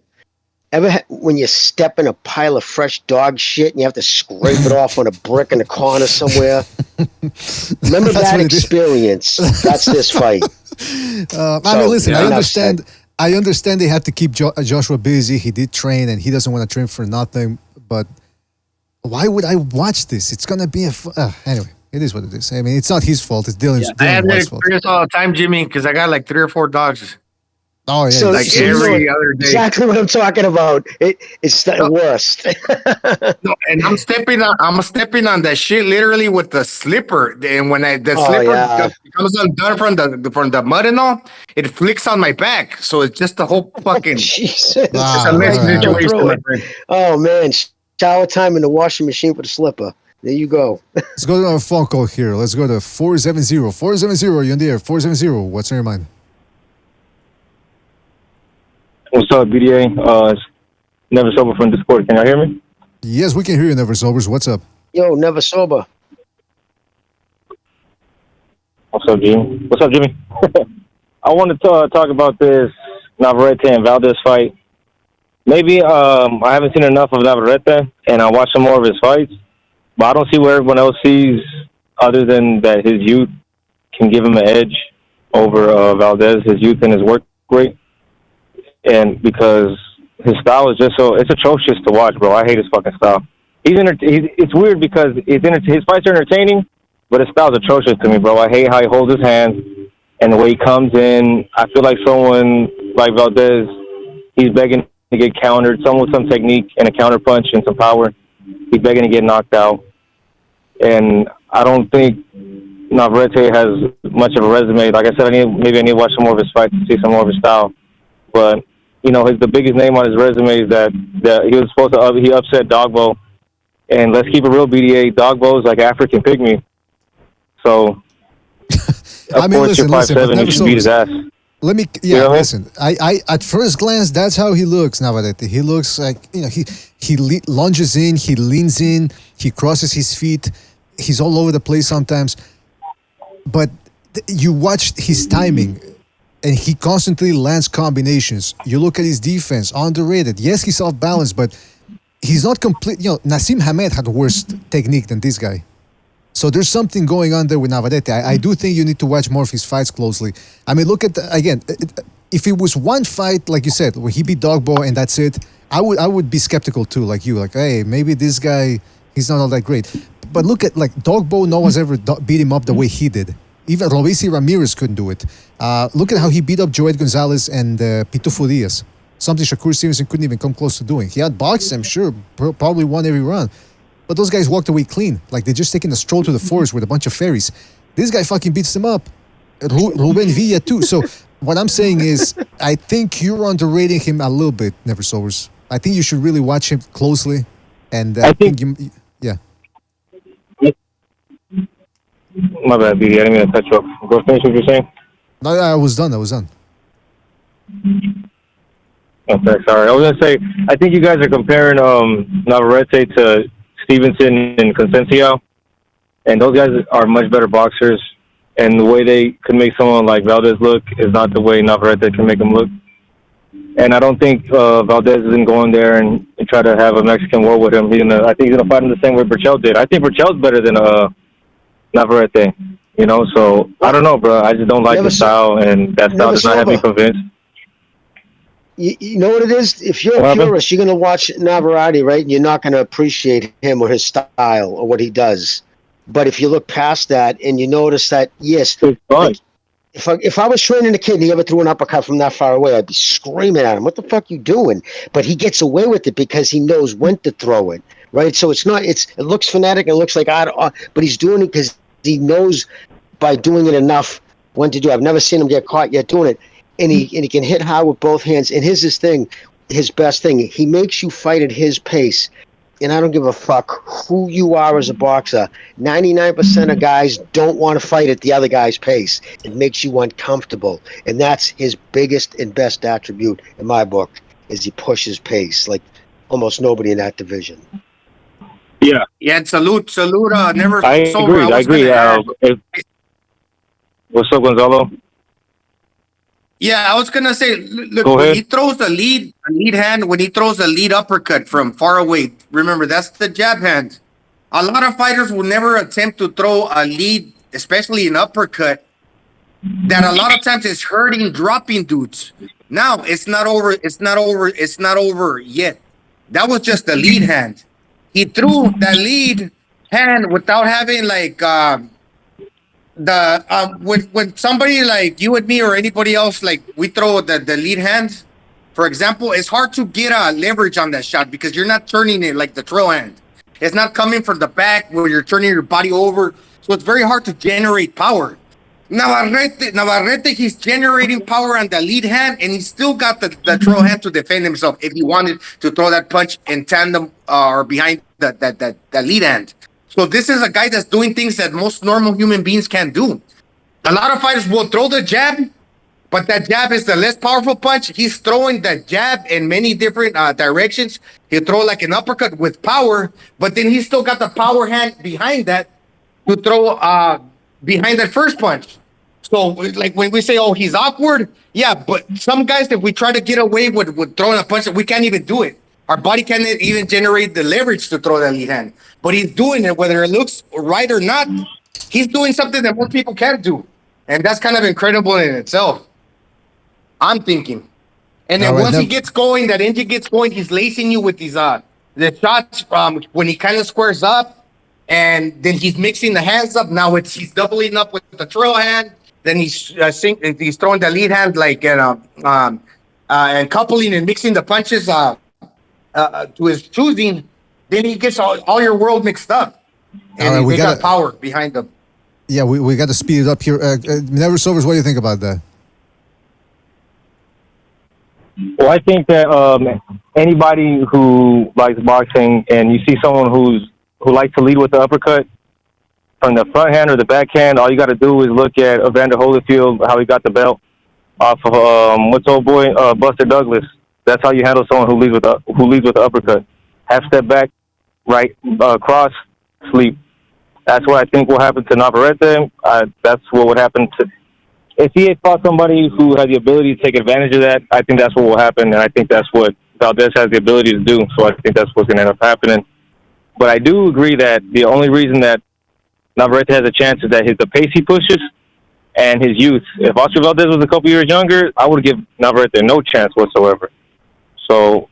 When you step in a pile of fresh dog shit and you have to scrape it off on a brick in the corner somewhere? Remember that experience? That's this fight. I mean, listen, I understand they have to keep Joshua busy. He did train and he doesn't want to train for nothing. But why would I watch this? It's going to be anyway, it is what it is. I mean, it's not his fault. It's Dylan's I have that White's fault. experience all the time, Jimmy, because I got like 3 or 4 dogs. Oh, yeah. So, like every other day. Exactly what I'm talking about. It's the worst. No, and I'm stepping on that shit literally with the slipper. And when the slipper comes undone from the mud and all, it flicks on my back. So it's just the whole fucking Jesus. It's a mess situation, my friend. Oh man, shower time in the washing machine for the slipper. There you go. Let's go to our phone call here. Let's go to 470. 470, you're in the air. 470, what's on your mind? What's up, BDA? It's Never Sober from Discord. Can y'all hear me? Yes, we can hear you, Never Sobers. What's up? Yo, Never Sober. What's up, Jimmy? What's up, Jimmy? I wanted to talk about this Navarrete and Valdez fight. Maybe I haven't seen enough of Navarrete, and I watched some more of his fights, but I don't see what everyone else sees other than that his youth can give him an edge over Valdez, his youth and his work rate. And because his style is just it's atrocious to watch, bro. I hate his fucking style. It's weird because his fights are entertaining, but his style's atrocious to me, bro. I hate how he holds his hands and the way he comes in. I feel like someone like Valdez, he's begging to get countered. Someone with some technique and a counter punch and some power, he's begging to get knocked out. And I don't think Navarrete has much of a resume. Like I said, I need to watch some more of his fights to see some more of his style. But the biggest name on his resume is that he was supposed to he upset Dogbo, and let's keep it real, BDA. Dogbo's like African pygmy, so of course you're 5'7", you should beat his ass. Let me, listen. I at first glance, that's how he looks, Navarrete. He looks like he lunges in, he leans in, he crosses his feet, he's all over the place sometimes. But you watch his timing, and he constantly lands combinations. You look at his defense, underrated. Yes, he's off balance, but he's not complete. Nassim Hamed had worse technique than this guy. So there's something going on there with Navarrete. I do think you need to watch more of his fights closely. I mean, look at again. If it was one fight, like you said, where he beat Dogbo and that's it, I would be skeptical too, like you. Like, hey, maybe this guy, he's not all that great. But look at Dogbo. No one's ever beat him up the way he did. Even Robesi Ramirez couldn't do it. Look at how he beat up Joed Gonzalez and Pitufo Diaz. Something Shakur Stevenson couldn't even come close to doing. He outboxed him, sure, probably won every round. But those guys walked away clean. Like they're just taking a stroll to the forest with a bunch of fairies. This guy fucking beats them up. Ruben Villa too. So what I'm saying is, I think you're underrating him a little bit, Never Sobers. I think you should really watch him closely. And I think yeah. My bad, BD. I didn't mean to cut you up. Go finish what you're saying. No, I was done. Okay, sorry. I was gonna say, I think you guys are comparing Navarrete to Stevenson and Consencio, and those guys are much better boxers. And the way they could make someone like Valdez look is not the way Navarrete can make him look. And I don't think Valdez isn't going there and try to have a Mexican war with him. I think he's gonna fight him the same way Burchell did. I think Burchell's better than Navarrete. So I don't know, bro. I just don't like the style, and that style does not have me convinced. You know what it is? If you're a purist, you're going to watch Navarrete, right? And you're not going to appreciate him or his style or what he does. But if you look past that and you notice that, yes, if I was training a kid and he ever threw an uppercut from that far away, I'd be screaming at him, what the fuck you doing? But he gets away with it because he knows when to throw it, right? So it looks fanatic and it looks like, but he's doing it because he knows by doing it enough when to do it. I've never seen him get caught yet doing it. And he can hit hard with both hands. And his best thing. He makes you fight at his pace. And I don't give a fuck who you are as a boxer. 99% of guys don't want to fight at the other guy's pace. It makes you uncomfortable. And that's his biggest and best attribute in my book, is he pushes pace like almost nobody in that division. Yeah. Yeah, and salute, never I sober. agree. What's up, Gonzalo? Yeah, I was gonna say, look, Go when ahead. he throws the lead hand, when he throws the lead uppercut from far away, remember that's the jab hand. A lot of fighters will never attempt to throw a lead, especially an uppercut, that a lot of times is hurting, dropping dudes. Now it's not over. It's not over yet. That was just the lead hand. He threw the lead hand without having when somebody like you and me or anybody else, like we throw the lead hand, for example, it's hard to get a leverage on that shot because you're not turning it like the trail hand. It's not coming from the back where you're turning your body over, so it's very hard to generate power. Navarrete, he's generating power on the lead hand, and he's still got the trail hand to defend himself if he wanted to throw that punch in tandem or behind the lead hand. So this is a guy that's doing things that most normal human beings can't do. A lot of fighters will throw the jab, but that jab is the less powerful punch. He's throwing the jab in many different directions. He'll throw like an uppercut with power, but then he's still got the power hand behind that to throw behind that first punch. So like when we say, oh, he's awkward, yeah, but some guys, if we try to get away with throwing a punch, we can't even do it. Our body can't even generate the leverage to throw that lead hand. But he's doing it, whether it looks right or not. He's doing something that most people can't do. And that's kind of incredible in itself, I'm thinking. And then once he gets going, that engine gets going, he's lacing you with these the shots when he kind of squares up. And then he's mixing the hands up. Now he's doubling up with the trail hand. Then he's throwing the lead hand and coupling and mixing the punches to his choosing. Then he gets all your world mixed up, and we got power behind him. Yeah, we got to speed it up here. Never Sovers, what do you think about that? Well, I think that anybody who likes boxing and you see someone who likes to lead with the uppercut from the front hand or the backhand, all you got to do is look at Evander Holyfield, how he got the belt off of what's old boy Buster Douglas. That's how you handle someone who leads with the uppercut. Half step back, right cross, sleep. That's what I think will happen to Navarrete. That's what would happen to. If he had fought somebody who had the ability to take advantage of that, I think that's what will happen, and I think that's what Valdez has the ability to do. So I think that's what's going to end up happening. But I do agree that the only reason that Navarrete has a chance is that the pace he pushes and his youth. If Oscar Valdez was a couple years younger, I would give Navarrete no chance whatsoever. So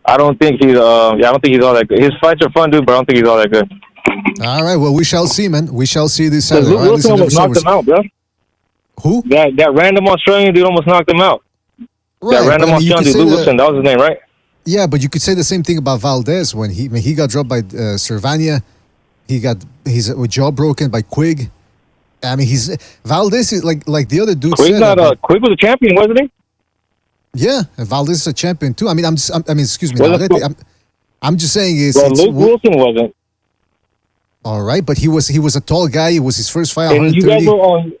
I don't think he's all that good. His fights are fun, dude, but I don't think he's all that good. All right, well, we shall see, man. We shall see this Saturday. Luke Wilson almost knocked him out, bro. Who? That random Australian dude almost knocked him out. Right, that random Australian dude, Luke Wilson, that was his name, right? Yeah, but you could say the same thing about Valdez when he got dropped by Cervania. He got his jaw broken by Quigg. I mean, Valdez is like the other dude Quigg said. Quigg was a champion, wasn't he? Yeah, and Valdez is a champion too. I mean, excuse me, I'm just saying Luke Wilson wasn't. All right, but he was a tall guy. It was his first fight. And you guys were on.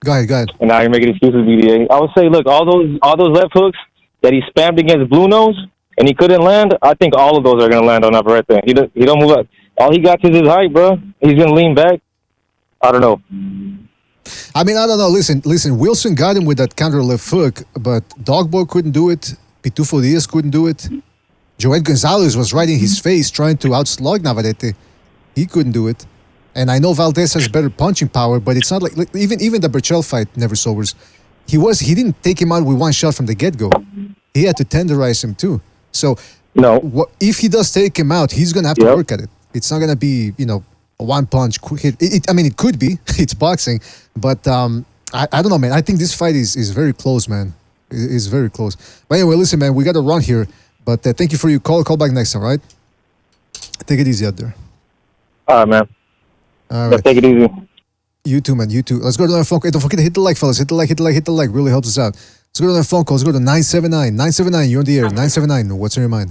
Go ahead. And now you're making excuses, BDA. I would say, look, all those left hooks that he spammed against Blue Nose and he couldn't land. I think all of those are going to land on Navarrete. He don't move up. All he got is his height, bro. He's going to lean back. I don't know. I mean, I don't know. Listen. Wilson got him with that counter left hook, but Dogboy couldn't do it. Pitufo Diaz couldn't do it. Joel Gonzalez was right in his face trying to outslug Navarrete. He couldn't do it. And I know Valdez has better punching power, but it's not like even the Burchell fight, Never Sobers. He didn't take him out with one shot from the get-go. He had to tenderize him too. So if he does take him out, he's gonna have to work at it. It's not gonna be a one punch quick hit. It could be. It's boxing, but I don't know, man. I think this fight is very close, man. It's very close. But anyway, listen, man, we got to run here. But thank you for your call. Call back next time, right? Take it easy out there. All right, man. All right. Take it easy. You too, man. You too. Let's go to another phone call. Hey, don't forget to hit the like, fellas. Hit the like. Really helps us out. Let's go to another phone call. Let's go to 979. 979, you're on the air. 979, what's on your mind?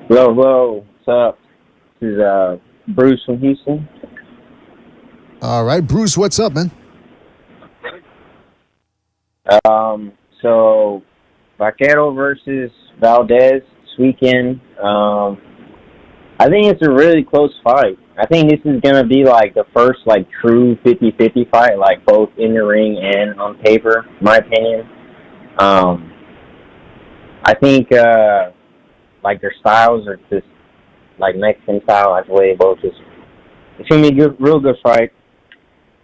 Hello. What's up? This is Bruce from Houston. All right, Bruce, what's up, man? So Vaquero versus Valdez this weekend. I think it's a really close fight. I think this is going to be like the first like true 50-50 fight, like both in the ring and on paper, in my opinion. I think like their styles are just like Mexican style. That's the way they both just. It's going to be a real good fight.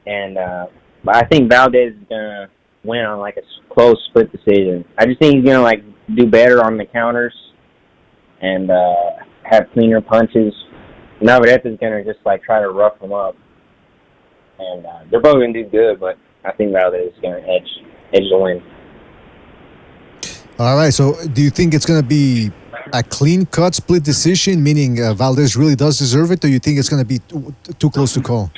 And but I think Valdez is going to win on like a close split decision. I just think he's going to like do better on the counters and have cleaner punches. Navarrete is going to just like try to rough him up. And they're both going to do good, but I think Valdez is going to edge the win. All right, so do you think it's going to be a clean-cut split decision, meaning Valdez really does deserve it, or you think it's going to be too close to call?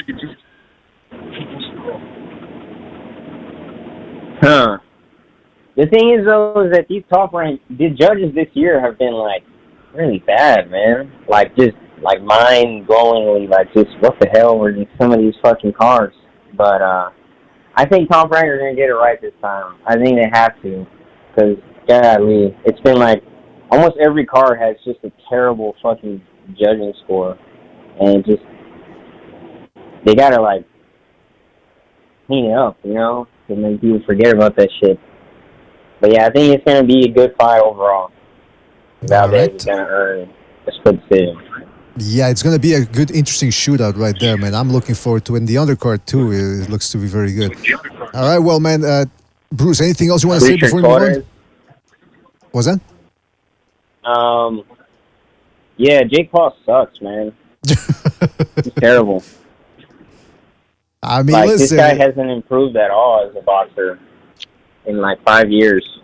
The thing is, though, is that these the judges this year have been, like, really bad, man. Like, just, like, mind-blowingly, like, just what the hell were some of these fucking cards? But I think Top Rank are going to get it right this time. I think they have to, because, golly, it's been, like, almost every card has just a terrible fucking judging score. And just, they got to, like, clean it up, you know? And then people forget about that shit. But yeah, I think it's going to be a good fight overall. Valdez is going to earn a split decision. Yeah, it's going to be a good, interesting shootout right there, man. I'm looking forward to it. And the undercard, too, it looks to be very good. All right, well, man, Bruce, anything else you want to say before we move on? What's that? Yeah, Jake Paul sucks, man. He's terrible. I mean, like, listen, this guy hasn't improved at all as a boxer in like 5 years.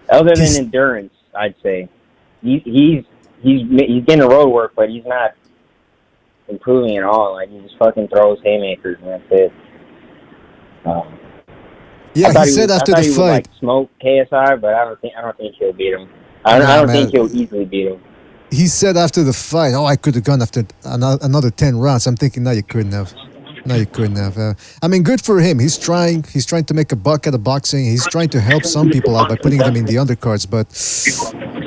Other than endurance, I'd say. He's he's getting the road work, but he's not improving at all. Like, he just fucking throws haymakers, and that's it. Yeah, he said after the fight, would, like, smoke KSI, but I don't think he'll beat him. I don't think he'll easily beat him. He said after the fight, "Oh, I could have gone after another 10 rounds." I'm thinking, no, you couldn't have. No, you couldn't have. I mean, good for him. He's trying. He's trying to make a buck out of boxing. He's trying to help some people out by putting them in the undercards. But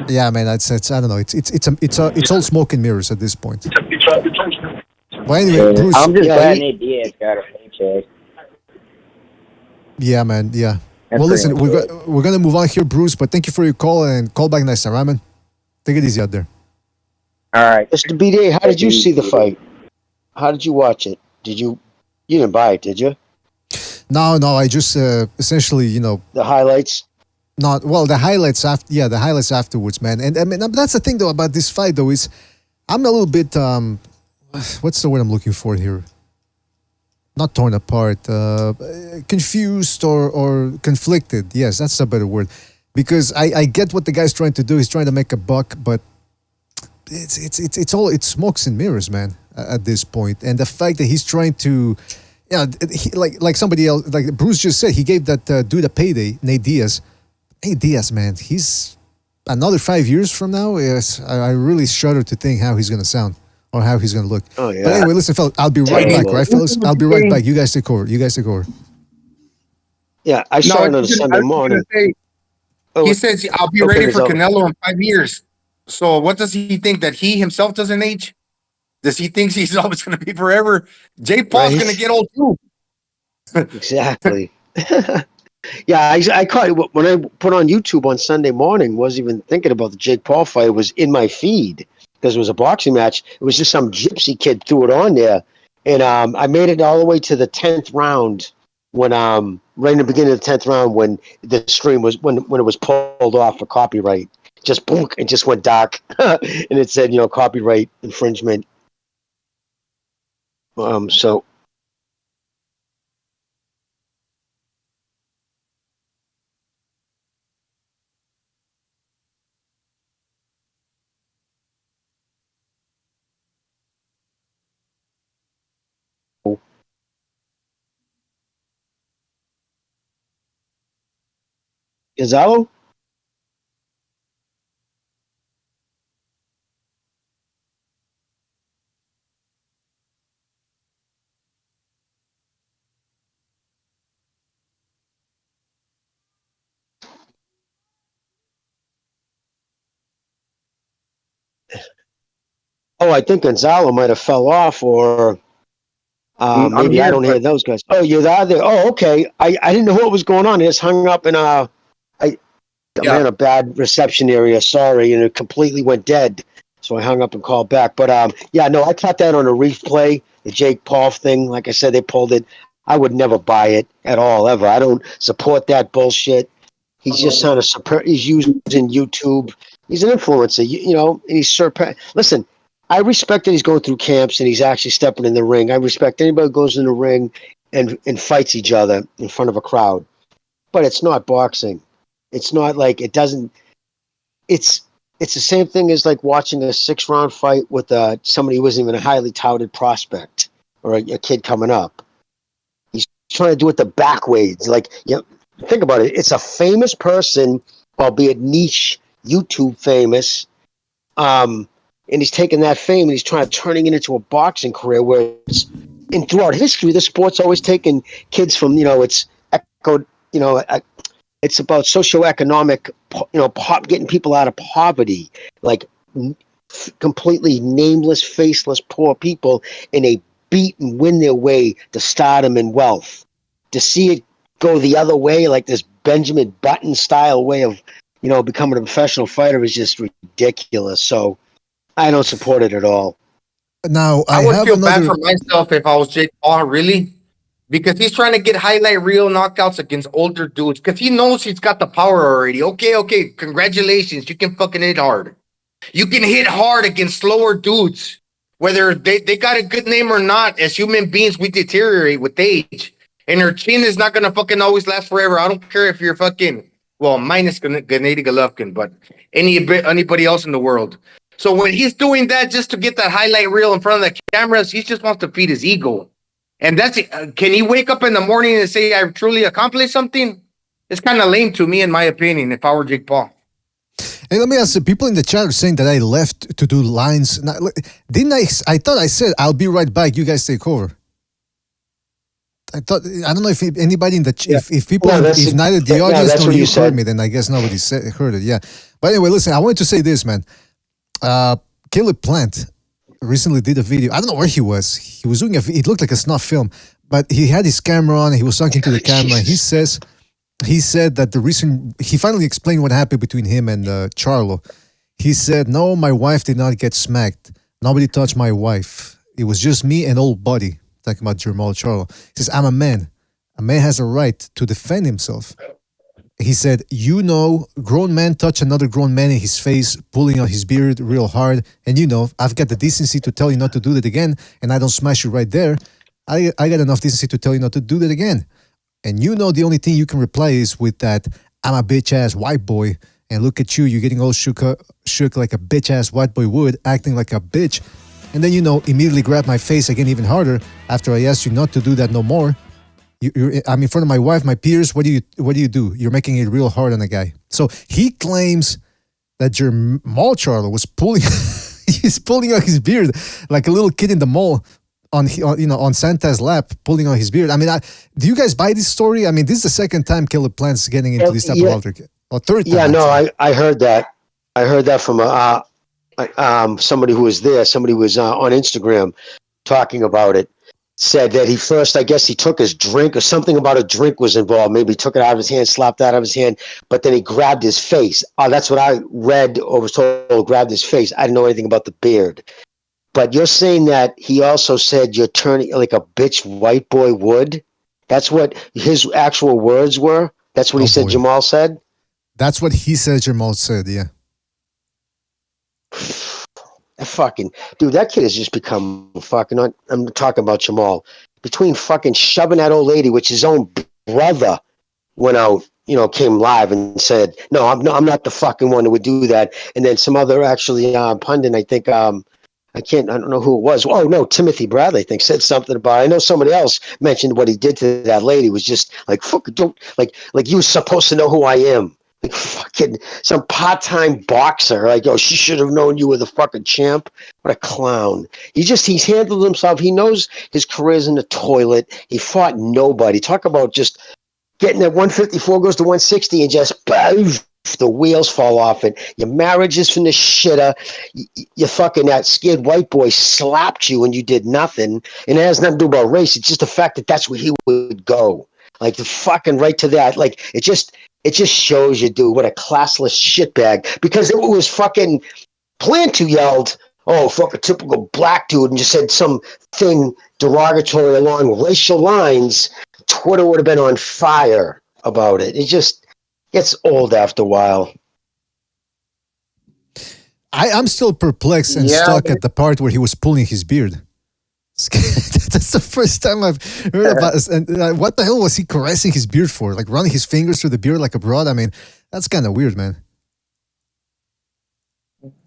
yeah, man, it's I don't know. It's all smoke and mirrors at this point. But anyway, Bruce, I'm just glad Nate Diaz got a paycheck. Yeah, man. Yeah. That's well, listen, pretty we're gonna move on here, Bruce. But thank you for your call and call back next time, right, man? Take it easy out there. All right, Mr. BD, how did you see the fight? How did you watch it? You didn't buy it, did you? No. I just essentially, the highlights. Not well. The highlights after, the highlights afterwards, man. And I mean, that's the thing though about this fight though is, I'm a little bit what's the word I'm looking for here? Not torn apart, confused or conflicted. Yes, that's a better word. Because I get what the guy's trying to do. He's trying to make a buck, but it's smokes and mirrors, man. At this point, and the fact that he's trying to, like somebody else, like Bruce just said, he gave that dude a payday, Nate Diaz. Hey, Diaz, man, he's another 5 years from now. Yes, I really shudder to think how he's gonna sound or how he's gonna look. Oh yeah. But anyway, listen, fellas, I'll be right back, right, fellas? I'll be right back. You guys take over. Yeah, I saw it on a Sunday morning. He says, I'll be ready for Canelo in 5 years. So what does he think, that he himself doesn't age? Does he think he's always going to be forever? Jake Paul's going to get old too. Exactly. Yeah, I caught it when I put on YouTube on Sunday morning. Wasn't even thinking about the Jake Paul fight. It was in my feed because it was a boxing match. It was just some gypsy kid threw it on there, and I made it all the way to the 10th round when right in the beginning of the 10th round when the stream was when it was pulled off for copyright. Just boom, it just went dark, and it said copyright infringement. So Gonzalo? Oh, I think Gonzalo might have fell off, or maybe I don't hear those guys. Oh, you're there. Oh, okay. I didn't know what was going on. I just hung up and I'm in a bad reception area. Sorry, and it completely went dead. So I hung up and called back. But I caught that on a replay. The Jake Paul thing, like I said, they pulled it. I would never buy it at all, ever. I don't support that bullshit. He's just trying to he's using YouTube. He's an influencer, and he's listen. I respect that he's going through camps and he's actually stepping in the ring. I respect anybody who goes in the ring and fights each other in front of a crowd. But it's not boxing. It's not like it doesn't. It's the same thing as like watching a 6-round fight with somebody who wasn't even a highly touted prospect or a kid coming up. He's trying to do it the back ways. Like, think about it. It's a famous person, albeit niche, YouTube famous. And he's taking that fame and he's turning it into a boxing career where and throughout history, the sport's always taken kids from, it's echoed, it's about socioeconomic, getting people out of poverty, like completely nameless, faceless, poor people, and they beat and win their way to stardom and wealth. To see it go the other way, like this Benjamin Button style way of, becoming a professional fighter is just ridiculous. So, I don't support it at all. Now I would feel bad for myself if I was Jake Paul, really, because he's trying to get highlight reel knockouts against older dudes because he knows he's got the power already. Okay, congratulations, you can fucking hit hard. You can hit hard against slower dudes, whether they got a good name or not. As human beings, we deteriorate with age, and their chin is not gonna fucking always last forever. I don't care if you're fucking minus Gennady Golovkin, but anybody else in the world. So when he's doing that just to get that highlight reel in front of the cameras, he just wants to feed his ego. And that's it. Can he wake up in the morning and say, I've truly accomplished something? It's kind of lame to me, in my opinion, if I were Jake Paul. Hey, let me ask you, people in the chat are saying that I left to do lines. Now, didn't I? I thought I said, I'll be right back. You guys take over. I don't know if anybody in the if people if neither the audience nor you heard me, then I guess nobody heard it. Yeah, but anyway, listen, I wanted to say this, man. Caleb Plant recently did a video. I don't know where he was. He was doing it looked like a snuff film, but he had his camera on. And he was talking to the camera. He said that the reason he finally explained what happened between him and Charlo. He said, "No, my wife did not get smacked. Nobody touched my wife. It was just me and old buddy." Talking about Jermall Charlo. He says, "I'm a man. A man has a right to defend himself." He said, grown man touch another grown man in his face, pulling on his beard real hard. And I've got the decency to tell you not to do that again. And I don't smash you right there. I got enough decency to tell you not to do that again. And the only thing you can reply is with that, "I'm a bitch ass white boy. And look at you, you're getting all shook like a bitch ass white boy would, acting like a bitch. And then, immediately grab my face again even harder after I asked you not to do that no more. I'm in front of my wife, my peers. What do you do? You're making it real hard on a guy." So he claims that Jermall Charlo was pulling, he's pulling on his beard like a little kid in the mall on Santa's lap, pulling on his beard. I mean, do you guys buy this story? I mean, this is the second time Caleb Plant's getting into this type of altercation, or third time. Yeah, no, I heard that. I heard that from somebody who was there. Somebody was on Instagram talking about it. Said that I guess he took his drink or something about a drink was involved. Maybe he took it out of his hand, slapped it out of his hand, but then he grabbed his face. That's what I read or was told, grabbed his face. I didn't know anything about the beard. But you're saying that he also said you're turning like a bitch white boy would? That's what his actual words were? That's what he said Jermall said? That's what he said Jermall said, yeah. That kid has just become fucking. I'm talking about Jermall. Between fucking shoving that old lady, which his own brother went out, came live and said, "No, I'm not the fucking one who would do that." And then some other pundit, I think, I don't know who it was. Oh no, Timothy Bradley, I think, said something about. I know somebody else mentioned what he did to that lady was just like, fuck, don't like you were supposed to know who I am. Like fucking some part-time boxer. Like, she should have known you were the fucking champ. What a clown. He's handled himself. He knows his career's in the toilet. He fought nobody. Talk about just getting that 154 goes to 160 and just boof, the wheels fall off it. Your marriage is from the shitter. You fucking that scared white boy slapped you and you did nothing. And it has nothing to do about race. It's just the fact that that's where he would go. Like the fucking right to that. Like it just shows you, dude, what a classless shitbag. Because it was fucking Plant who yelled, "Oh, fuck a typical black dude," and just said something derogatory along racial lines. Twitter would have been on fire about it. It just gets old after a while. I'm still perplexed and stuck at the part where he was pulling his beard. That's the first time I've heard about this. And what the hell was he caressing his beard for? Like running his fingers through the beard like a broad? I mean, that's kind of weird, man.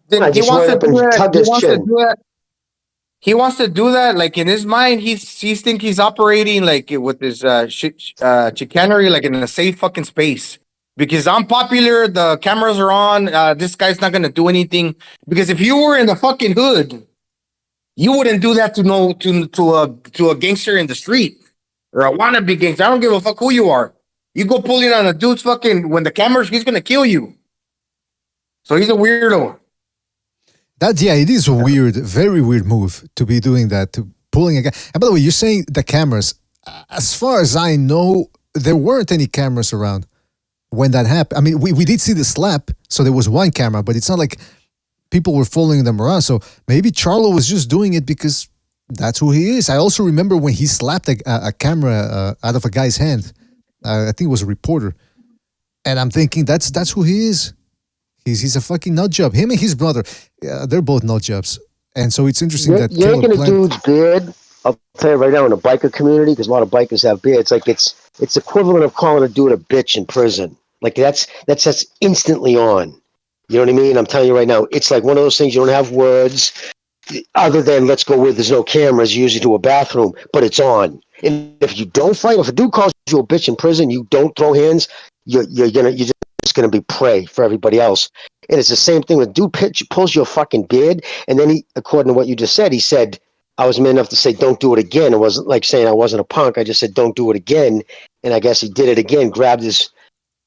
He wants to do that. Like in his mind, he's think he's operating like with his chicanery, like in a safe fucking space. Because I'm popular, the cameras are on. This guy's not gonna do anything. Because if you were in the fucking hood, you wouldn't do that to a gangster in the street or a wannabe gangster. I don't give a fuck who you are. You go pulling on a dude's fucking when the camera's, he's gonna kill you. So he's a weirdo. It is a weird, very weird move to be doing that, to pulling a guy. And by the way, you're saying the cameras. As far as I know, there weren't any cameras around when that happened. I mean, we did see the slap, so there was one camera, but it's not like people were following them around. So maybe Charlo was just doing it because that's who he is. I also remember when he slapped a camera out of a guy's hand. I think it was a reporter. And I'm thinking that's who he is. He's a fucking nut job. Him and his brother, they're both nut jobs. And so it's interesting that yanking a dude's beard, I'll tell you right now, in the biker community, because a lot of bikers have beards, like it's equivalent of calling a dude a bitch in prison. Like that's instantly on. You know what I mean? I'm telling you right now, it's like one of those things you don't have words other than let's go where there's no cameras, usually to a bathroom, but it's on. And if you don't fight, if a dude calls you a bitch in prison, you don't throw hands, you're just gonna be prey for everybody else. And it's the same thing with dude pulls your fucking beard, and then he, according to what you just said, he said, I was man enough to say don't do it again. It wasn't like saying I wasn't a punk. I just said don't do it again. And I guess he did it again, grabbed his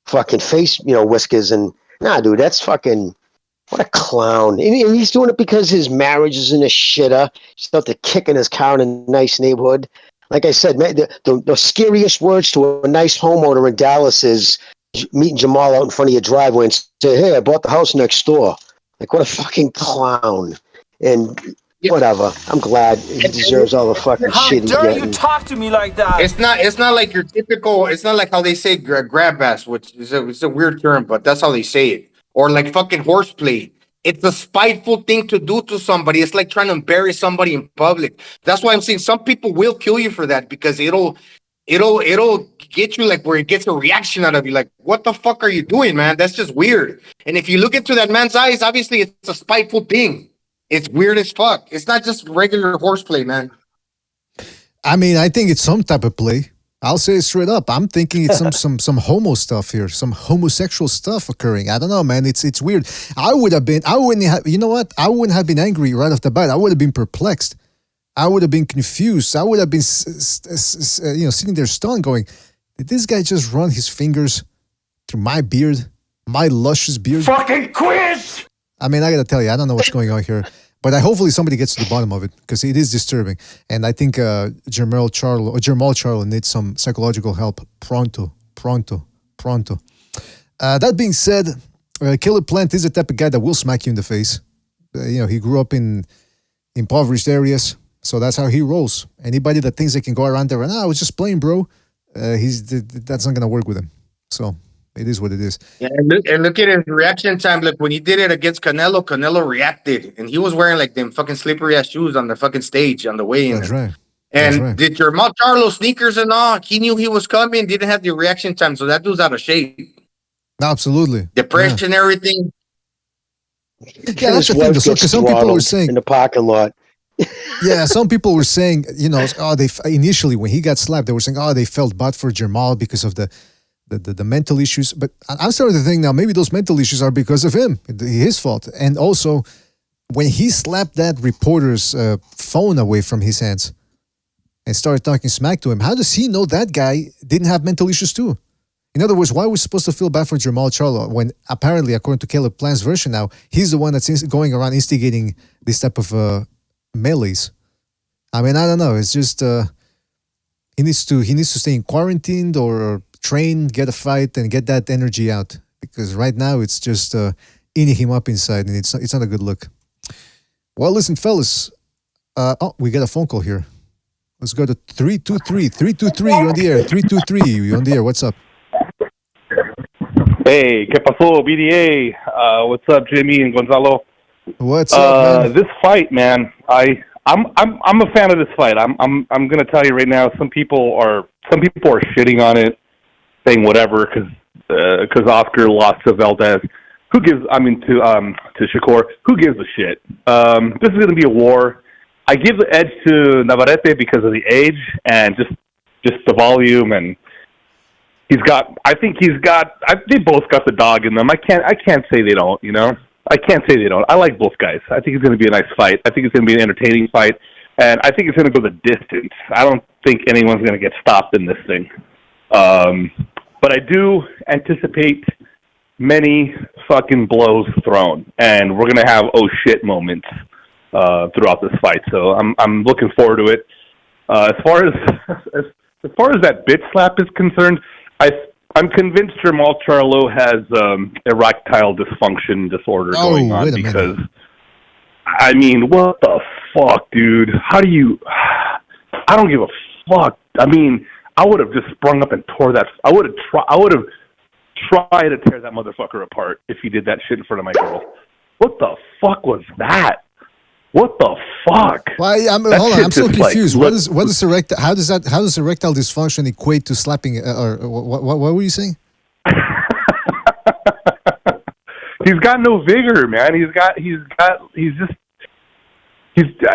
fucking face, whiskers, and nah, dude, that's fucking what a clown. And he's doing it because his marriage is in a shitter. He's out there kicking his car in a nice neighborhood. Like I said, man, the scariest words to a nice homeowner in Dallas is meeting Jamal out in front of your driveway and say, hey, I bought the house next door. Like, what a fucking clown. And whatever. I'm glad he deserves all the fucking shit he's getting. How dare you talk to me like that? It's not like your typical, it's not like how they say grab ass, which is it's a weird term, but that's how they say it. Or like fucking horseplay. It's a spiteful thing to do to somebody. It's like trying to embarrass somebody in public. That's why I'm saying some people will kill you for that, because it'll get you like where it gets a reaction out of you. Like, what the fuck are you doing, man? That's just weird. And if you look into that man's eyes, obviously it's a spiteful thing. It's weird as fuck. It's not just regular horseplay, man. I mean, I think it's some type of play. I'll say it straight up. I'm thinking it's some homo stuff here, some homosexual stuff occurring. I don't know, man. It's weird. I wouldn't have been angry right off the bat. I would have been perplexed. I would have been confused. I would have been, sitting there stunned, going, "Did this guy just run his fingers through my beard, my luscious beard?" Fucking quiz! I mean, I gotta tell you, I don't know what's going on here. But hopefully somebody gets to the bottom of it, because it is disturbing. And I think Jamal Charlo needs some psychological help pronto. That being said, Killer Plant is the type of guy that will smack you in the face. He grew up in impoverished areas, so that's how he rolls. Anybody that thinks they can go around there and, I was just playing, bro, that's not going to work with him. So it is what it is. Yeah, and look at his reaction time. Look, when he did it against Canelo reacted, and he was wearing like them fucking slippery ass shoes on the fucking stage on the way in. That's right. And did your Charlo sneakers and all? He knew he was coming. Didn't have the reaction time, so that dude's out of shape. Absolutely. Depression, everything. Yeah, that's the thing. Because some people were saying in the parking lot. Yeah, some people were saying, they initially when he got slapped, they were saying, they felt bad for Jamal because of the mental issues. But I'm starting to think now maybe those mental issues are because of him, his fault. And also, when he slapped that reporter's phone away from his hands and started talking smack to him, how does he know that guy didn't have mental issues too? In other words, why are we supposed to feel bad for Jamal Charlo when apparently, according to Caleb Plant's version now, he's the one that's going around instigating this type of melees? I mean, I don't know. It's just he needs to stay in quarantined or train, get a fight, and get that energy out, because right now it's just eating him up inside, and it's not a good look. Well, listen, fellas. We got a phone call here. Let's go to 323. 323, you're on the air. 323, you're on the air. What's up? Hey, ¿qué pasó, BDA? What's up, Jimmy and Gonzalo? What's up, man? This fight, man. I'm a fan of this fight. I'm gonna tell you right now. Some people are shitting on it, saying whatever because Oscar lost to Valdez. To Shakur. Who gives a shit? This is gonna be a war. I give the edge to Navarrete because of the age and just the volume, and they both got the dog in them. I can't say they don't, I can't say they don't. I like both guys. I think it's going to be a nice fight. I think it's going to be an entertaining fight, and I think it's going to go the distance. I don't think anyone's going to get stopped in this thing. But I do anticipate many fucking blows thrown, and we're going to have oh shit moments throughout this fight. So I'm looking forward to it. As far as that bitch slap is concerned, I'm convinced Jamal Charlo has erectile dysfunction disorder going on because, I mean, what the fuck, dude? How do you? I don't give a fuck. I mean, I would have just sprung up and tore that. I would have tried to tear that motherfucker apart if he did that shit in front of my girl. What the fuck was that? What the fuck? Well, hold on, I'm still confused. What is erectile? How does erectile dysfunction equate to slapping? Or what were you saying? He's got no vigor, man. He's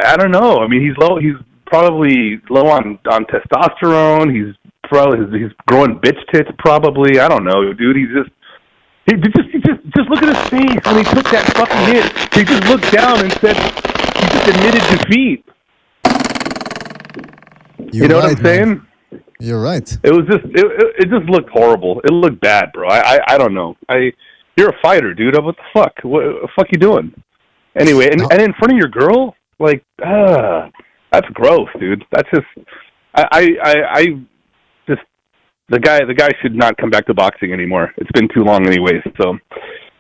I don't know. I mean, he's low. He's probably low on testosterone. He's growing bitch tits. Probably. I don't know, dude. Just look at his face when he took that fucking hit. He just looked down and said he just admitted defeat. You know what I'm saying? Man. You're right. It was just it just looked horrible. It looked bad, bro. I don't know. You're a fighter, dude. What the fuck? What the fuck you doing? Anyway, and in front of your girl, like, that's gross, dude. That's just I just the guy should not come back to boxing anymore. It's been too long, anyways. So,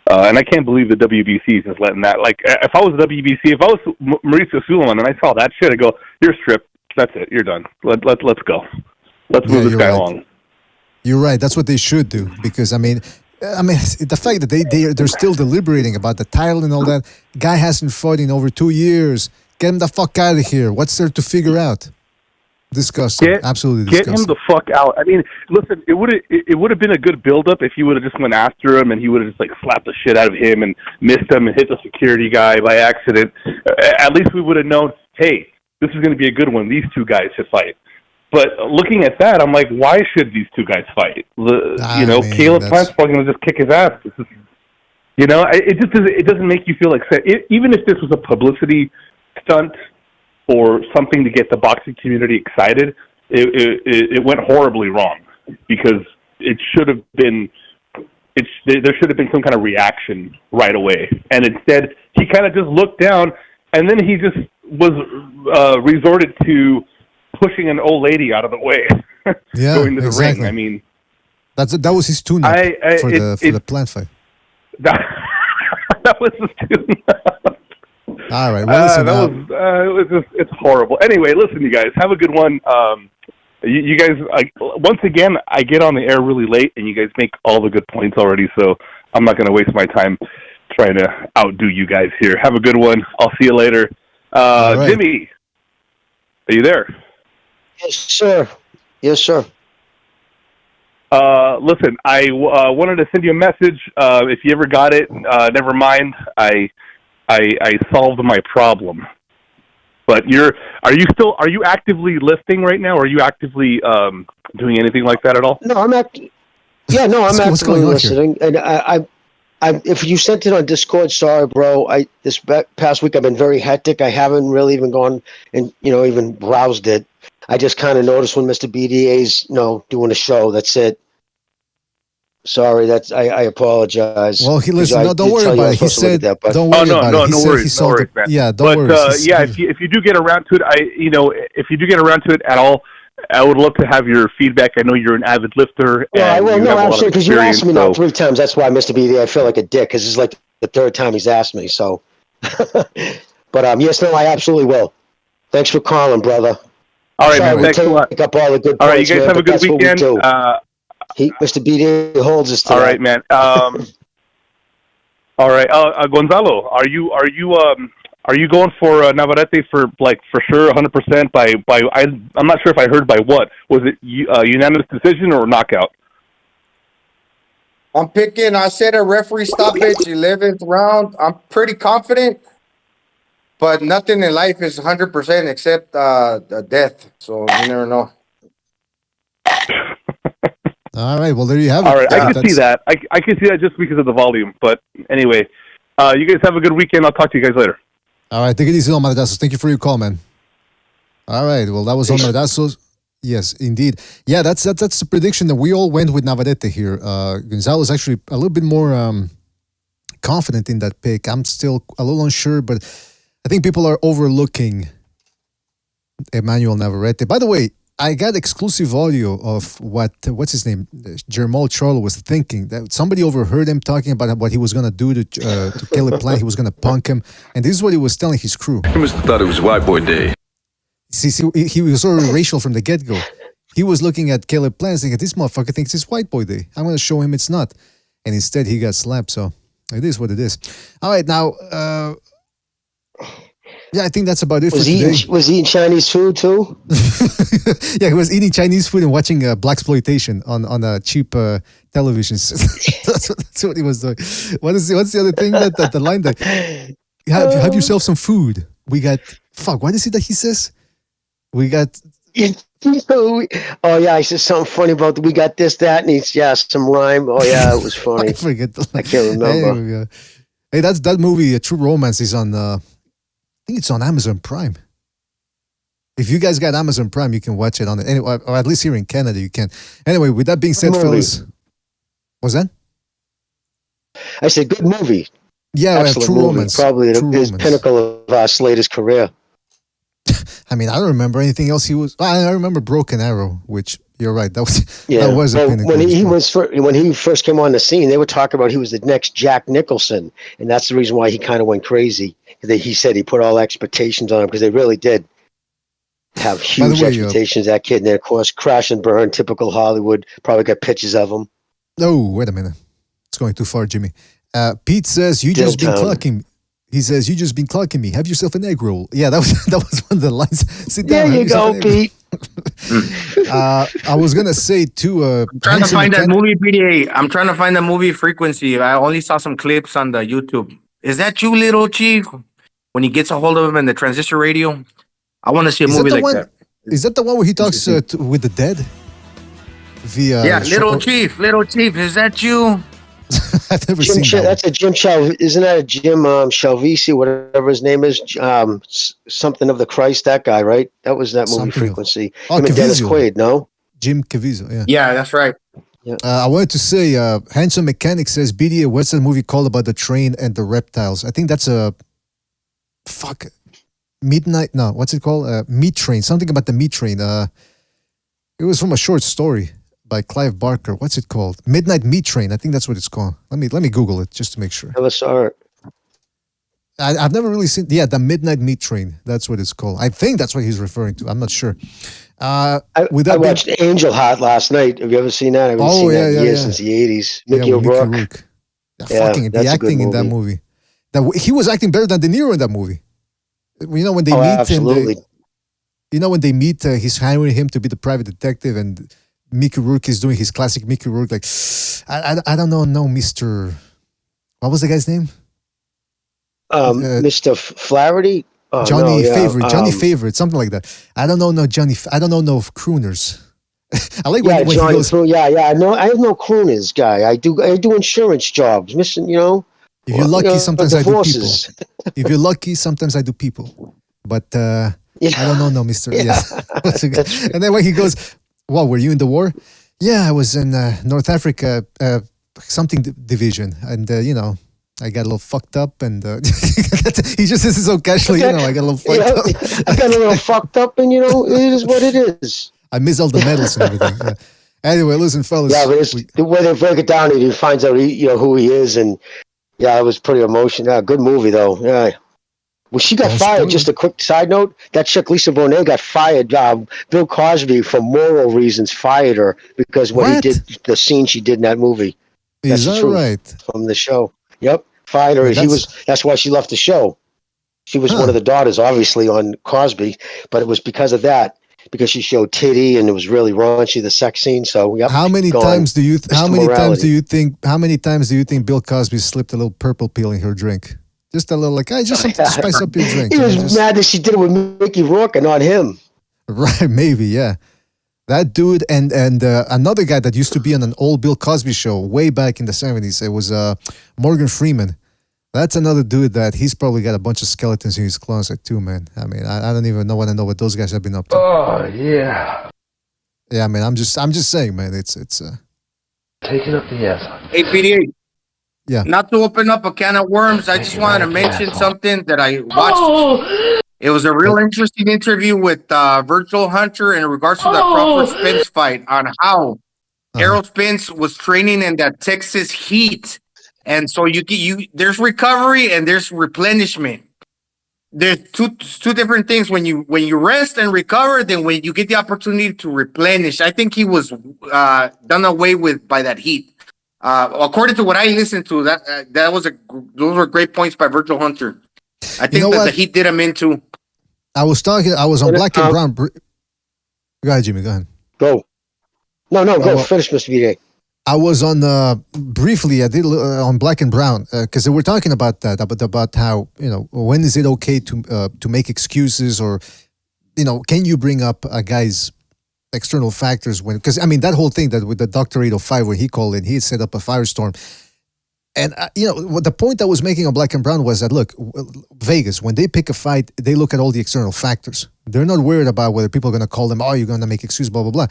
and I can't believe the WBC is just letting that. Like, if I was WBC, if I was Mauricio Suleiman and I saw that shit, I'd go, "You're stripped. That's it. You're done. Let's go. Let's move this guy along." You're right. That's what they should do, because I mean, the fact that they're still deliberating about the title and all that. Guy hasn't fought in over 2 years. Get him the fuck out of here. What's there to figure out? Disgusting. Absolutely disgusting. Get him the fuck out. I mean, listen, it would have been a good build-up if he would have just went after him and he would have just like slapped the shit out of him and missed him and hit the security guy by accident. At least we would have known, hey, this is going to be a good one. These two guys should fight. But looking at that, I'm like, why should these two guys fight? Caleb Plant's probably going to just kick his ass. It doesn't make you feel excited. Even if this was a publicity stunt or something to get the boxing community excited, it went horribly wrong, because it should have been. There should have been some kind of reaction right away, and instead he kind of just looked down, and then he just was resorted to pushing an old lady out of the way, going to the ring. I mean, that was his tune-up for the Plant fight. That was his tune-up. All right. Well, listen, it's horrible. Anyway, listen, you guys, have a good one. You guys, once again, I get on the air really late, and you guys make all the good points already, so I'm not going to waste my time trying to outdo you guys here. Have a good one. I'll see you later. Right. Jimmy, are you there? Yes, sir. Yes, sir. Listen, I wanted to send you a message. If you ever got it, never mind. I solved my problem. But are you actively lifting right now? Or are you actively doing anything like that at all? No, I'm actively listening. And I if you sent it on Discord, sorry, bro. This past week I've been very hectic. I haven't really even gone and even browsed it. I just kind of noticed when Mr. BDA's doing a show. That's it. Sorry, I apologize. Well, don't worry about it. He said, "Don't worry about it." No worries, man. Yeah, don't worry. If you do get around to it, if you do get around to it at all, I would love to have your feedback. I know you're an avid lifter. Yeah, I will. No, absolutely. Because you asked me now 3 times. That's why, Mr. BDA, I feel like a dick, because it's like the 3rd time he's asked me. So, but yes, no, I absolutely will. Thanks for calling, brother. All right, man. Thanks a lot. Pick up all the good all right, you guys have a good weekend. Mr. BD holds us to all right, man. All right, Gonzalo, are you going for Navarrete for sure 100% by I'm not sure if I heard by what. Was it unanimous decision or knockout? I'm picking. I said a referee stoppage, 11th round. I'm pretty confident, but nothing in life is 100% except death. So you never know. All right, well, there you have it. All right, I can see that. I can see that just because of the volume. But anyway, you guys have a good weekend. I'll talk to you guys later. All right, take it easy on Madrazos. Thank you for your call, man. All right, well, that was on Madrazos. Yes, indeed. Yeah, that's the prediction that we all went with Navarrete here. Gonzalo's actually a little bit more confident in that pick. I'm still a little unsure, but I think people are overlooking Emmanuel Navarrete. By the way, I got exclusive audio of what's his name, Jermall Charlo was thinking. That somebody overheard him talking about what he was going to do to Caleb Plant. He was going to punk him. And this is what he was telling his crew. He must have thought it was White Boy Day. See, he was already racial from the get-go. He was looking at Caleb Plant thinking, this motherfucker thinks it's White Boy Day. I'm going to show him it's not. And instead, he got slapped. So it is what it is. All right, now... Yeah, I think that's about it Was for he today. was he eating Chinese food too? Yeah, he was eating Chinese food and watching blaxploitation on cheap televisions. that's what he was doing. What's the other thing that the line that have yourself some food? We got what is it that he says? We got. Oh yeah, he said something funny about we got this, that, and he's some rhyme. Oh yeah, it was funny. I forget. I can't remember. Hey, that movie, True Romance, is on. I think it's on Amazon Prime. If you guys got Amazon Prime, you can watch it on it. Anyway, or at least here in Canada, you can. Anyway, with that being said, fellas, what's that? I said, good movie. Yeah, excellent True movie. Romance. Probably True his Romance. pinnacle of Slater's career. I mean, I don't remember anything else he was. I remember Broken Arrow, which you're right. That was a pinnacle. When he first came on the scene, they were talking about he was the next Jack Nicholson, and that's the reason why he kind of went crazy. He said he put all expectations on him because they really did have huge expectations. That kid, and then of course, crash and burn, typical Hollywood. Probably got pictures of him. Oh, wait a minute, it's going too far, Jimmy. Pete says you just been clocking. He says, you just been clocking me. Have yourself an egg roll. Yeah, that was one of the lines. Sit down. There you go, Pete. I was going to say, too... I'm trying to find that movie, PDA. I'm trying to find the movie Frequency. I only saw some clips on the YouTube. Is that you, Little Chief? When he gets a hold of him in the transistor radio? I want to see a movie like that. Is that the one where he talks with the dead? Via Little Chief, is that you? I've never seen that. That's a Jim isn't that a Jim Shalvisi, whatever his name is? Something of the Christ, that guy, right? That was that movie Frequency. Him and Dennis Quaid, no? Jim Caviezel, yeah. Yeah, that's right. Yeah. I wanted to say, Handsome Mechanic says, BDA, what's the movie called about the train and the reptiles? I think that's a... Midnight... No, what's it called? Meat Train. Something about the meat train. It was from a short story by Clive Barker. What's it called? Midnight Meat Train. I think that's what it's called. Let me Google it just to make sure. Never saw it. I've never really seen. Yeah, the Midnight Meat Train. That's what it's called. I think that's what he's referring to. I'm not sure. I watched Angel Heart last night. Have you ever seen that? I haven't seen that in years, since the 80s. Mickey O'Rourke. The acting in that movie. He was acting better than De Niro in that movie. You know when they meet absolutely. him. When they meet, he's hiring him to be the private detective, and Mickey Rourke is doing his classic Mickey Rourke, like, I don't know, Mr. What was the guy's name? Mr. Flaherty? Oh, Johnny Favorite, Johnny Favorite, something like that. I don't know Johnny, I don't know no crooners. I like when Johnny he goes, I know, I have no crooners guy. I do insurance jobs, missing, If you're lucky, sometimes I do people. If you're lucky, sometimes I do people. But I don't know no Mr. Yeah. And then when he goes, wow, were you in the war? Yeah, I was in North Africa, something division. And, I got a little fucked up. And he just says it so casually, I got a little fucked up. I got a little fucked up, and, it is what it is. I miss all the medals and everything. Yeah. Anyway, listen, fellas. Yeah, but the way they break it down, he finds out who he is. And, yeah, it was pretty emotional. Yeah, good movie, though. Yeah. Well, she got fired. Just a quick side note: that chick Lisa Bonet got fired. Bill Cosby, for moral reasons, fired her because he did the scene she did in that movie. Is that right? From the show. Yep, fired her. That's why she left the show. She was one of the daughters, obviously, on Cosby, but it was because of that. Because she showed titty and it was really raunchy, the sex scene. So yep, how many times do you think Bill Cosby slipped a little purple pill in her drink? Just a little, just something to spice up your drink. He was mad that she did it with Mickey Rourke and not him. Right, maybe, yeah. That dude and another guy that used to be on an old Bill Cosby show way back in the 70s. It was Morgan Freeman. That's another dude that he's probably got a bunch of skeletons in his closet too, man. I mean, I don't even want to know what those guys have been up to. Oh yeah. Yeah, man. I'm just saying, man. It's taking up the yes. Hey, PDA. Yeah. Not to open up a can of worms, I just wanted to mention something that I watched. It was a real interesting interview with Virgil Hunter in regards to the Crawford Spence fight on how Errol Spence was training in that Texas heat. And so there's recovery and there's replenishment. There's two different things. When you rest and recover, then when you get the opportunity to replenish, I think he was done away with by that heat. According to what I listened to, those were great points by Virgil Hunter. I think that the Heat did him into. I was on Black and Brown. Go ahead, Jimmy. Go ahead. Go. No, go. Finish, Mr. BJ. I was on briefly. I did on Black and Brown because they were talking about that about how when is it okay to make excuses, or can you bring up a guy's external factors when, because I mean that whole thing that with the Dr. 805 where he called in, he had set up a firestorm. And what the point I was making on Black and Brown was that, look, Vegas, when they pick a fight, they look at all the external factors. They're not worried about whether people are going to call them, oh, you're going to make excuses, blah, blah, blah.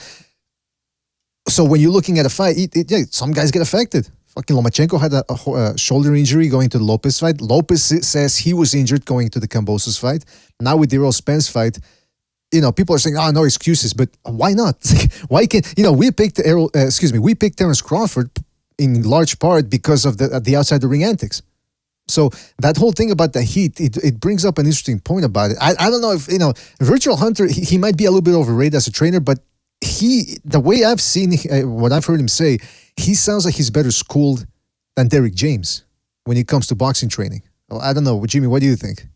So when you're looking at a fight, some guys get affected. Fucking Lomachenko had a shoulder injury going to the Lopez fight. Lopez says he was injured going to the Kambosos fight. Now with the Errol Spence fight, people are saying, oh, no excuses, but why not? Why can't, we picked Terence Crawford in large part because of the outside the ring antics. So that whole thing about the Heat, it brings up an interesting point about it. I don't know if, Virtual Hunter, he might be a little bit overrated as a trainer, but the way I've seen, what I've heard him say, he sounds like he's better schooled than Derrick James when it comes to boxing training. Well, I don't know. Jimmy, what do you think?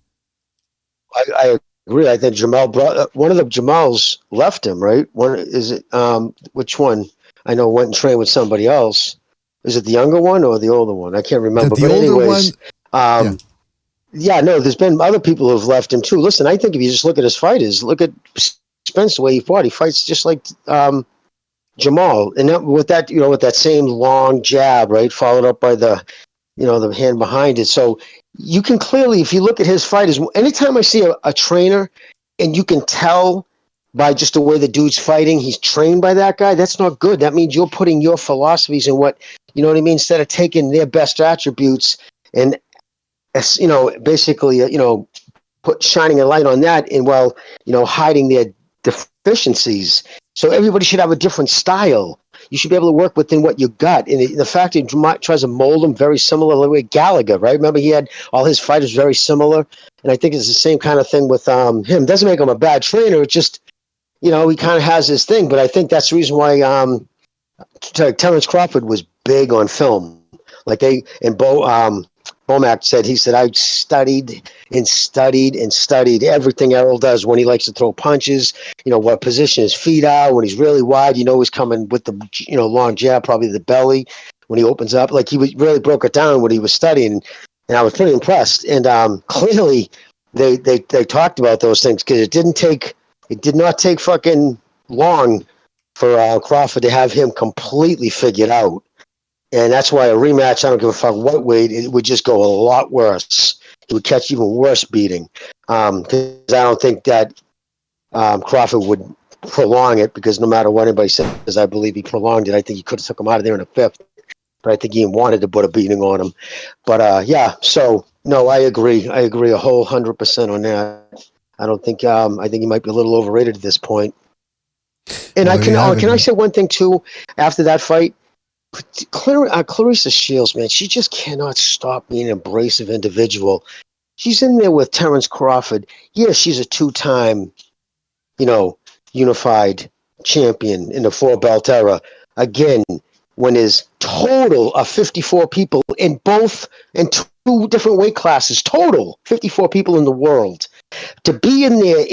I agree. I think one of the Jamals left him, right? Which one? I know went and trained with somebody else. Is it the younger one or the older one? I can't remember. The older one. There's been other people who have left him too. Listen, I think if you just look at his fighters, look at Spence the way he fought. He fights just like Jamal, and with that same long jab, right, followed up by the hand behind it. So you can clearly, if you look at his fighters, anytime I see a trainer, and you can tell by just the way the dude's fighting, he's trained by that guy, that's not good. That means you're putting your philosophies in what, you know what I mean, instead of taking their best attributes and, basically, shining a light on that and, hiding their deficiencies. So everybody should have a different style. You should be able to work within what you got. And the fact that he tries to mold them very similar to the way Gallagher, right? Remember, he had all his fighters very similar. And I think it's the same kind of thing with him. Doesn't make him a bad trainer. It's just, he kind of has his thing, but I think that's the reason why Terence Crawford was big on film. Like Bomac said, I studied and studied and studied everything Errol does when he likes to throw punches, what position his feet are, when he's really wide, he's coming with the, long jab, probably the belly when he opens up. Like he really broke it down what he was studying. And I was pretty impressed. And clearly they talked about those things because it did not take fucking long for Crawford to have him completely figured out. And that's why a rematch, I don't give a fuck what weight, it would just go a lot worse. He would catch even worse beating. Because I don't think that Crawford would prolong it, because no matter what anybody says, I believe he prolonged it. I think he could have took him out of there in a fifth. But I think he wanted to put a beating on him. But so no, I agree. I agree a whole 100% on that. I don't think. I think he might be a little overrated at this point. And can I say one thing too? After that fight, Clarissa Shields, man, she just cannot stop being an abrasive individual. She's in there with Terence Crawford. Yeah, she's a two-time, unified champion in the four-belt era. Again, when there's total of 54 people in two different weight classes, total 54 people in the world, to be in there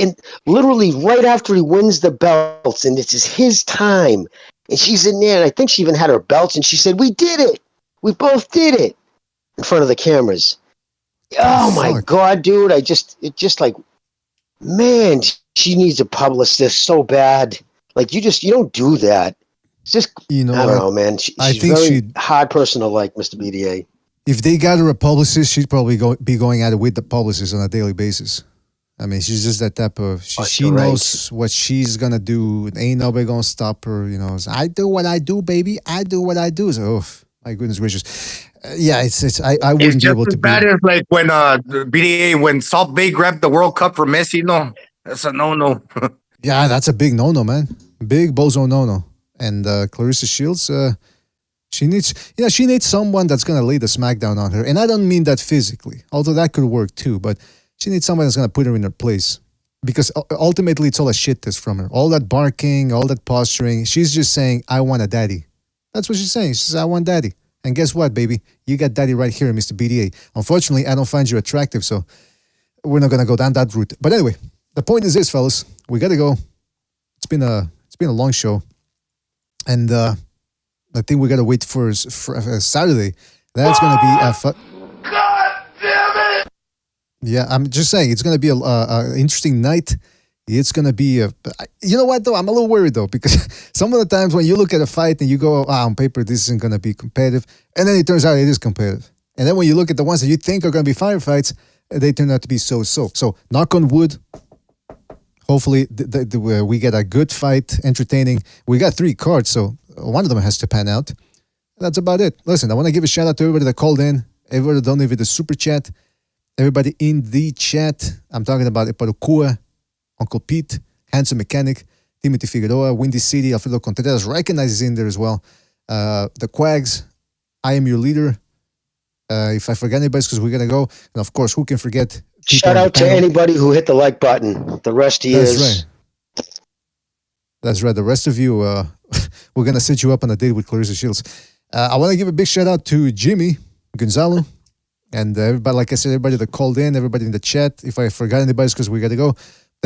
literally right after he wins the belts, and this is his time, and she's in there, and I think she even had her belts, and she said, "We did it. We both did it," in front of the cameras. Oh my God, dude! It just like, man, she needs to publish this so bad. Like you don't do that. It's just I don't know, man. She's a very hard person to like, Mr. BDA. If they got her a publicist, she'd probably be going at it with the publicist on a daily basis. I mean, she's just that type of. She knows what she's gonna do. Ain't nobody gonna stop her. I do what I do, baby. I do what I do. So, my goodness gracious. It's. I wouldn't be able to. It's bad as like when BDA when Salt Bay grabbed the World Cup for Messi. No, that's a no. Yeah, that's a big no, man. Big bozo no. And Clarissa Shields, she needs someone that's gonna lay the smackdown on her. And I don't mean that physically, although that could work too. But she needs someone that's going to put her in her place, because ultimately it's all a shit test from her. All that barking, all that posturing. She's just saying, I want a daddy. That's what she's saying. She says, I want daddy. And guess what, baby? You got daddy right here, Mr. BDA. Unfortunately, I don't find you attractive, so we're not gonna go down that route. But anyway, the point is this, fellas, we gotta go. It's been a long show, and I think we gotta wait for Saturday. That's gonna be a fun. God damn it! Yeah, I'm just saying it's gonna be a interesting night. It's gonna be a. You know what though? I'm a little worried though, because some of the times when you look at a fight and you go, on paper this isn't gonna be competitive, and then it turns out it is competitive. And then when you look at the ones that you think are gonna be firefights, they turn out to be so-so. So knock on wood. Hopefully we get a good fight, entertaining. We got 3 cards, so one of them has to pan out. That's about it. Listen, I want to give a shout out to everybody that called in, everybody that donated the super chat, everybody in the chat. I'm talking about Eparukua, Uncle Pete, Handsome Mechanic, Timothy Figueroa, Windy City, Alfredo Contreras recognizes in there as well. The Quags, I Am Your Leader. If I forget anybody, because we're going to go. And of course, who can forget? Shout out to anybody who hit the like button. The rest of you is... Right. That's right. The rest of you, we're going to set you up on a date with Clarissa Shields. I want to give a big shout out to Jimmy Gonzalo and everybody, like I said, everybody that called in, everybody in the chat. If I forgot anybody, it's because we got to go.